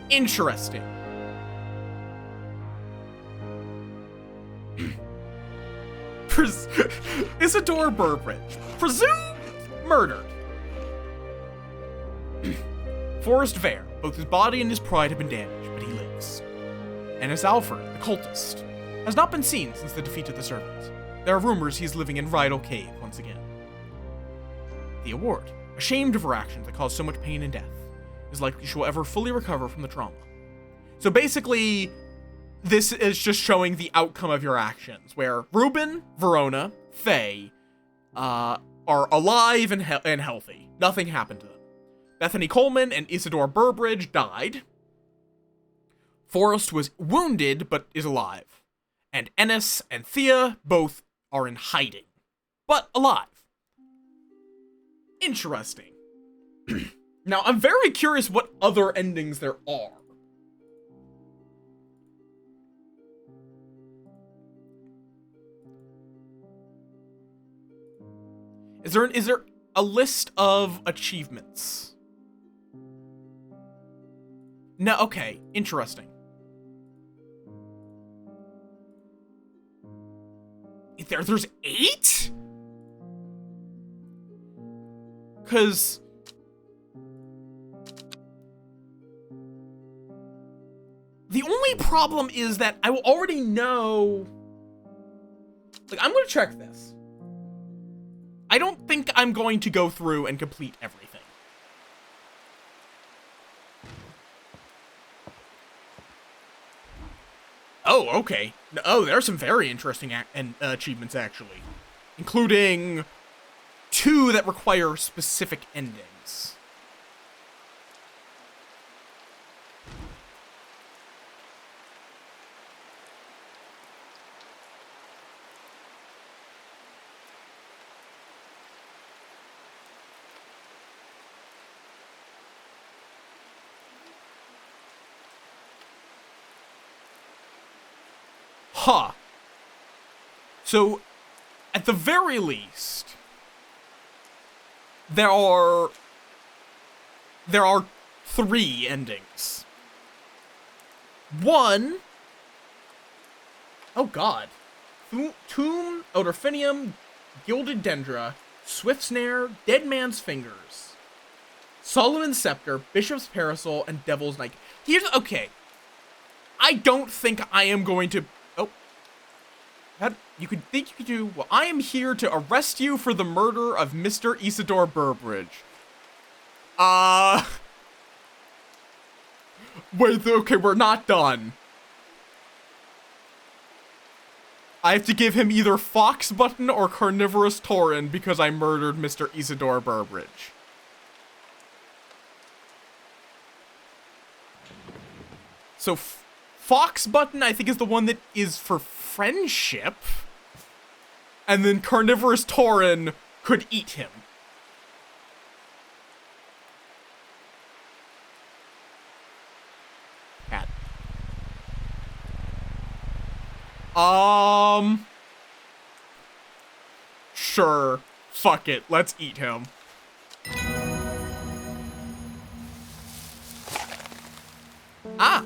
Interesting. Isidore Burbridge. Presumed murdered. Forrest Vare. Both his body and his pride have been damaged, but he lives. Ennis Alford, the cultist, has not been seen since the defeat of the servant. There are rumors he is living in Rydal Cave once again. The Award, ashamed of her actions that caused so much pain and death, is likely she will ever fully recover from the trauma. So basically, this is just showing the outcome of your actions, where Reuben, Verona, Faye, are alive and healthy. Nothing happened to them. Bethany Coleman and Isidore Burbridge died. Forrest was wounded, but is alive. And Ennis and Thea both are in hiding, but alive. Interesting. Now, I'm very curious what other endings there are. Is there a list of achievements? No, okay, interesting. There's 8? Because the only problem is that I will already know. Like, I'm gonna check this. I don't think I'm going to go through and complete everything. Oh, okay. Oh, there are some very interesting achievements, actually. Including 2 that require specific endings. Huh. So, at the very least, there are 3 endings. One, oh god, Tomb, Odorphinium, Gilded Dendra, Swift Snare, Dead Man's Fingers, Solomon's Scepter, Bishop's Parasol, and Devil's Knight. Okay. I don't think I am going to... Oh. You could think you could do... Well, I am here to arrest you for the murder of Mr. Isidore Burbridge. Wait, okay, we're not done. I have to give him either Fox Button or Carnivorous Tauren because I murdered Mr. Isidore Burbridge. So, Fox Button, I think, is the one that is for friendship. And then Carnivorous Tauren could eat him. Cat. Sure. Fuck it. Let's eat him. Ah.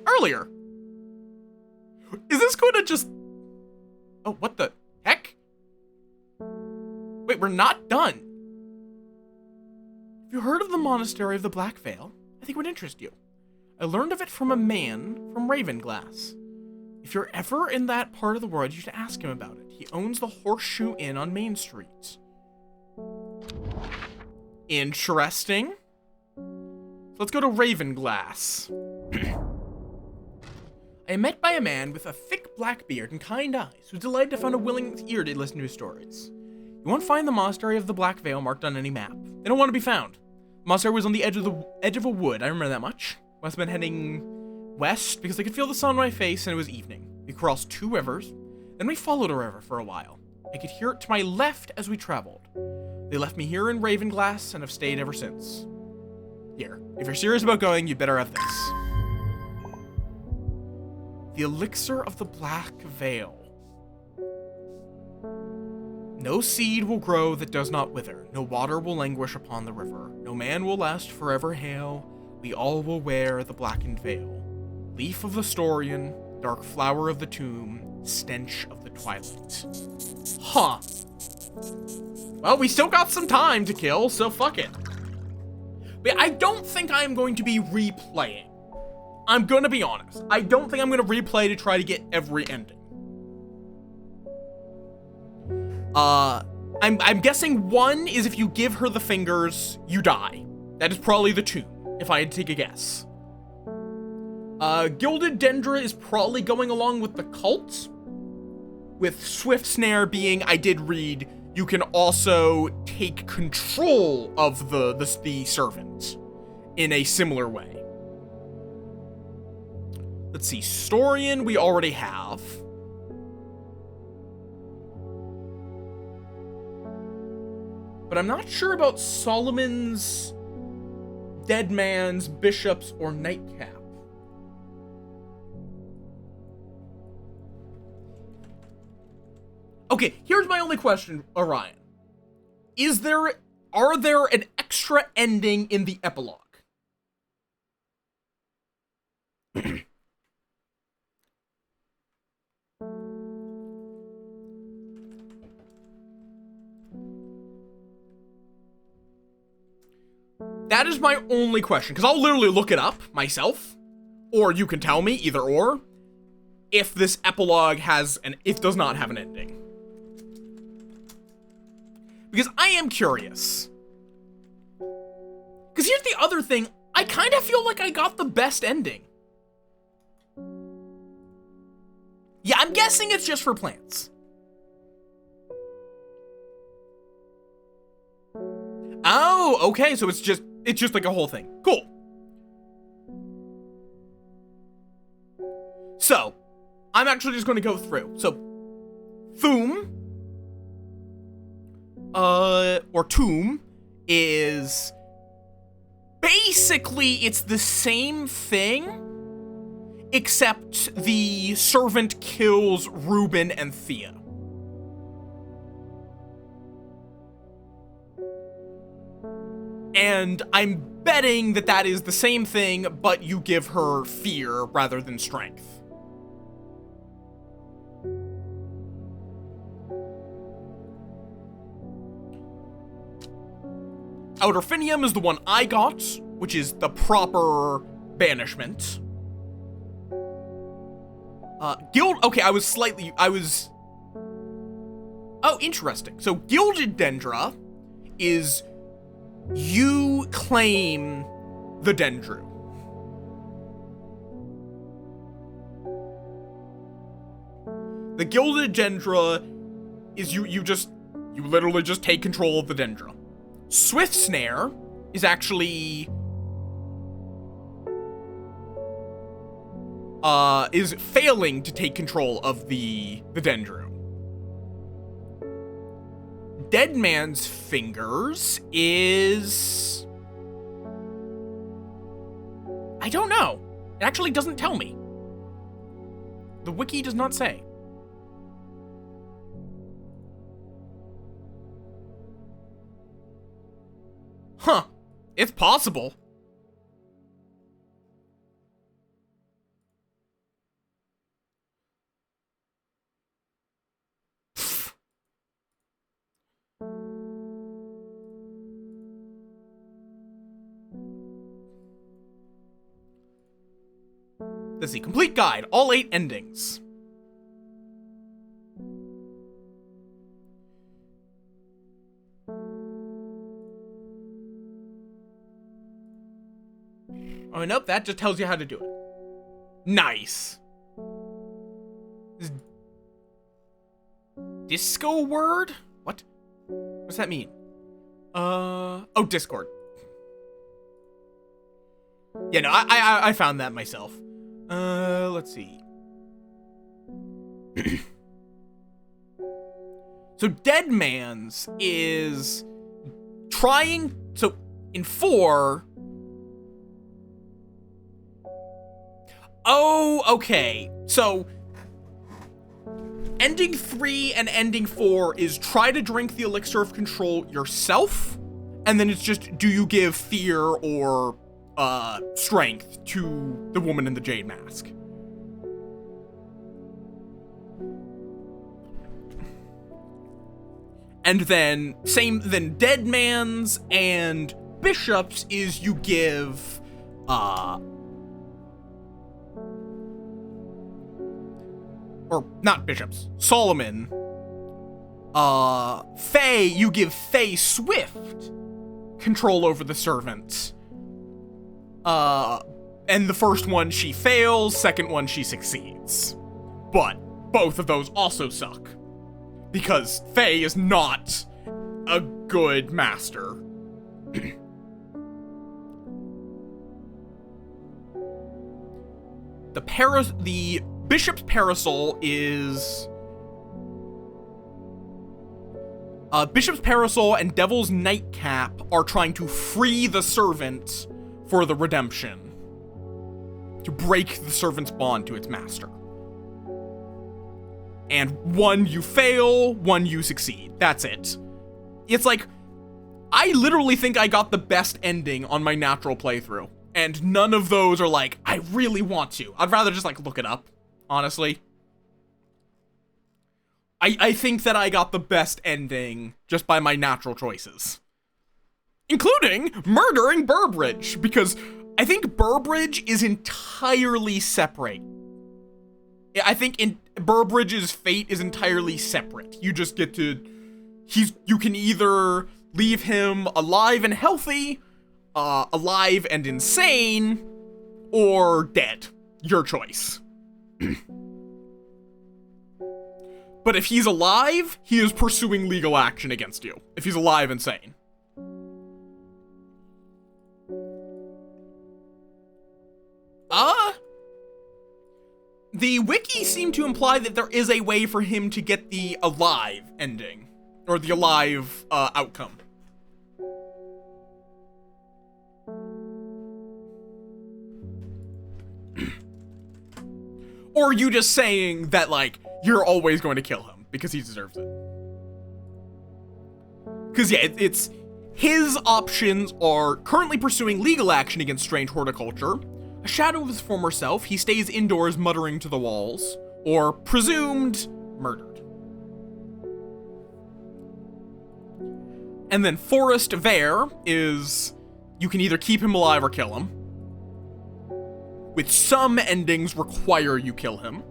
Earlier. Is this going to just... Oh, what the heck? Wait, we're not done. Have you heard of the Monastery of the Black Veil? I think it would interest you. I learned of it from a man from Ravenglass. If you're ever in that part of the world, you should ask him about it. He owns the Horseshoe Inn on Main Street. Interesting. So let's go to Ravenglass. I am met by a man with a thick black beard and kind eyes, who's delighted to find a willing ear to listen to his stories. You won't find the Monastery of the Black Veil marked on any map. They don't want to be found. The monastery was on the edge of a wood. I remember that much. Must have been heading west because I could feel the sun on my face and it was evening. We crossed 2 rivers, then we followed a river for a while. I could hear it to my left as we traveled. They left me here in Ravenglass and have stayed ever since. Here, if you're serious about going, you better have this. The Elixir of the Black Veil. No seed will grow that does not wither. No water will languish upon the river. No man will last forever hail. We all will wear the blackened veil. Leaf of the Storian, dark flower of the tomb, stench of the twilight. Huh. Well, we still got some time to kill, so fuck it. But I don't think I'm going to be replaying. I'm gonna be honest. I don't think I'm gonna replay to try to get every ending. I'm guessing 1 is if you give her the fingers, you die. That is probably the 2, if I had to take a guess. Gilded Dendra is probably going along with the cult. With Swift Snare being, I did read, you can also take control of the servant in a similar way. Let's see, Storian we already have. But I'm not sure about Solomon's, Dead Man's, Bishop's, or Nightcap. Okay, here's my only question, Orion. Are there an extra ending in the epilogue? That is my only question, because I'll literally look it up myself, or you can tell me, either or, if this epilogue does not have an ending. Because I am curious. Because here's the other thing, I kind of feel like I got the best ending. Yeah, I'm guessing it's just for plants. Oh, okay, so it's just like a whole thing. Cool. So, I'm actually just going to go through. So, Thum, or Tomb, is basically, it's the same thing, except the servant kills Ruben and Thea. And I'm betting that that is the same thing, but you give her fear rather than strength. Outer Finium is the one I got, which is the proper banishment. Okay, oh, interesting. So, Gilded Dendra is you claim the Dendru. The Gilded Dendra is you literally just take control of the Dendra. Swift Snare is actually is failing to take control of the Dendru. Dead Man's Fingers is... I don't know. It actually doesn't tell me. The wiki does not say. Huh. It's possible. Let's see. Complete guide. All 8 endings. Oh, nope. That just tells you how to do it. Nice. Disco word? What? What's that mean? Oh, Discord. Yeah, no, I found that myself. Let's see. So Dead Man's is trying, so in 4... Oh, okay. So ending 3 and ending 4 is try to drink the elixir of control yourself, and then it's just do you give fear or strength to the woman in the jade mask. And then Dead Man's and Bishop's is you give or not Bishop's, Solomon, Faye, you give Faye Swift control over the servants. And the first one she fails, second one she succeeds. But both of those also suck. Because Faye is not a good master. The Bishop's Parasol is... Bishop's Parasol and Devil's Nightcap are trying to free the servant for the redemption. To break the servant's bond to its master. And one you fail, one you succeed. That's it. It's like, I literally think I got the best ending on my natural playthrough. And none of those are like, I really want to. I'd rather just like look it up, honestly. I think that I got the best ending just by my natural choices. Including murdering Burbridge, because I think Burbridge is entirely separate. I think Burbridge's fate is entirely separate. You just get to... You can either leave him alive and healthy, alive and insane, or dead. Your choice. But if he's alive, he is pursuing legal action against you. If he's alive and sane. The wiki seemed to imply that there is a way for him to get the alive ending. Or the alive, outcome. Or are you just saying that, like, you're always going to kill him because he deserves it? Because, yeah, it's his options are currently pursuing legal action against strange horticulture, a shadow of his former self, he stays indoors muttering to the walls, or presumed murdered. And then Forest Vare is, you can either keep him alive or kill him, with some endings require you kill him.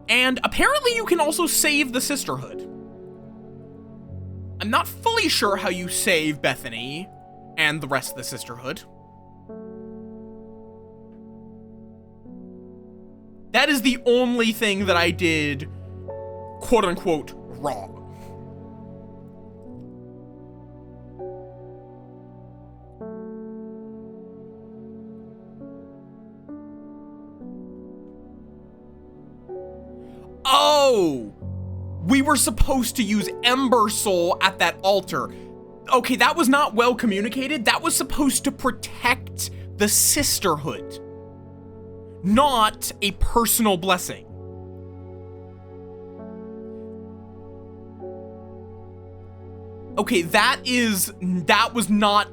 And apparently you can also save the Sisterhood. I'm not fully sure how you save Bethany and the rest of the Sisterhood. That is the only thing that I did, quote-unquote, wrong. Oh! We were supposed to use Ember Soul at that altar. Okay, that was not well communicated. That was supposed to protect the Sisterhood, not a personal blessing. Okay, that was not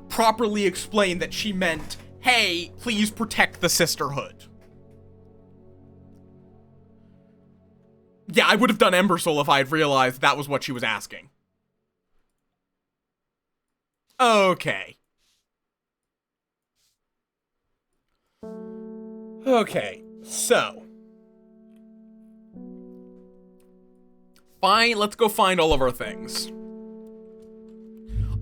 properly explained, that she meant, hey, please protect the Sisterhood. Yeah, I would have done Ember Soul if I had realized that was what she was asking. Okay. Okay, so. Fine, let's go find all of our things.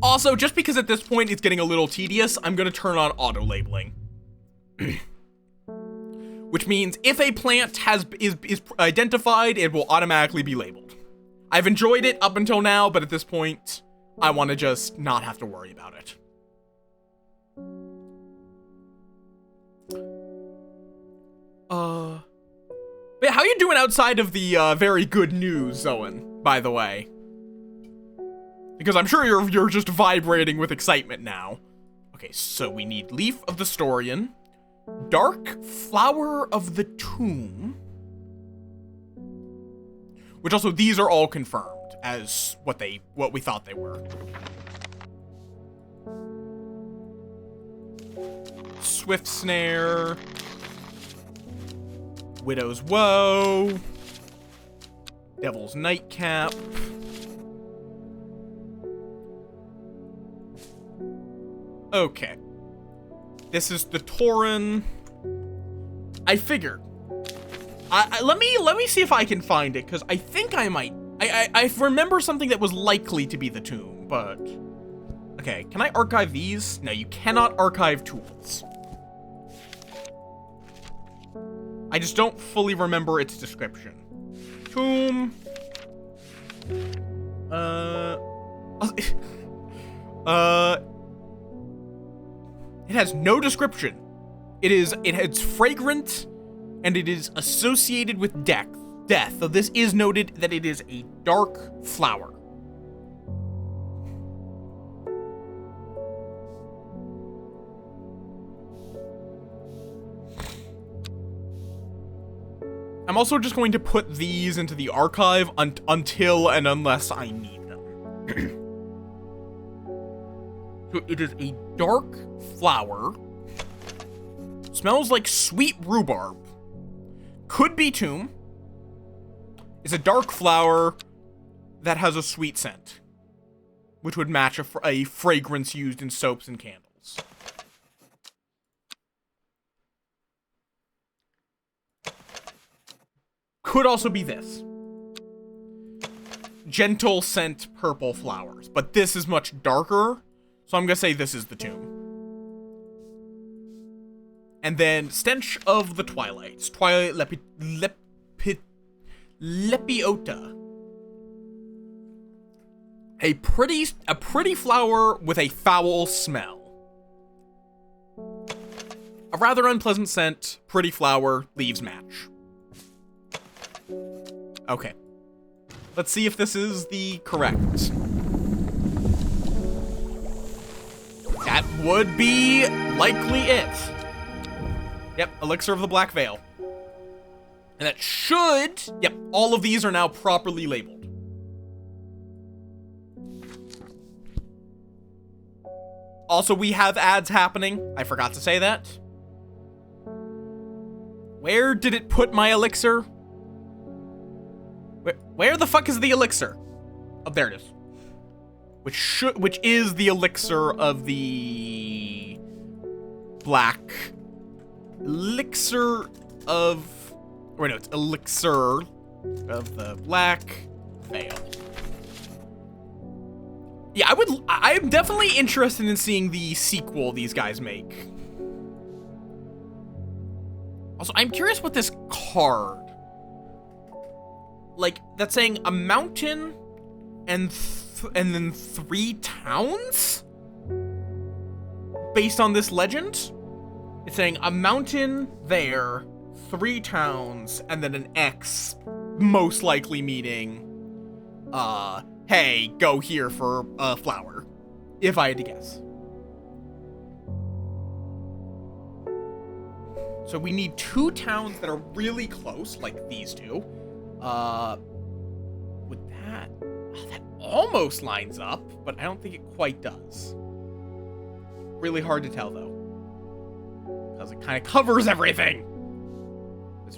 Also, just because at this point it's getting a little tedious, I'm gonna turn on auto-labeling. Which means if a plant is identified, it will automatically be labeled. I've enjoyed it up until now, but at this point, I want to just not have to worry about it. But how you doing outside of the very good news, Zoen, by the way? Because I'm sure you're just vibrating with excitement now. Okay, so we need Leaf of the Storian, Dark Flower of the Tomb, which also these are all confirmed as what we thought they were. Swift Snare, Widow's Woe, Devil's Nightcap. Okay. This is the Tauren. I figured. Let me see if I can find it, because I think I might. I remember something that was likely to be the tomb, but... Okay, can I archive these? No, you cannot archive tools. I just don't fully remember its description. Tomb. It has no description. It's fragrant, and it is associated with death. So this is noted that it is a dark flower. I'm also just going to put these into the archive until and unless I need them. So it is a dark flower. Smells like sweet rhubarb. Could be tomb. It's a dark flower that has a sweet scent, which would match a fragrance used in soaps and candles. Could also be this. Gentle scent purple flowers, but this is much darker. So I'm gonna say this is the tomb. And then Stench of the Twilights. Twilight Lepiota. A pretty flower with a foul smell. A rather unpleasant scent, pretty flower, leaves match. Okay. Let's see if this is the correct. That would be likely it. Yep, Elixir of the Black Veil. And that should... Yep, all of these are now properly labeled. Also, we have ads happening. I forgot to say that. Where did it put my elixir? Where the fuck is the elixir? Oh, there it is. Which is the elixir of the black... Elixir of... Wait, no, it's elixir of the Black Veil. Yeah, I'm definitely interested in seeing the sequel these guys make. Also, I'm curious what this card... Like, that's saying a mountain and then 3 towns? Based on this legend? It's saying a mountain there, 3 towns, and then an X, most likely meaning, hey, go here for a flower, if I had to guess. So we need 2 towns that are really close, like these 2. Would that... Oh, that almost lines up, but I don't think it quite does. Really hard to tell, though. Because it kind of covers everything. This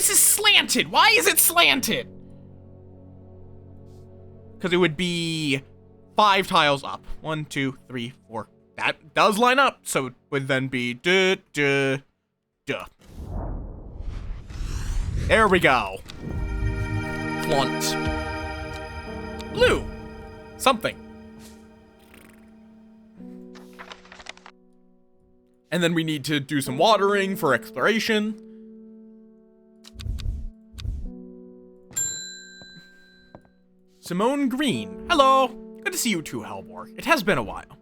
is slanted. Why is it slanted? Because it would be 5 tiles up. 1, 2, 3, 4. That does line up. So it would then be duh, duh, duh. There we go. Flaunt. Blue. Something. And then we need to do some watering for exploration. Simone Green. Hello. Good to see you too, Hellbor. It has been a while.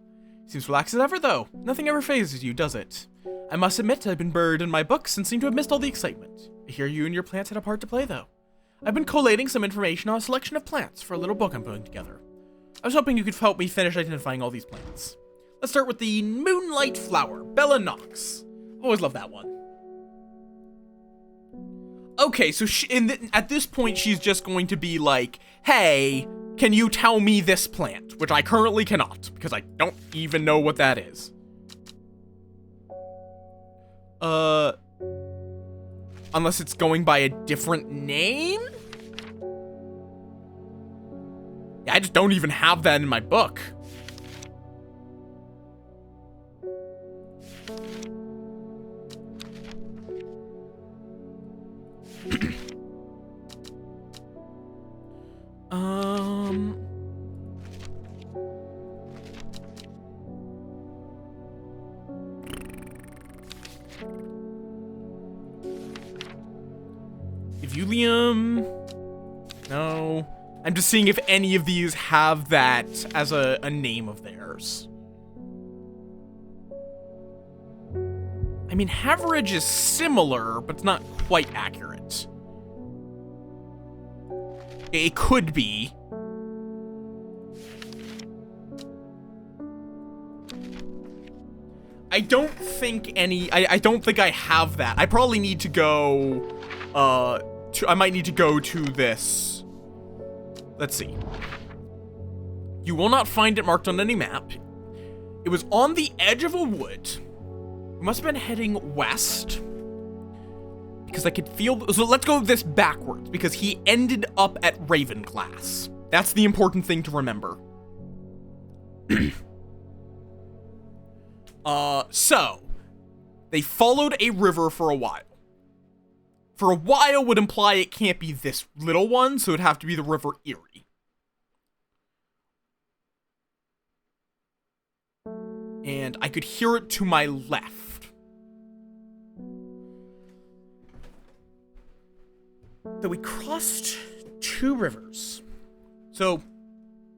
Seems relaxed as ever, though. Nothing ever phases you, does it? I must admit, I've been buried in my books and seem to have missed all the excitement. I hear you and your plants had a part to play, though. I've been collating some information on a selection of plants for a little book I'm putting together. I was hoping you could help me finish identifying all these plants. Let's start with the Moonlight Flower, Bella Nox. Always love that one. Okay, so at this point, she's just going to be like, hey, can you tell me this plant? Which I currently cannot, because I don't even know what that is. Unless it's going by a different name? Yeah, I just don't even have that in my book. Evulium. No. I'm just seeing if any of these have that as a name of theirs. I mean, Haverage is similar, but it's not quite accurate. It could be. I don't think I don't think I have that. I probably need to go, I might need to go to this. Let's see. You will not find it marked on any map. It was on the edge of a wood. We must have been heading west. Because I could feel... So let's go this backwards. Because he ended up at Ravenglass. That's the important thing to remember. So... They followed a river for a while. For a while would imply it can't be this little one, so it'd have to be the River Erie. And I could hear it to my left. So we crossed 2 rivers. So,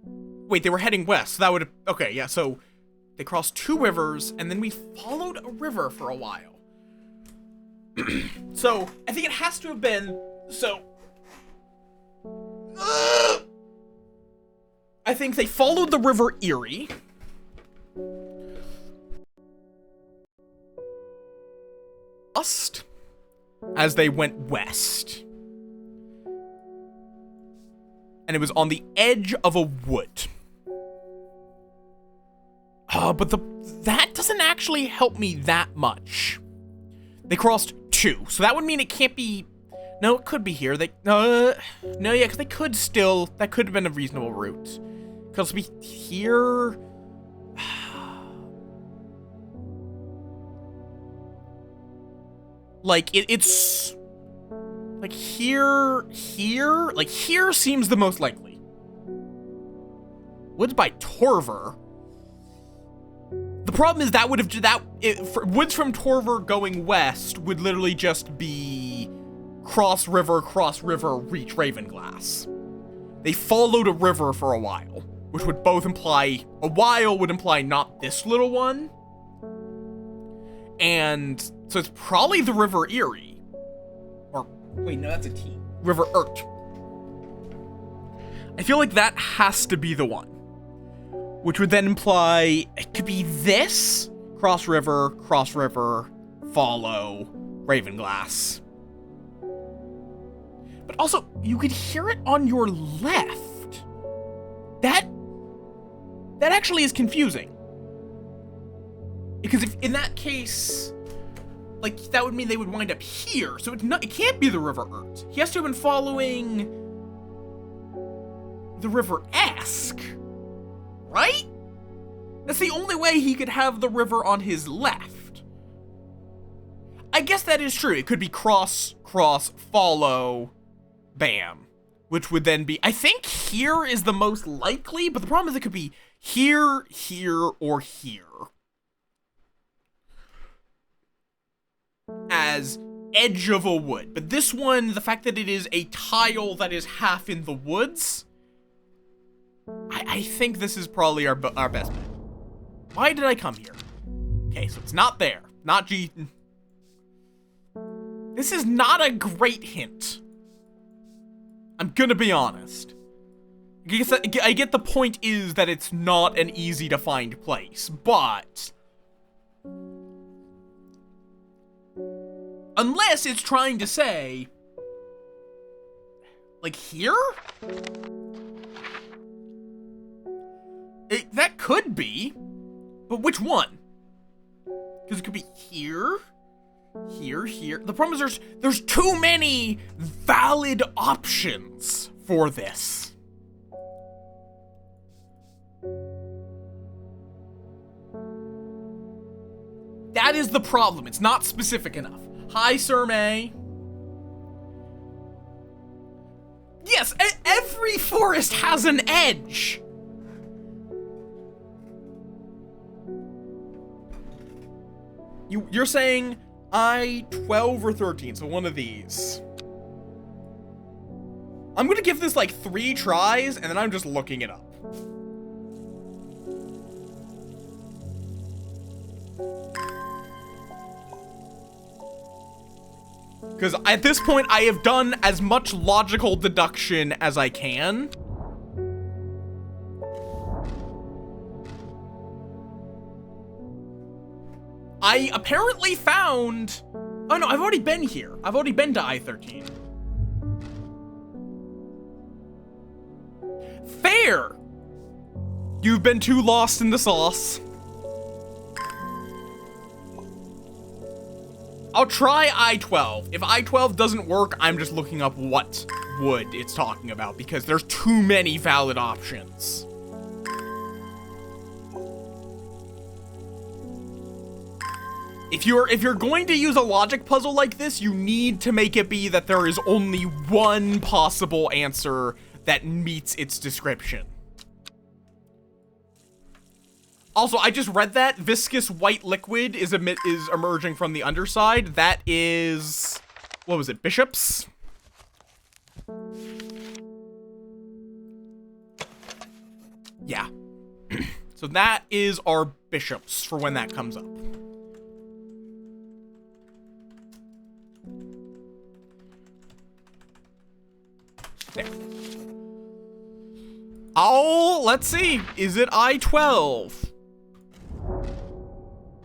wait, they were heading west, so that would... Okay, yeah, so they crossed 2 rivers, and then we followed a river for a while. So, I think it has to have been... So... I think they followed the River Erie. crossed as they went west. And it was on the edge of a wood. But that doesn't actually help me that much. They crossed 2, so that would mean it can't be... No, it could be here. No, yeah, because that could have been a reasonable route. Because we here... Like, it's... Like, here, like, here seems the most likely. Woods by Torver. The problem is that would have, woods from Torver going west would literally just be cross river, reach Ravenglass. They followed a river for a while, which would both imply, a while would imply not this little one. And so it's probably the River Erie. Or, wait, no, that's a T. River Urt. I feel like that has to be the one. Which would then imply it could be this. Cross river, follow, Ravenglass. But also, you could hear it on your left. That actually is confusing. Because if in that case, like, that would mean they would wind up here. So it can't be the River Urt. He has to have been following the River Esk, right? That's the only way he could have the river on his left. I guess that is true. It could be cross, follow, bam. Which would then be, I think here is the most likely, but the problem is it could be here, or here. As edge of a wood. But this one, the fact that it is a tile that is half in the woods, I think this is probably our best bet. Why did I come here? Okay, so it's not there. Not G. This is not a great hint. I'm gonna be honest. I get the point is that it's not an easy to find place, but... Unless it's trying to say... Like here? That could be. But which one? Because it could be here, here. The problem is there's too many valid options for this. That is the problem. It's not specific enough. Hi, Sir May. Yes, every forest has an edge. You're saying I-12 or 13, so one of these. I'm gonna give this like 3 tries, and then I'm just looking it up. Because at this point, I have done as much logical deduction as I can. I apparently found... Oh no, I've already been here. I've already been to I-13. Fair! You've been too lost in the sauce. I'll try I-12. If I-12 doesn't work, I'm just looking up what wood it's talking about, because there's too many valid options. If you're going to use a logic puzzle like this, you need to make it be that there is only one possible answer that meets its description. Also, I just read that viscous white liquid is emerging from the underside. That is, what was it, Bishops? Yeah. So that is our Bishops for when that comes up. There. Oh, let's see. Is it I-12?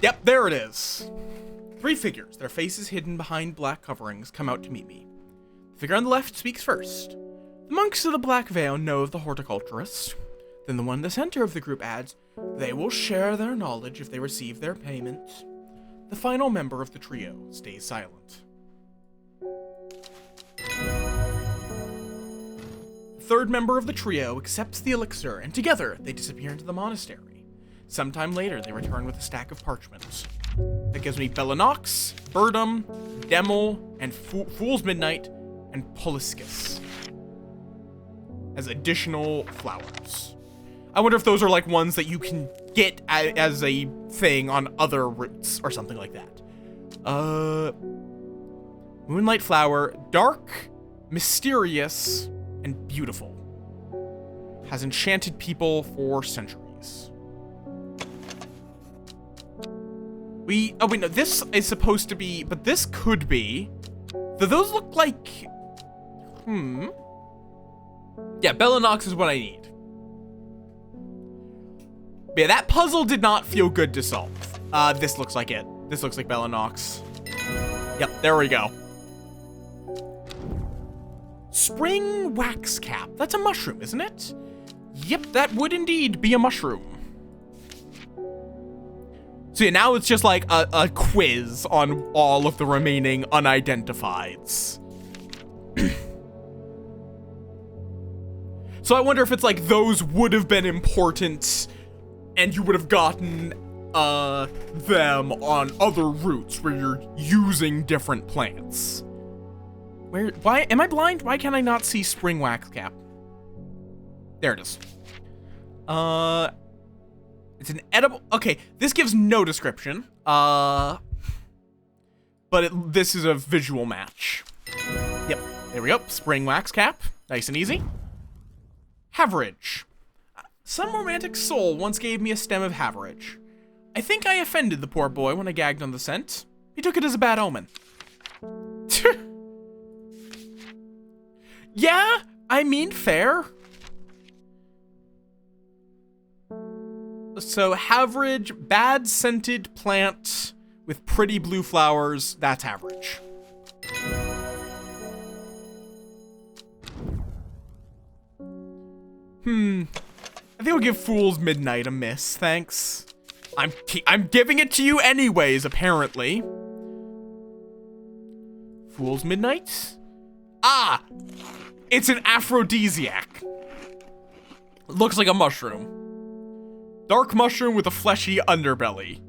Yep, there it is. 3 figures, their faces hidden behind black coverings, come out to meet me. The figure on the left speaks first. The monks of the Black Veil know of the horticulturist. Then the one in the center of the group adds, they will share their knowledge if they receive their payment. The final member of the trio stays silent. The third member of the trio accepts the elixir, and together they disappear into the monastery. Sometime later, they return with a stack of parchment. That gives me Belinox, Birdum, Demel, and Fool's Midnight, and Poliscus as additional flowers. I wonder if those are like ones that you can get as a thing on other routes or something like that. Moonlight flower, dark, mysterious, and beautiful. Has enchanted people for centuries. Oh wait, no, this is supposed to be, but this could be. Do those look like, Yeah, Belinox is what I need. But yeah, that puzzle did not feel good to solve. This looks like it. This looks like Belinox. Yep, there we go. Spring wax cap. That's a mushroom, isn't it? Yep, that would indeed be a mushroom. So yeah, now it's just like a quiz on all of the remaining unidentifieds. So I wonder if it's like those would have been important and you would have gotten them on other routes where you're using different plants. Why am I blind? Why can I not see spring wax cap? There it is. It's an edible. Okay, this gives no description. But this is a visual match. Yep, there we go. Spring wax cap, nice and easy. Haverage. Some romantic soul once gave me a stem of Haverage. I think I offended the poor boy when I gagged on the scent. He took it as a bad omen. Yeah, I mean, fair. So, Haverage, bad scented plant with pretty blue flowers, that's Haverage. I think we'll give Fool's Midnight a miss, thanks. I'm giving it to you anyways, apparently. Fool's Midnight? Ah! It's an aphrodisiac. Looks like a mushroom. Dark mushroom with a fleshy underbelly.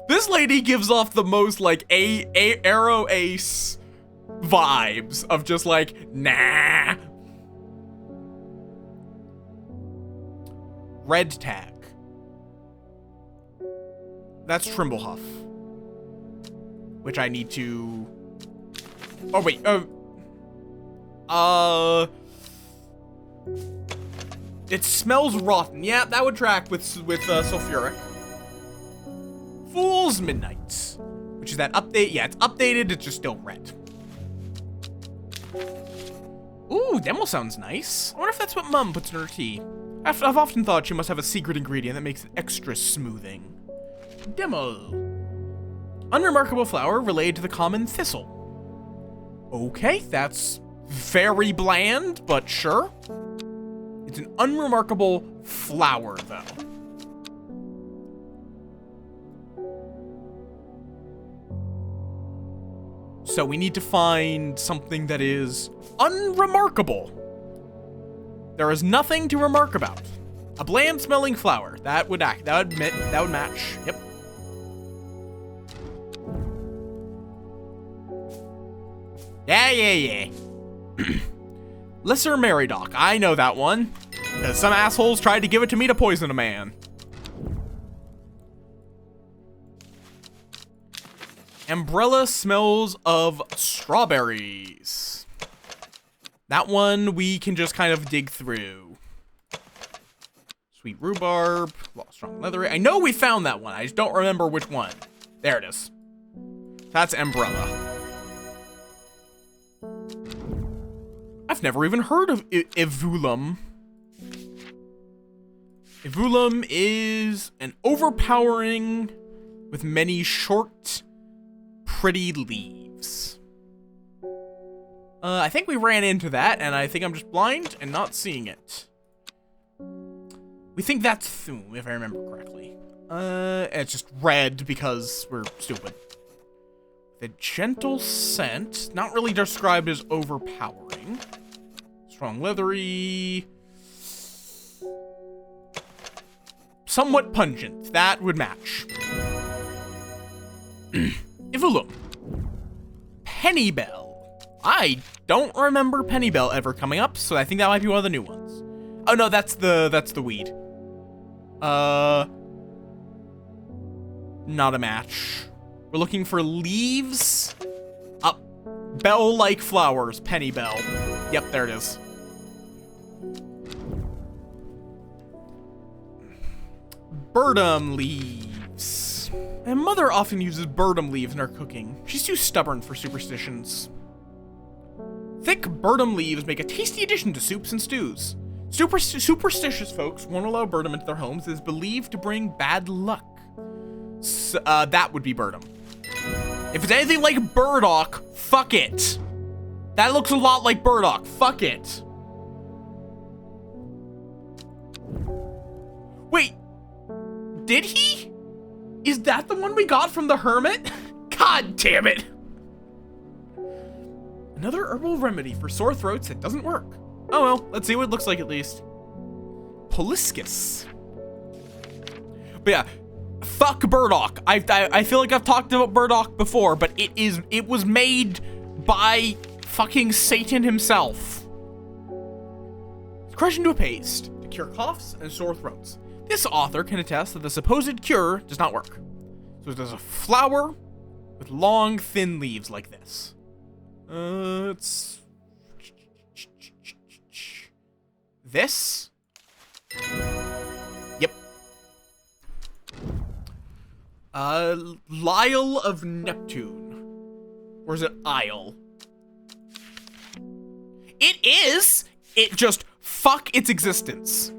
This lady gives off the most like Arrow Ace vibes of just like, nah. Red tag. That's Trimblehuff. Which I need to... Oh, wait. It smells rotten. Yeah, that would track with sulfuric. Fool's Midnight. Which is that update? Yeah, it's updated. It's just still red. Ooh, Demel sounds nice. I wonder if that's what Mum puts in her tea. I've often thought she must have a secret ingredient that makes it extra smoothing. Demel. Unremarkable flower related to the common thistle. Okay, that's very bland, but sure. It's an unremarkable flower, though. So we need to find something that is unremarkable. There is nothing to remark about. A bland-smelling flower. That would match. Yep. Yeah. Lesser Meridoc. I know that one. Because some assholes tried to give it to me to poison a man. Umbrella smells of strawberries. That one we can just kind of dig through. Sweet rhubarb. Well, strong leather. I know we found that one. I just don't remember which one. There it is. That's Umbrella. I've never even heard of Evulum. Evulum is an overpowering with many short, pretty leaves. I think we ran into that, and I think I'm just blind and not seeing it. We think that's Thum, if I remember correctly. It's just red because we're stupid. The gentle scent, not really described as overpowering. Strong leathery. Somewhat pungent, that would match. Evulum. Pennybell. I don't remember Pennybell ever coming up, so I think that might be one of the new ones. Oh no, that's the weed. Not a match. We're looking for leaves. Up. Bell-like flowers, Pennybell. Yep, there it is. Birdum leaves. My mother often uses birdum leaves in her cooking. She's too stubborn for superstitions. Thick birdum leaves make a tasty addition to soups and stews. Superstitious folks won't allow birdum into their homes. It is believed to bring bad luck. So, that would be birdum. If it's anything like burdock, fuck it. That looks a lot like burdock. Fuck it. Wait. Did he? Is that the one we got from the hermit? God damn it. Another herbal remedy for sore throats that doesn't work. Oh well, let's see what it looks like at least. Poliscus. But yeah, fuck burdock. I feel like I've talked about burdock before, but it was made by fucking Satan himself. Crushed into a paste to cure coughs and sore throats. This author can attest that the supposed cure does not work. So there's a flower with long, thin leaves like this. It's this. Yep. Lyle of Neptune. Or is it Isle? It is. It just fuck its existence.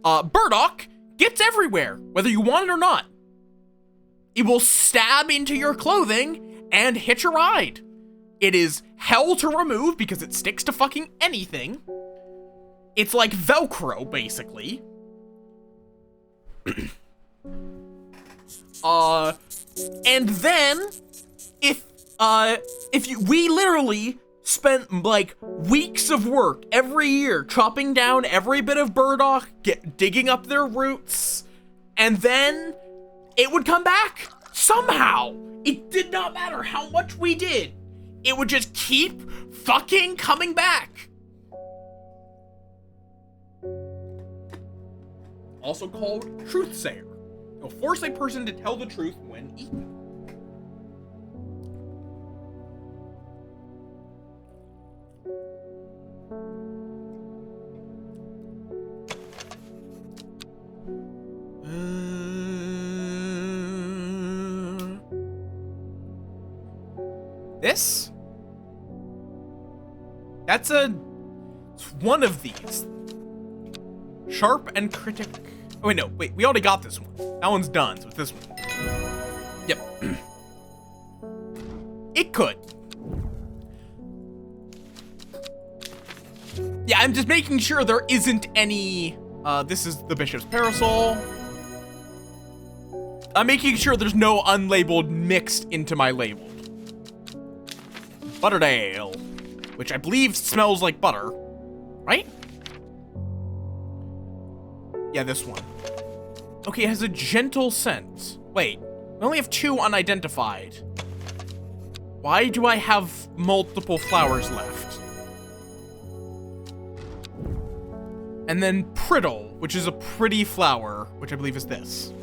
Burdock gets everywhere, whether you want it or not. It will stab into your clothing and hitch a ride. It is hell to remove because it sticks to fucking anything. It's like Velcro, basically. And then we literally spent like weeks of work every year chopping down every bit of burdock, digging up their roots, and then it would come back somehow. It did not matter how much we did. It would just keep fucking coming back. Also called truthsayer. It will force a person to tell the truth when eaten. This? It's one of these. Sharp and critic. Oh wait, no, wait, we already got this one. That one's done, so it's this one. Yep. It could. Yeah, I'm just making sure there isn't any, this is the Bishop's Parasol. I'm making sure there's no unlabeled mixed into my labeled. Butterdale, which I believe smells like butter, right? Yeah, this one. Okay, it has a gentle scent. Wait, we only have 2 unidentified. Why do I have multiple flowers left? And then Priddle, which is a pretty flower, which I believe is this.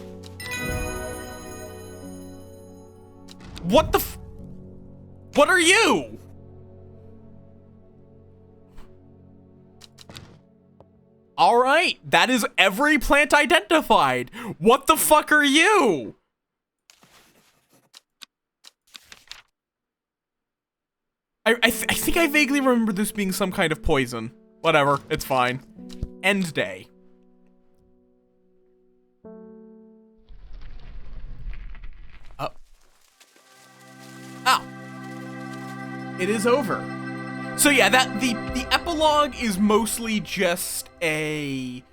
What the f- What are you? All right, that is every plant identified. What the fuck are you? I think I vaguely remember this being some kind of poison. Whatever, it's fine. End day. It is over. So yeah, that the epilogue is mostly just a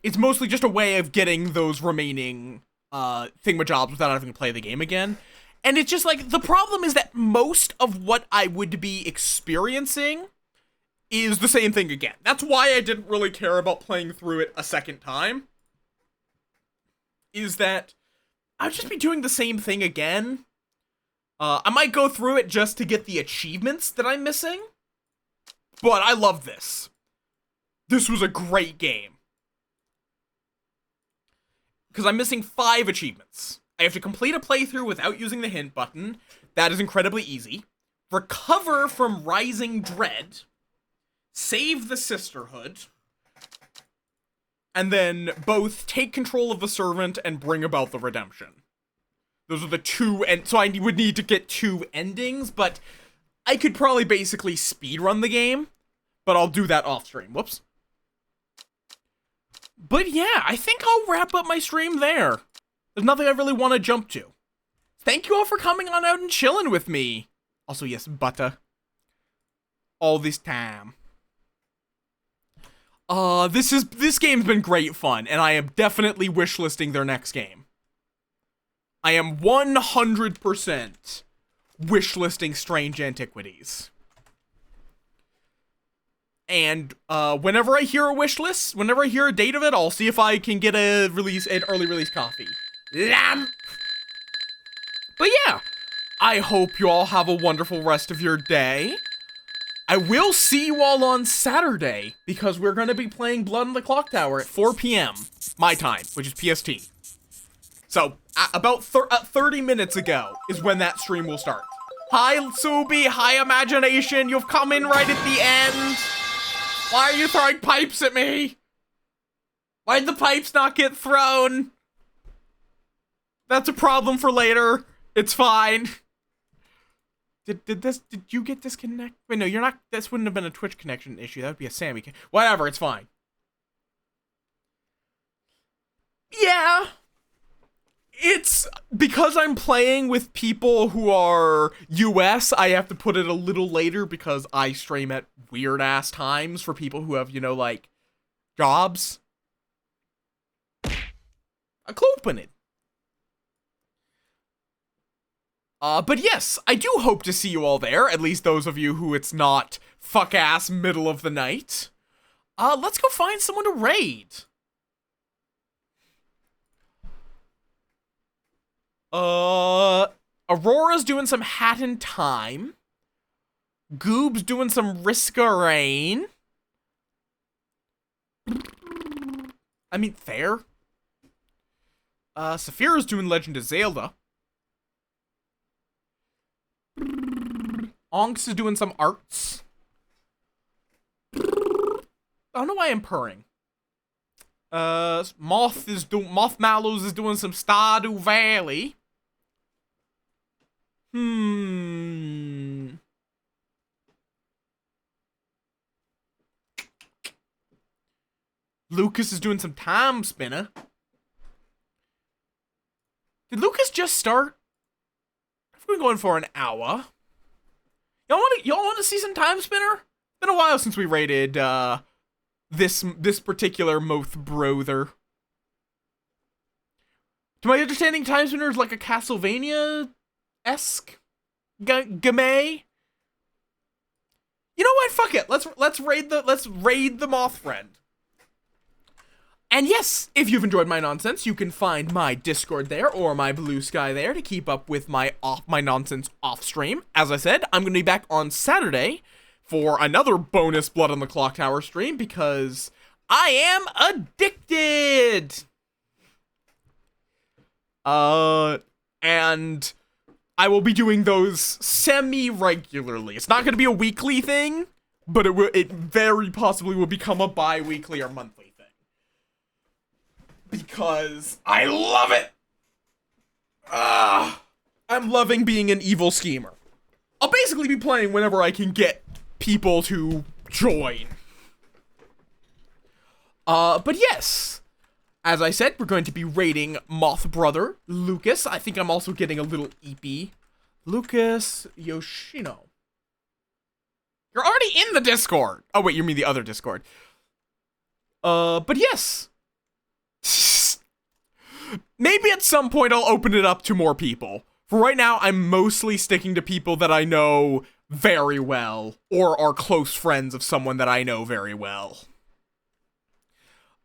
it's mostly just a way of getting those remaining thingamajobs without having to play the game again. And it's just like, the problem is that most of what I would be experiencing is the same thing again. That's why I didn't really care about playing through it a second time. Is that I'd just be doing the same thing again. I might go through it just to get the achievements that I'm missing. But I love this. This was a great game. Because I'm missing 5 achievements. I have to complete a playthrough without using the hint button. That is incredibly easy. Recover from Rising Dread. Save the Sisterhood. And then both take control of the servant and bring about the redemption. Those are the 2, and so I would need to get 2 endings, but I could probably basically speedrun the game, but I'll do that off stream. Whoops. But yeah, I think I'll wrap up my stream there. There's nothing I really want to jump to. Thank you all for coming on out and chilling with me. Also, yes, butter. All this time. This game's been great fun, and I am definitely wishlisting their next game. I am 100% wishlisting Strange Antiquities. And whenever I hear a wish list, whenever I hear a date of it, I'll see if I can get an early release copy. Lamp. But yeah, I hope you all have a wonderful rest of your day. I will see you all on Saturday, because we're going to be playing Blood on the Clock Tower at 4 p.m. my time, which is PST. So, about 30 minutes ago is when that stream will start. Hi, Subi, hi, Imagination, you've come in right at the end. Why are you throwing pipes at me? Why'd the pipes not get thrown? That's a problem for later. It's fine. Did you get disconnected? Wait, no, you're not. This wouldn't have been a Twitch connection issue. That would be a Sammy. Whatever, it's fine. Yeah. It's because I'm playing with people who are US, I have to put it a little later because I stream at weird ass times for people who have, you know, like, jobs. I could open it. But yes, I do hope to see you all there, at least those of you who it's not fuck-ass middle of the night. Let's go find someone to raid. Aurora's doing some Hat in Time. Goob's doing some Riska Rain. I mean, fair. Saphira's doing Legend of Zelda. Onks is doing some arts. I don't know why I'm purring. Moth Mallows is doing some Stardew Valley. Lucas is doing some Time Spinner. Did Lucas just start? I've been going for an hour. Y'all want to see some Time Spinner? Been a while since we rated this particular Möth brother. To my understanding, Time Spinner is like a Castlevania-esque game. You know what? Fuck it. Let's raid the Moth Friend. And yes, if you've enjoyed my nonsense, you can find my Discord there or my Blue Sky there to keep up with my nonsense off stream. As I said, I'm going to be back on Saturday for another bonus Blood on the Clock Tower stream because I am addicted. And I will be doing those semi-regularly. It's not going to be a weekly thing, but it very possibly will become a bi-weekly or monthly. Because I love it! I'm loving being an evil schemer. I'll basically be playing whenever I can get people to join. But yes, as I said, we're going to be raiding Moth Brother, Lucas. I think I'm also getting a little EP Lucas Yoshino. You're already in the Discord. Oh, wait, you mean the other Discord. But yes. Maybe at some point I'll open it up to more people. For right now, I'm mostly sticking to people that I know very well, or are close friends of someone that I know very well.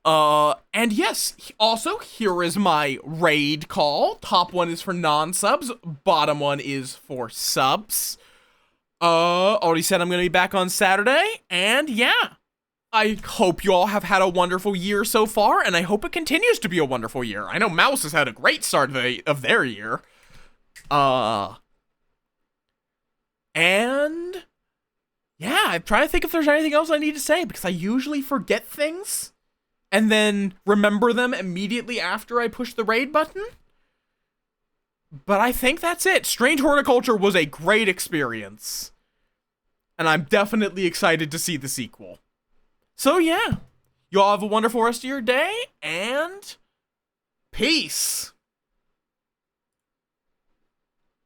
And yes, also, here is my raid call. Top one is for non-subs, bottom one is for subs. Already said I'm gonna be back on Saturday, and yeah. I hope you all have had a wonderful year so far, and I hope it continues to be a wonderful year. I know Mouse has had a great start of their year. And yeah, I'm trying to think if there's anything else I need to say, because I usually forget things and then remember them immediately after I push the raid button. But I think that's it. Strange Horticulture was a great experience, and I'm definitely excited to see the sequel. So yeah, you all have a wonderful rest of your day, and peace.